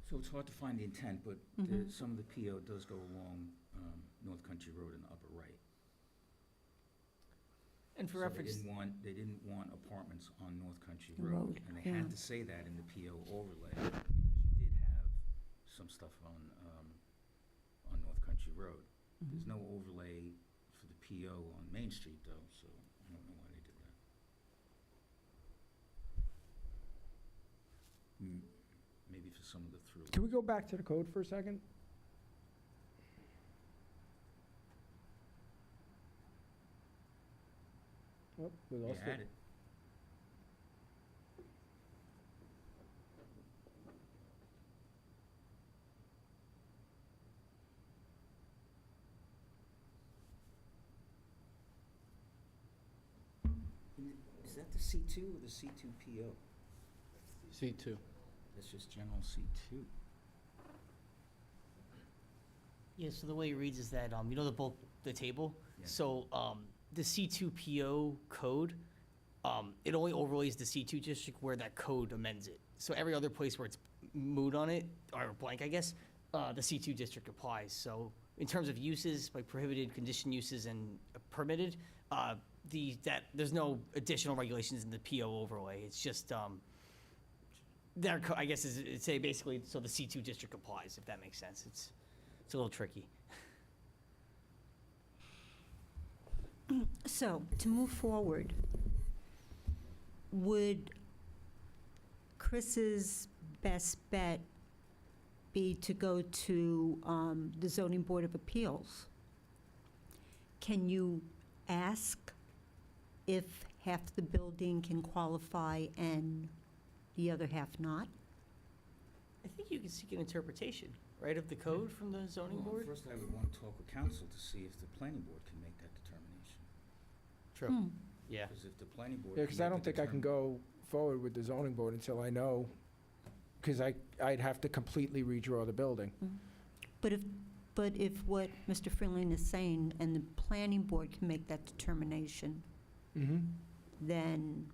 So it's hard to find the intent, but Mhm. some of the PO does go along North Country Road in the upper right. And for So reference, they didn't want apartments on North Country The Road. road, And they yeah. had to say that in the PO overlay, because you did have some stuff on North Country Road. Mm-hmm. There's no overlay for the PO on Main Street, though, so I don't know why they did that. Maybe for some of the through. Can we go back to the code for a second? Oh, we Yeah, lost add it. it. Is that the C2 or the C2PO? C2. That's just general C2. Yeah, so the way it reads is that, you know the table? Yeah. So, the C2PO code, it only overlays the C2 district where that code amends it. So every other place where it's moot on it, or blank, I guess, the C2 district applies. So in terms of uses, like prohibited, conditioned uses, and permitted, there's no additional regulations in the PO overlay. It's just, I guess it's say basically, so the C2 district applies, if that makes sense. It's a little tricky. So, to move forward, would Chris's best bet be to go to the Zoning Board of Appeals? Can you ask if half the building can qualify and the other half not? I think you can seek an interpretation, right, of the code from the zoning Well, board? First, I would want to talk with council to see if the planning board can make that determination. True. Yeah. Because if the planning board. Yeah, can because I make don't the think I can go forward with the zoning board until I know, because I'd have to completely redraw the building. But if what Mr. Freeland is saying, and the planning board can make that determination, Mm-hmm. then,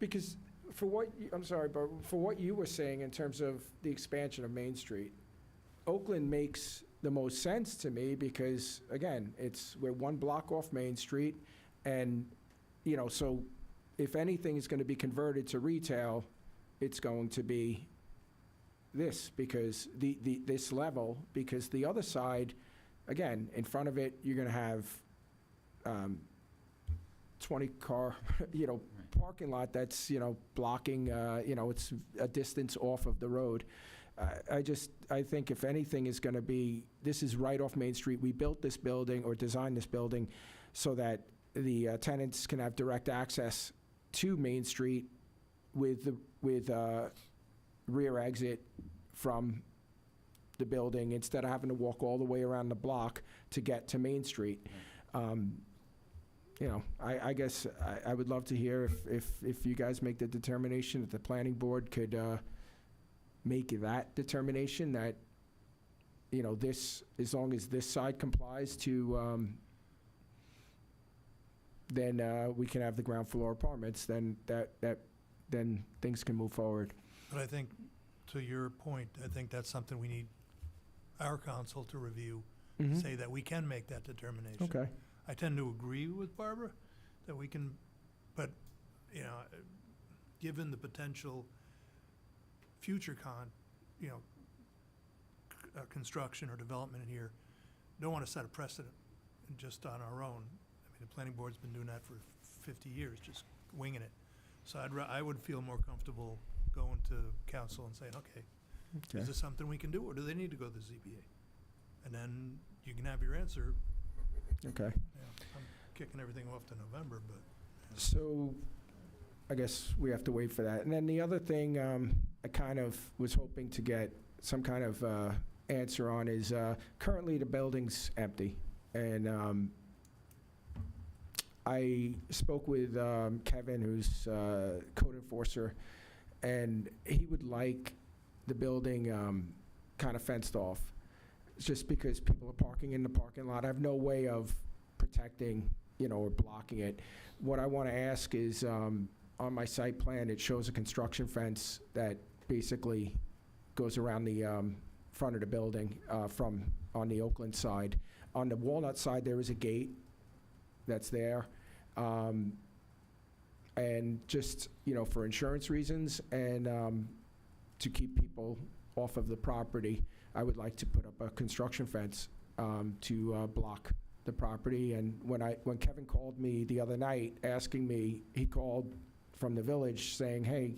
Because for what, I'm sorry, but for what you were saying in terms of the expansion of Main Street, Oakland makes the most sense to me because, again, we're one block off Main Street, and, so if anything is going to be converted to retail, it's going to be this, because this level, because the other side, again, in front of it, you're going to have 20-car, parking lot that's, blocking, it's a distance off of the road. I think if anything is going to be, this is right off Main Street. We built this building or designed this building so that the tenants can have direct access to Main Street with rear exit from the building instead of having to walk all the way around the block to get to Main Street. I guess I would love to hear if you guys make the determination that the planning board could make that determination that, this, as long as this side complies to, then we can have the ground floor apartments, then then things can move forward. But I think, to your point, I think that's something we need our council to review, Mhm. say that we can make that determination. Okay. I tend to agree with Barbara that we can, but, given the potential future construction or development in here, don't want to set a precedent just on our own. I mean, the planning board's been doing that for 50 years, just winging it. So I would feel more comfortable going to council and saying, okay, is this something we can do, or do they need to go to the ZBA? And then you can have your answer. Okay. I'm kicking everything off to November, but. So, I guess we have to wait for that. And then the other thing I kind of was hoping to get some kind of answer on is currently the building's empty. And I spoke with Kevin, who's code enforcer, and he would like the building kind of fenced off. It's just because people are parking in the parking lot. I have no way of protecting, or blocking it. What I want to ask is, on my site plan, it shows a construction fence that basically goes around the front of the building from on the Oakland side. On the Walnut side, there is a gate that's there. And just, for insurance reasons and to keep people off of the property, I would like to put up a construction fence to block the property. And when Kevin called me the other night asking me, he called from the village saying, hey,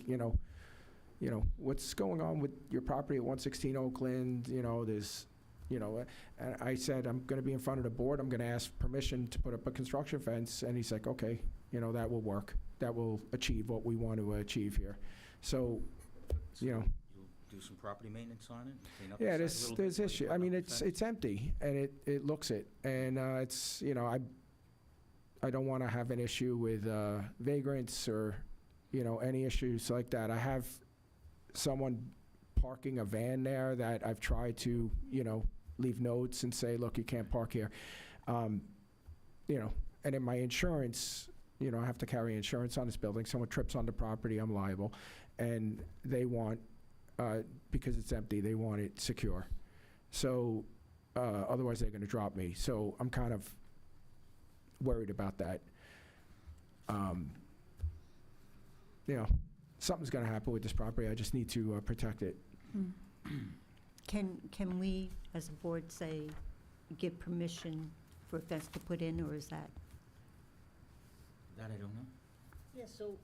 what's going on with your property at 116 Oakland? There's, and I said, I'm going to be in front of the board. I'm going to ask permission to put up a construction fence. And he's like, okay, that will work. That will achieve what we want to achieve here. So, You'll do some property maintenance on it? Clean up the yeah, site a little there's bit before you issue. put I mean, up the fence? it's empty, and it looks it. And it's, I don't want to have an issue with vagrants or, any issues like that. I have someone parking a van there that I've tried to, leave notes and say, look, you can't park here. And in my insurance, I have to carry insurance on this building. Someone trips on the property, I'm liable. And they want, because it's empty, they want it secure. So otherwise they're going to drop me. So I'm kind of worried about that. Something's going to happen with this property. I just need to protect it. Can we, as a board, say, give permission for a fence to put in, or is that? That I don't know. Yeah, so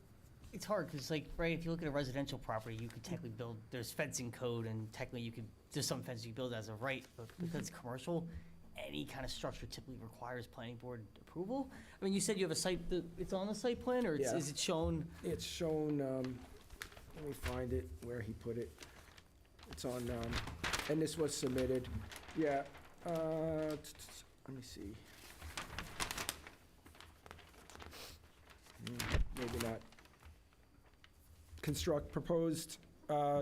it's hard, because right, if you look at a residential property, you could technically build, there's fencing code, and technically there's some fences you build as a right, but because it's commercial, any kind of structure typically requires planning board approval. I mean, you said you have a site, it's on the site plan, or Yeah. is it shown? It's shown, let me find it, where he put it. It's on, and this was submitted. Yeah, let me see. Maybe not. Proposed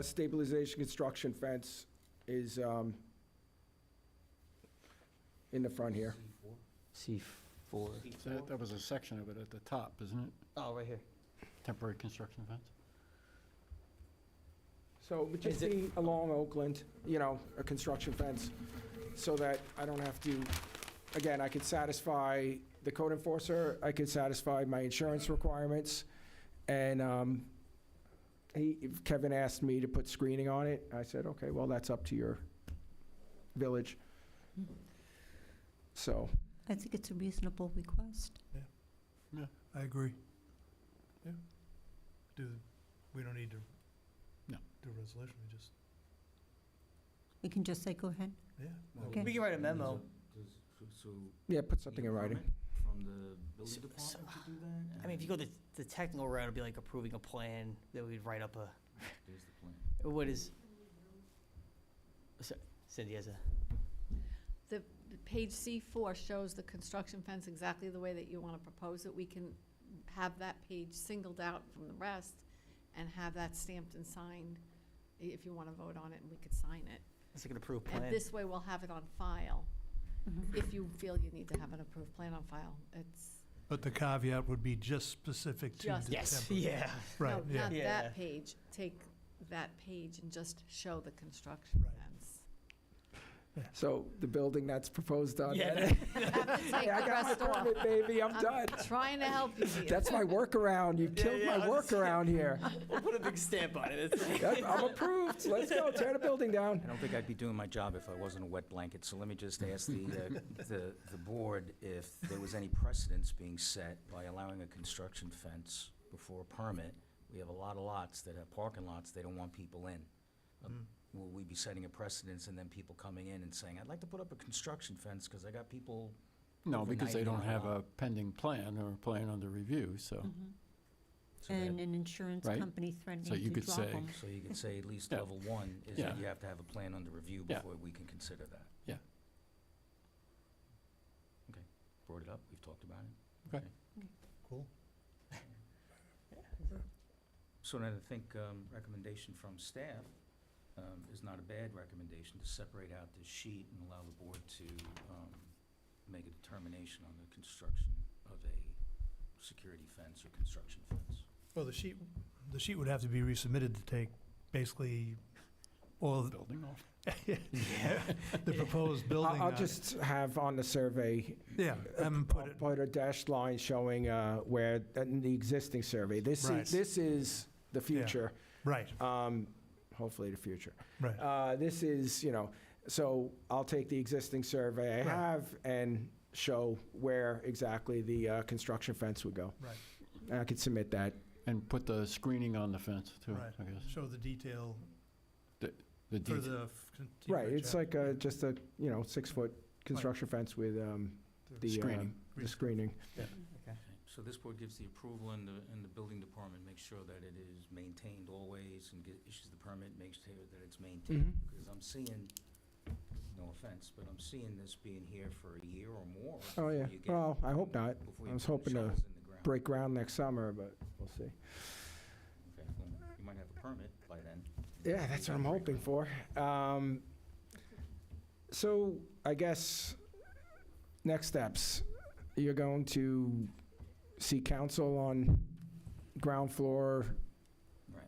stabilization construction fence is in the front here. C4. That was a section of it at the top, isn't it? Oh, right here. Temporary construction fence? So it would just be along Oakland, a construction fence, so that I don't have to, again, I could satisfy the code enforcer, I could satisfy my insurance requirements, and Kevin asked me to put screening on it. I said, okay, well, that's up to your village. So, I think it's a reasonable request. I agree. Yeah. We don't need to No. do a resolution, we just, We can just say, go ahead. yeah. Okay. We can write a memo. So yeah, put something in writing. from the building So- department to do that? I mean, if you go the technical route, it'd be like approving a plan, that we'd write up a, There's the plan. what is? Cindy has a, The page C4 shows the construction fence exactly the way that you want to propose it. We can have that page singled out from the rest and have that stamped and signed if you want to vote on it, and we could sign it. it's like an approved plan. And this way, we'll have it on file. If you feel you need to have an approved plan on file, it's, But the caveat would be just specific to Just- the Yes, temporary. yeah. Right, no, yeah. not Yeah. that page. Take that page and just show the construction Right. fence. So the building that's proposed on Yeah, that. You have to take Hey, I the got rest my off. permit, baby, I'm done. Trying to help you here. That's my workaround. You killed yeah, my I was- workaround here. We'll put a big stamp on it. I'm approved. Let's go, tear the building down. I don't think I'd be doing my job if I wasn't a wet blanket, so let me just ask the board if there was any precedence being set by allowing a construction fence before a permit. We have a lot of lots that have parking lots, they don't want people in. Will we be setting a precedence and then people coming in and saying, I'd like to put up a construction fence because I got people No, because they don't overnighting on have a lot." a pending plan or a plan under review, so. So And that- an insurance Right. company threatening So you to could drop say- them. So you could say at least Yeah. level one is Yeah. that you have to have a plan under review Yeah. before we can consider that. Yeah. Okay, brought it up, we've talked about it. Okay. Cool. So then I think recommendation from staff is not a bad recommendation to separate out this sheet and allow the board to make a determination on the construction of a security fence or construction fence. Well, the sheet would have to be resubmitted to take basically all of Building off. the proposed building. I'll just have on the survey, Yeah, put it, put a dashed line showing where, in the existing survey. This Right. is the future. right, Hopefully the future. right. This is, so I'll take the existing survey I Right. have and show where exactly the construction fence would go. Right. And I could submit that And put the screening on the fence too, Right. I guess. Show the detail The for detail. the. Right, it's like just a, 6-foot construction fence with the Screening. the screening. So this board gives the approval and the building department makes sure that it is maintained always and issues the permit, makes sure that it's maintained. Mhm. Because I'm seeing, no offense, but I'm seeing this being here for a year or more. Oh, yeah. before you get- Well, I hope not. before I you was put the hoping to shovels in the ground. break ground next summer, but we'll see. Okay, well, you might have a permit by then. Yeah, that's what I'm hoping for. So I guess next steps, you're going to see council on ground floor. Right.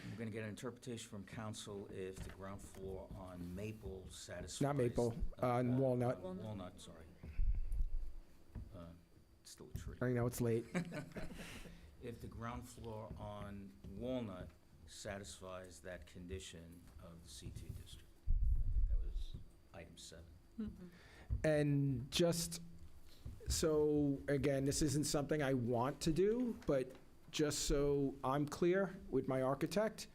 We're gonna get an interpretation from council if the ground floor on Maple satisfies. Not Maple, on Walnut. Walnut, sorry. It's still a tree. I know it's late. If the ground floor on Walnut satisfies that condition of the C2 district. I think that was item 7. And just, so, again, this isn't something I want to do, but just so I'm clear with my architect,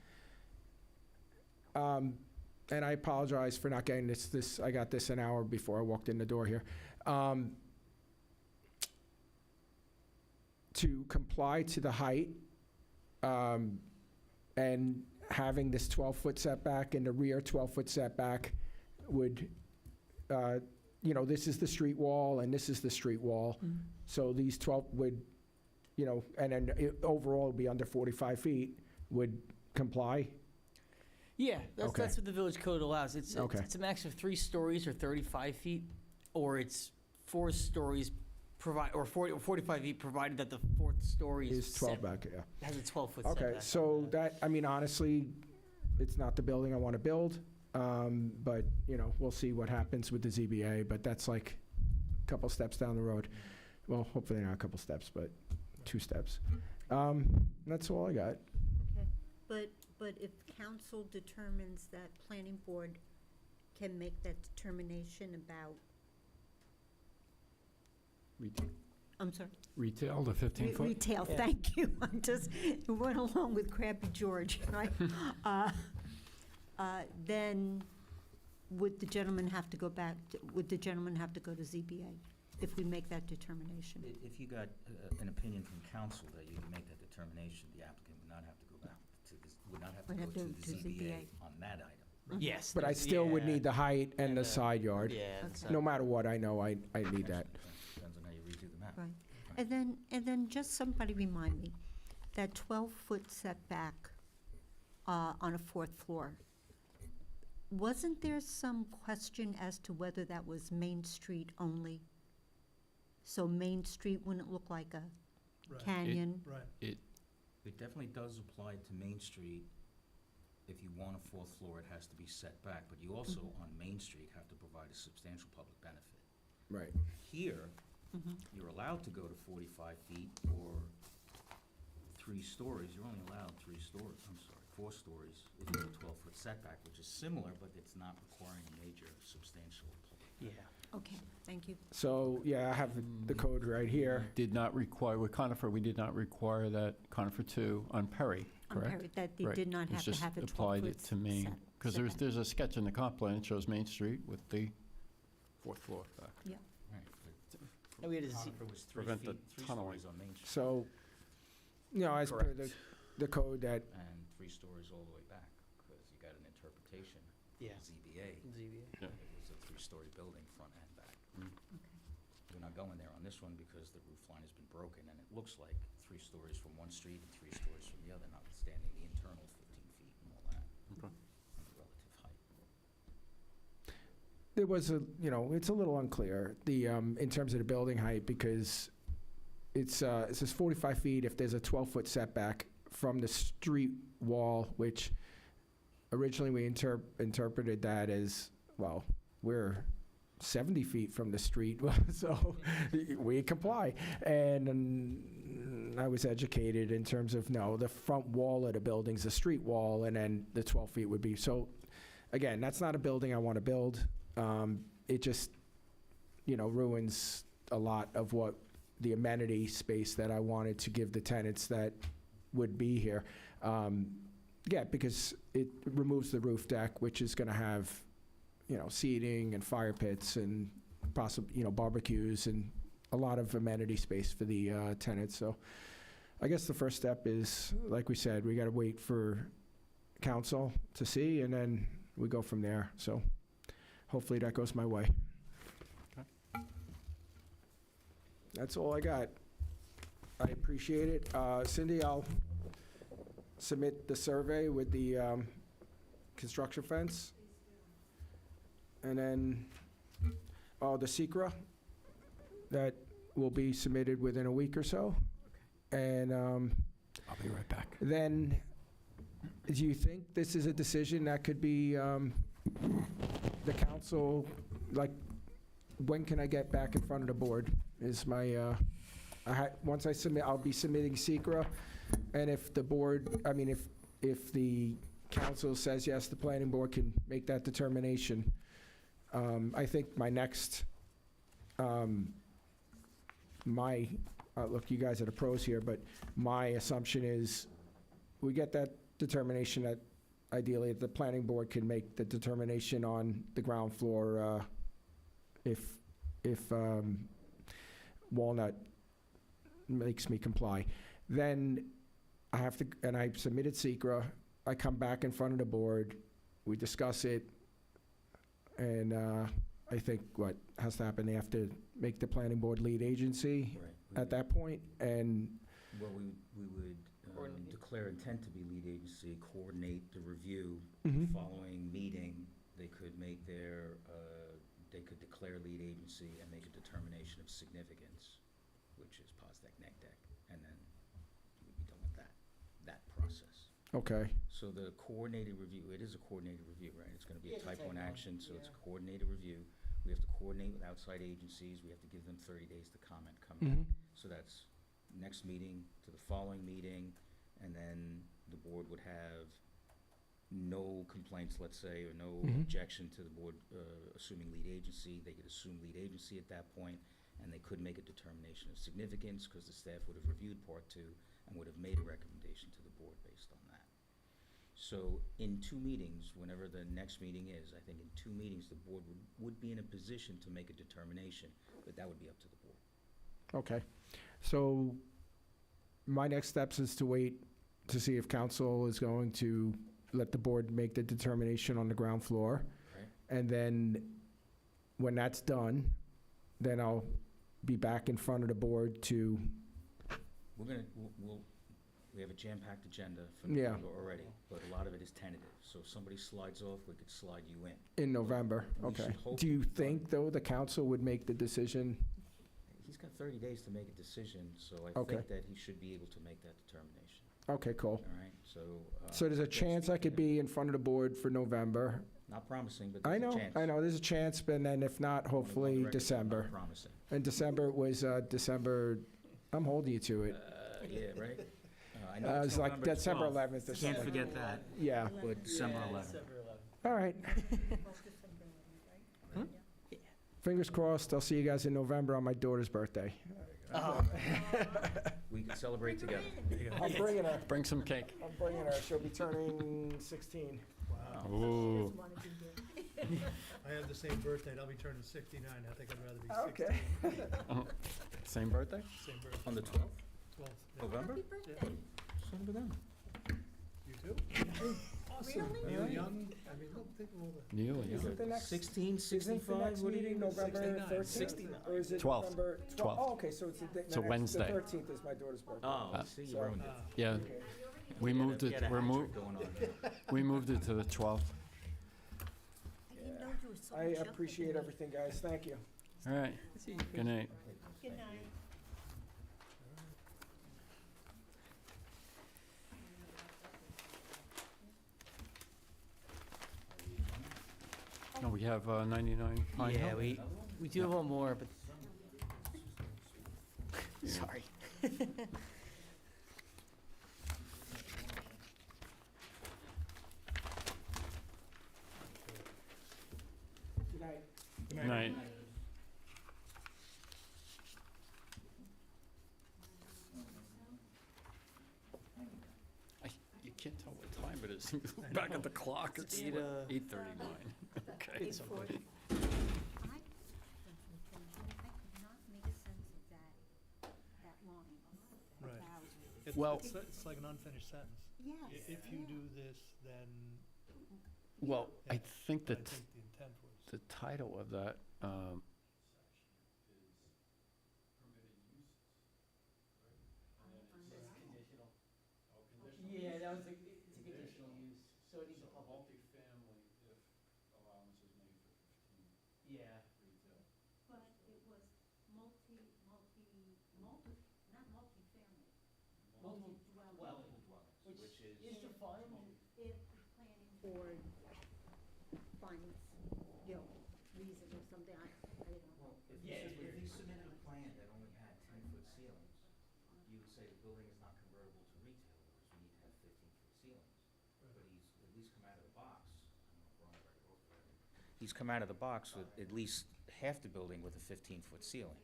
and I apologize for not getting this, I got this an hour before I walked in the door here. To comply to the height, and having this 12-foot setback and the rear 12-foot setback would, this is the street wall and this is the street wall. So these 12 would, and then overall would be under 45 feet, would comply? Yeah, that's Okay. what the village code allows. It's Okay. it's a max of 3 stories or 35 feet, or it's 4 stories or 45 feet, provided that the 4th story Is 12 back, yeah. has a 12-foot setback. Okay, so that, honestly, it's not the building I want to build, but, we'll see what happens with the ZBA, but that's like a couple steps down the road. Well, hopefully not a couple steps, but 2 steps. That's all I got. Okay, but if council determines that planning board can make that determination about, I'm sorry? Retail, the 15-foot? Retail, thank you. I'm just, it went along with Crappy George, right? Then would the gentleman have to go back, would the gentleman have to go to ZBA if we make that determination? If you got an opinion from council that you can make that determination, the applicant would not have to go back to this, would not have to Would go have to to the ZBA ZBA. on that item. Yes. But I still would need the height and And the the- side yard. Yeah. that's, No matter what, I know I need that. Depends on how you redo the map. Right. And then just somebody remind me, that 12-foot setback on a 4th floor, wasn't there some question as to whether that was Main Street only? So Main Street wouldn't look like a Right. canyon? Right. It definitely does apply to Main Street. If you want a 4th floor, it has to be set back, but you also, on Main Street, have to provide a substantial public benefit. Right. Here, Mhm. you're allowed to go to 45 feet or 3 stories. You're only allowed 4 stories if you have a 12-foot setback, which is similar, but it's not requiring a major substantial public. Yeah. Okay, thank you. So, yeah, I have the code right here. Did not require, with Conifer, we did not require that Conifer 2 on Perry, On correct? Perry, that they Right. did not It's have to just have a applied 12-foot it to Main, because there's a sketch in the comp plan, that shows Main Street with the 4th floor back. Right, And we had a but Z- Conifer was 3 Prevent the feet, 3 tunneling. stories on Main Street, So, as per the code that, and 3 stories all the way back, because you got an interpretation, Yeah. ZBA. ZBA. It was a 3-story building, front and back. We're not going there on this one because the roof line has been broken, and it looks like 3 stories from one street and 3 stories from the other, notwithstanding the internal 15 feet and all that. Okay. And the relative height. there was it's a little unclear, in terms of the building height, because it says 45 feet if there's a 12-foot setback from the street wall, which originally we interpreted that as, well, we're 70 feet from the street, so we comply. And I was educated in terms of, no, the front wall of the building's a street wall, and then the 12 feet would be. So, again, that's not a building I want to build. It just, ruins a lot of what the amenity space that I wanted to give the tenants that would be here. Yeah, because it removes the roof deck, which is going to have, seating and fire pits and possibly, barbecues and a lot of amenity space for the tenants. So I guess the first step is, like we said, we got to wait for council to see, and then we go from there. So hopefully that goes my way. That's all I got. I appreciate it. Cindy, I'll submit the survey with the construction fence. And then, the SECRA, that will be submitted within a week or so. And I'll be right back. then, do you think this is a decision that could be the council, like, when can I get back in front of the board is my, once I submit, I'll be submitting SECRA, and if the board, if the council says yes, the planning board can make that determination. I think my next, look, you guys are the pros here, but my assumption is we get that determination that ideally the planning board can make the determination on the ground floor if Walnut makes me comply. Then I have to, and I submitted SECRA, I come back in front of the board, we discuss it, and I think what has to happen, they have to make the planning board lead agency Right. at that point, and Well, we would declare intent to be lead agency, coordinate the review. Mhm. Following meeting, they could make their, they could declare lead agency and make a determination of significance, which is pos deck, neg deck, and then we'd be done with that process. okay. So the coordinated review, it is a coordinated review, right? It's gonna be a type 1 action, so it's a coordinated review. We have to coordinate with outside agencies, we have to give them 30 days to comment, come back. Mhm. So that's next meeting to the following meeting, and then the board would have no complaints, let's say, or no Mhm. objection to the board assuming lead agency. They could assume lead agency at that point, and they could make a determination of significance, because the staff would have reviewed Part 2 and would have made a recommendation to the board based on that. So in 2 meetings, whenever the next meeting is, I think in 2 meetings, the board would be in a position to make a determination, but that would be up to the board. Okay, so my next steps is to wait to see if council is going to let the board make the determination on the ground floor. Right. And then, when that's done, then I'll be back in front of the board to, We have a jam-packed agenda for Yeah. November already, but a lot of it is tentative. So if somebody slides off, we could slide you in. in November, We okay. should hope Do you to be done. think, though, the council would make the decision? He's got 30 days to make a decision, so I Okay. think that he should be able to make that determination, Okay, cool. all right? So. So there's a that's- chance I could be in front of the board for November? Not promising, but I there's a know, chance. I know, there's a chance, but then if not, I wanna go on the hopefully record, not December. promising. And December was, December, I'm holding you to it. Yeah, right? I know It's like November December 12th. 11th or something. Can't forget that, Yeah, but December 11th. all right. Fingers crossed, I'll see you guys in November on my daughter's birthday. We can celebrate together. I'm bringing her, Bring some cake. I'm bringing her, she'll be turning 16. Wow. Ooh. I have the same birthday, and I'll be turning 69. I think I'd rather be 60. Okay. Same birthday? Same birthday. On the 12th, 12th. yeah. November? Yeah. Son of a gun. You too? Awesome. You're young. I mean, look, think of all the. Neil, yeah. Isn't the next, 16, isn't the 65, next what do you? meeting November 69. 13th? 69. Or is it 12th. November 12th. Oh, okay, so it's the It's a Wednesday. The 13th is my daughter's birthday. Oh, see, you So- ruined it. Yeah, Okay. we moved it, You had a we're hat mo- trick going on. we moved it to the 12th. I didn't know you were so I much younger appreciate than me. everything, guys, thank you. All right, good night. Good night. No, we have 99 Pine Hill. Yeah, we do have one more, but. Sorry. Good night. Good night. is. Back at the clock, it's Eight, 8:39. Okay. 8:40. I could not make sense of that line Right. about, Well- It's like an unfinished sentence. yes. If you do this, then, Well, I Yeah. think I that think the intent was. the title of that, Yeah, that was it's a conditional use, so it needs a public. multifamily if allowance is made for 15 Yeah. retail. But it was not multifamily. Multi-dwelling. Which is. Is defined, If the planning board finds, reason or something, I don't know. If Yeah, he submitted a plan that only had 10-foot ceilings, you would say the building is not convertible to retail, because we need to have 15-foot ceilings. But he's at least come out of the box. I don't know if Ron already wrote for that. He's come out of the box with at least half the building with a 15-foot ceiling.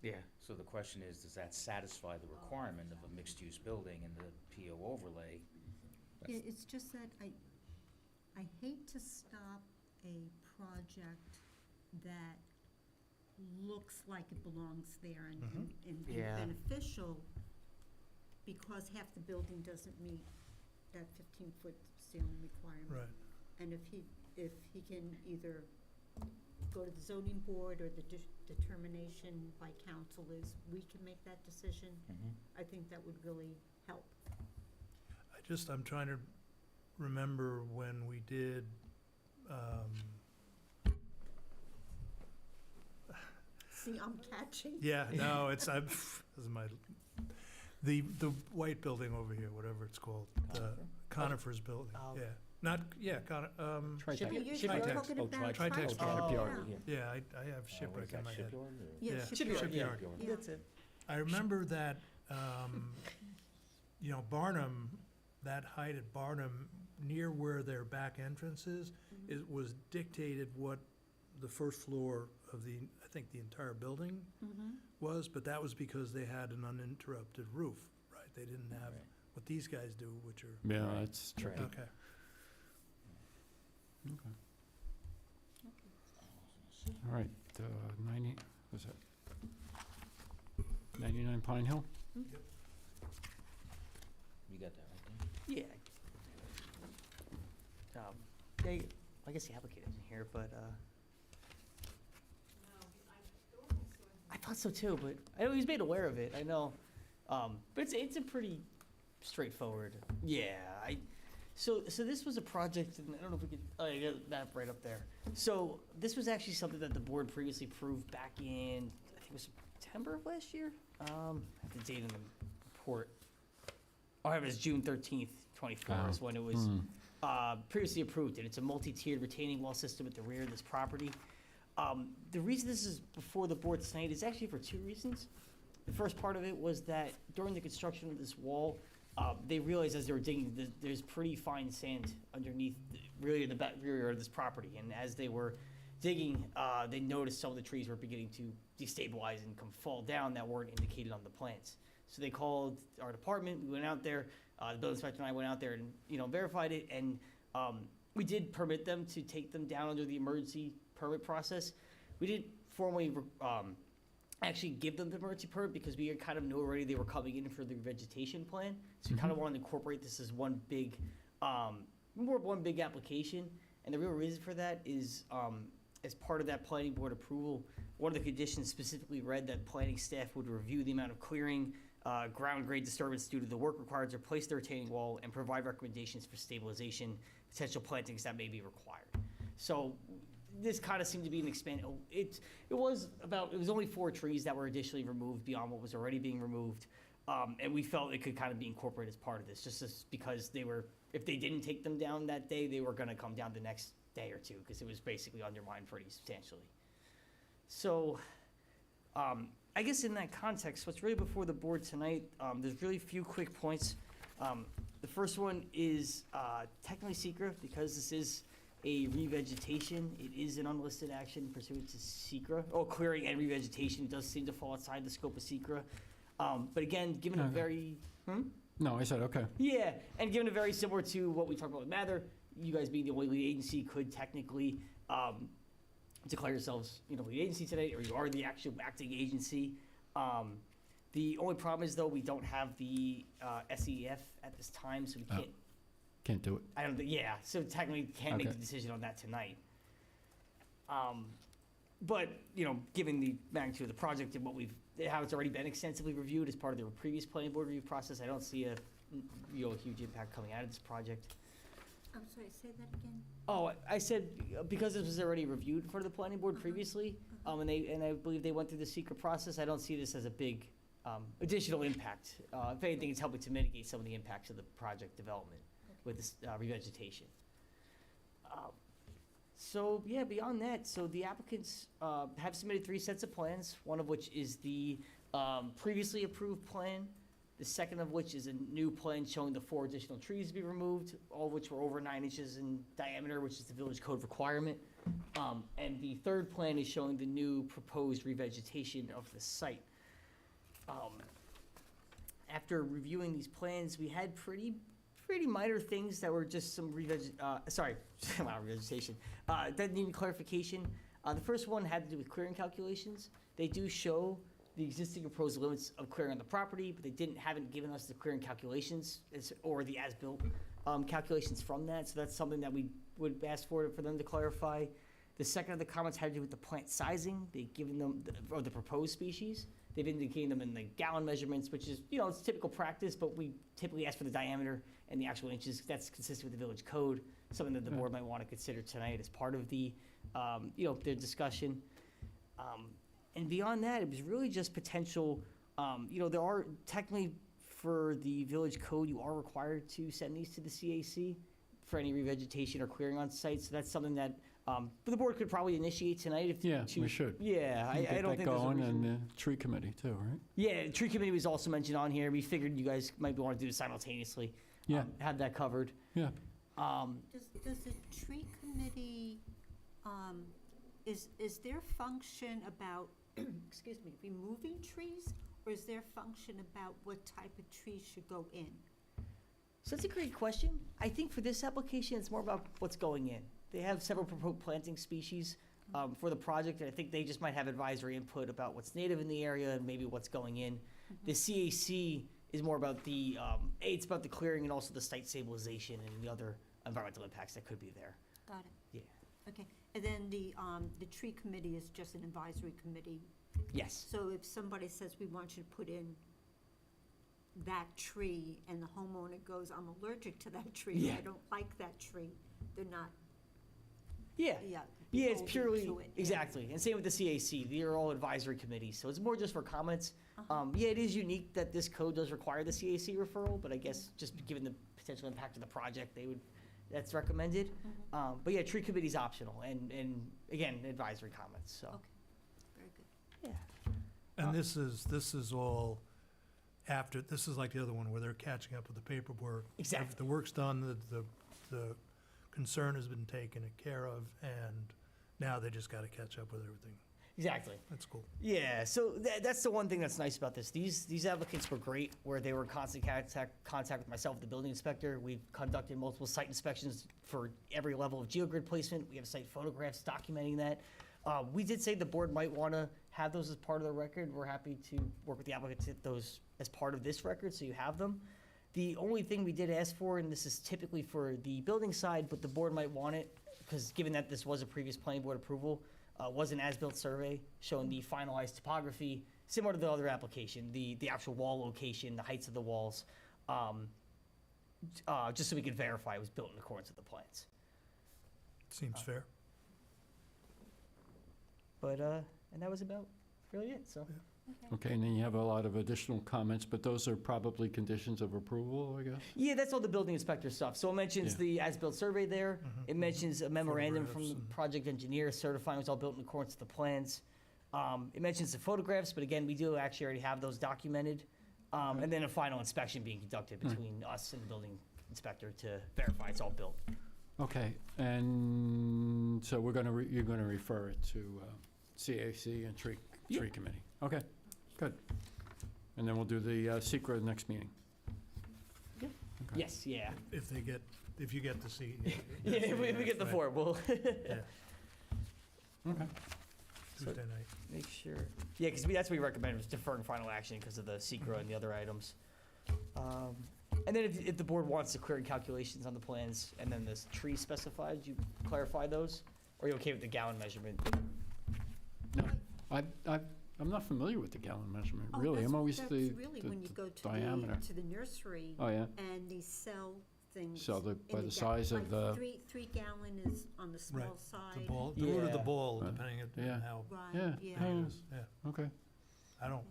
Yeah. So the question is, does that satisfy the requirement of a mixed-use building and the PO overlay? Yeah, it's just that I hate to stop a project that looks like it belongs there and Yeah. beneficial because half the building doesn't meet that 15-foot ceiling requirement. Right. And if he can either go to the zoning board or the determination by council is, we can make that decision, I think that would really help. I'm trying to remember when we did, See, I'm catching. yeah, no, this is my, the white building over here, whatever it's called, the Conifers building, Oh. yeah. Not, yeah, Tritex. Yeah, you're Tritex. talking about Tritex. Tritex, yeah. yeah, I have shipwreck in my head. Yeah, Yeah. shipyard. Shipyard. Yeah. That's it. I remember that, Barnum, that height at Barnum, near where their back entrance is, it was dictated what the first floor of I think the entire building was, but that was because they had an uninterrupted roof, right? They didn't have what these guys do, which are, Yeah, that's tricky. okay. All right, 90, was that 99 Pine Hill? You got that right there? Yeah. I guess the applicant isn't here, but, I thought so too, but I know he's made aware of it, I know. But it's a pretty straightforward, so this was a project, and I don't know if we could, oh, you got that right up there. So this was actually something that the board previously approved back in, I think it was September of last year? I have the date in the report. Oh, it was June 13th, 24 is when it was previously approved, and it's a multi-tiered retaining wall system at the rear of this property. The reason this is before the board tonight is actually for two reasons. The first part of it was that during the construction of this wall, they realized as they were digging, there's pretty fine sand underneath, really the rear of this property. And as they were digging, they noticed some of the trees were beginning to destabilize and fall down that weren't indicated on the plans. So they called our department, we went out there, the building inspector and I went out there and, verified it. And we did permit them to take them down under the emergency permit process. We didn't formally actually give them the emergency permit because we kind of knew already they were coming in for the vegetation plan. So we kind of wanted to incorporate this as one big application. And the real reason for that is, as part of that planning board approval, one of the conditions specifically read that planning staff would review the amount of clearing, ground grade disturbance due to the work required to replace the retaining wall, and provide recommendations for stabilization, potential plantings that may be required. So this kind of seemed to be an it was only 4 trees that were additionally removed beyond what was already being removed. And we felt it could kind of be incorporated as part of this, just because if they didn't take them down that day, they were gonna come down the next day or two, because it was basically undermined pretty substantially. So, I guess in that context, what's really before the board tonight, there's really a few quick points. The first one is technically secret, because this is a revegetation. It is an unlisted action pursuant to secret. Clearing and revegetation does seem to fall outside the scope of secret. But again, given a very... No, I said, okay. Yeah, and given it very similar to what we talked about with Mather, you guys being the only lead agency could technically declare yourselves, lead agency today, or you are the actual acting agency. The only problem is, though, we don't have the SEF at this time, so we Oh. can't. Can't do it. I don't think. Yeah, so technically can't make Okay. the decision on that tonight. But given the magnitude of the project and how it's already been extensively reviewed as part of the previous planning board review process, I don't see a huge impact coming out of this project. I'm sorry, say that again? Oh, I said, because this was already reviewed for the planning board previously, and I believe they went through the secret process, I don't see this as a big additional impact. If anything, it's helping to mitigate some of the impacts of the project development with this revegetation. So, yeah, beyond that, so the applicants have submitted 3 sets of plans, one of which is the previously approved plan, the second of which is a new plan showing the 4 additional trees to be removed, all of which were over 9 inches in diameter, which is the village code requirement. And the third plan is showing the new proposed revegetation of the site. After reviewing these plans, we had pretty minor things that were just some revegetation, that needed clarification. The first one had to do with clearing calculations. They do show the existing proposed limits of clearing on the property, but they haven't given us the clearing calculations or the as-built calculations from that, so that's something that we would ask for them to clarify. The second of the comments had to do with the plant sizing. They've given them, or the proposed species. They've indicated them in the gallon measurements, which is, it's typical practice, but we typically ask for the diameter and the actual inches. That's consistent with the village code, something that the board might want to consider tonight as part of the, their discussion. And beyond that, it was really just potential, there are technically, for the village code, you are required to send these to the CAC for any revegetation or clearing on site, so that's something that the board could probably initiate tonight if Yeah, you we should. Yeah, I don't think there's a going, reason. and the tree committee too, right? Yeah, tree committee was also mentioned on here. We figured you guys might want to do it simultaneously. Yeah. Have that covered. Yeah. Does the tree committee, is their function about, excuse me, removing trees? Or is their function about what type of trees should go in? So that's a great question. I think for this application, it's more about what's going in. They have several proposed planting species for the project, and I think they just might have advisory input about what's native in the area and maybe what's going in. The CAC is more about it's about the clearing and also the site stabilization and the other environmental impacts that could be there. Got it. Yeah. Okay, and then the tree committee is just an advisory committee. Yes. So if somebody says, we want you to put in that tree, and the homeowner goes, I'm allergic to that tree, Yeah. I don't like that tree, they're not, Yeah. yeah. Yeah, it's beholden purely, to it. exactly. And same with the CAC. They're all advisory committees, so it's more just for comments. Yeah, it is unique that this code does require the CAC referral, but I guess just given the potential impact of the project, that's recommended. But yeah, tree committee's optional, and again, advisory comments, so. Okay, very good. Yeah. And this is all after, this is like the other one where they're catching up with the paperwork. Exactly. The work's done, the concern has been taken care of, and now they just gotta catch up with everything. Exactly. That's cool. Yeah, so that's the one thing that's nice about this. These applicants were great, where they were in constant contact with myself, the building inspector. We've conducted multiple site inspections for every level of geogrid placement. We have site photographs documenting that. We did say the board might want to have those as part of the record. We're happy to work with the applicant to get those as part of this record, so you have them. The only thing we did ask for, and this is typically for the building side, but the board might want it, because given that this was a previous planning board approval, was an as-built survey showing the finalized topography, similar to the other application, the actual wall location, the heights of the walls, just so we could verify it was built in accordance with the plans. Seems fair. But, and that was about really it, so. Okay, and then you have a lot of additional comments, but those are probably conditions of approval, I guess? Yeah, that's all the building inspector stuff. So it mentions Yeah. the as-built survey there. It mentions a memorandum from the Photographs and- project engineer certifying it was all built in accordance with the plans. It mentions the photographs, but again, we do actually already have those documented. And then a final inspection being conducted between us and the building inspector to verify it's all built. Okay, and so you're gonna refer it to CAC and tree Yeah. committee? Okay, good. And then we'll do the secret next meeting. Yes, yeah. If you get the seat. Yeah, if we get the Right. 4, we'll Yeah, Okay. Tuesday night. make sure. Yeah, because that's what we recommend, was deferring final action because of the secret and the other items. And then if the board wants to clear calculations on the plans and then this tree specified, you clarify those? Or are you okay with the gallon measurement? No, I'm not familiar with the gallon measurement, Oh, really. that's- I'm always that's the really the- when you the go to diameter. the nursery Oh, yeah? and they sell things. So by in the ga- size of like the, 3 gallon is on the small Right. side. The ball, the root of the Yeah. ball, Right. depending Yeah. on how Right, Yeah. yeah, Yeah. big it is, yeah. okay. I don't,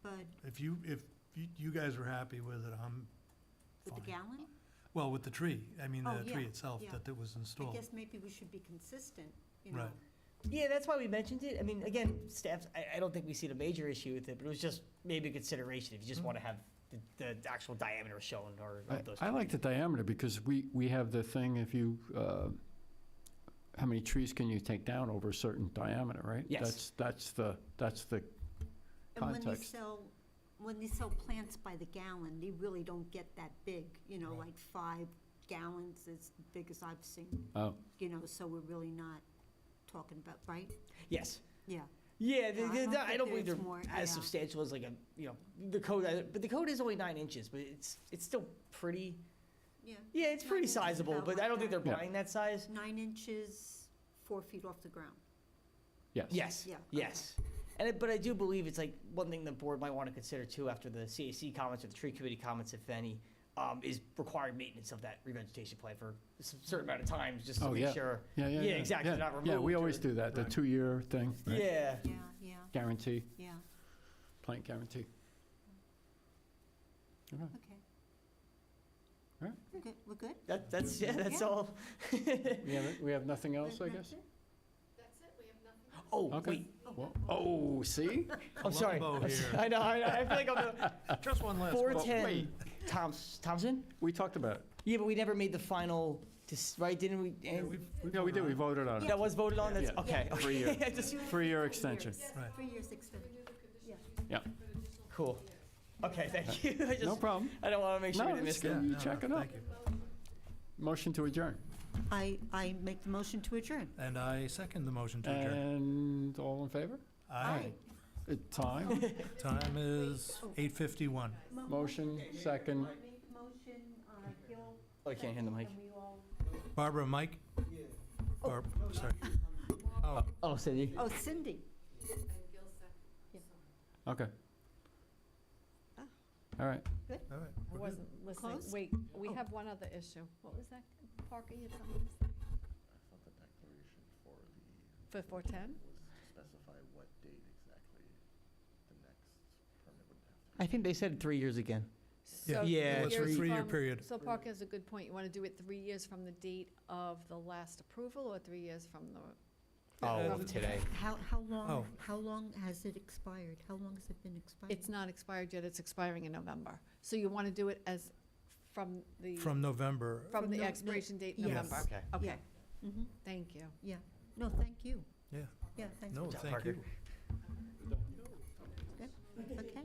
but if you guys are happy with it, I'm with the fine. gallon, Well, with the tree, I mean, Oh, the tree yeah, itself yeah. that was I installed. guess maybe we should be consistent, you know. Right. Yeah, that's why we mentioned it. I mean, again, staff, I don't think we see a major issue with it, but it was just maybe a consideration if you just want to have the actual diameter shown or of those. I like the diameter because we have the thing, if you, how many trees can you take down over a certain diameter, right? Yes. That's the And context. when they sell plants by the gallon, they really don't get that big, you know, Right. like 5 gallons as big as I've seen, Oh, you know, so we're really not talking about, right? Yes. Yeah. Yeah, Yeah, I don't I don't think believe they're there's more, as yeah. substantial as like a, the code, but the code is only 9 inches, but it's still pretty, Yeah. yeah, it's 9 pretty inches, sizable, about but like I don't think they're that. Yeah. buying that size. 9 inches, 4 feet off the ground. yes. Yes, Yeah, yes. But I do believe it's like, one thing the board might want to consider too, after the CAC comments or the tree committee comments, if any, is required maintenance of that revegetation plan for a certain amount of time, just to Oh, make yeah. sure. Yeah, yeah, Yeah, exactly, yeah. not Yeah, we removed always or- do that, the Right. 2-year thing, right? Yeah. Yeah, yeah, Guarantee, yeah, plant guarantee. Okay. okay. Alright. We're good? That's Yeah. all. We have nothing else, I That's guess? it? That's it, we have nothing. Oh, Okay. wait, Well, oh, see? I'm sorry. Columbo here. I know, I feel like I'm the Just one last. 410 Thompson? We talked about it. Yeah, but we never made the final, right, didn't we? Yeah, And Yeah, we did, we voted on it. that was voted on, that's, Yeah. okay. Yeah. 3 year. I just- 3-year extension. Right. 3 years extension. Yeah, Cool. Okay, thank you. I no just, problem. I don't want to make sure we No, didn't it's miss good, that. you check it out. Thank you. Motion to adjourn. I make the motion to adjourn. And I second the motion to adjourn. And all in favor? Aye. Time, Time is 8:51. motion, second. Motion, Gil. Oh, I can't hand the mic. And we all. Barbara, Mike? Barb, sorry. Oh, Oh, Cindy. Oh, Cindy. Okay. All right. all right. I we're good. wasn't listening. Close? Wait, we Oh. have one other issue. What was that, Parker, you told me? For 410? I think they said 3 years again. Yeah, So Yeah, well, it's a years 3-year from- period. So Parker has a good point. You want to do it 3 years from the date of the last approval or 3 years from the, Oh, From today. Oh. How long has it expired? How long has it been expired? it's not expired yet, it's expiring in November. So you want to do it as from the, From November. from From the no- expiration date in yes. November? Okay. Okay, Mhm. thank you. Yeah. No, thank you. Yeah. Yeah, thanks. No, Good job, thank Parker. you.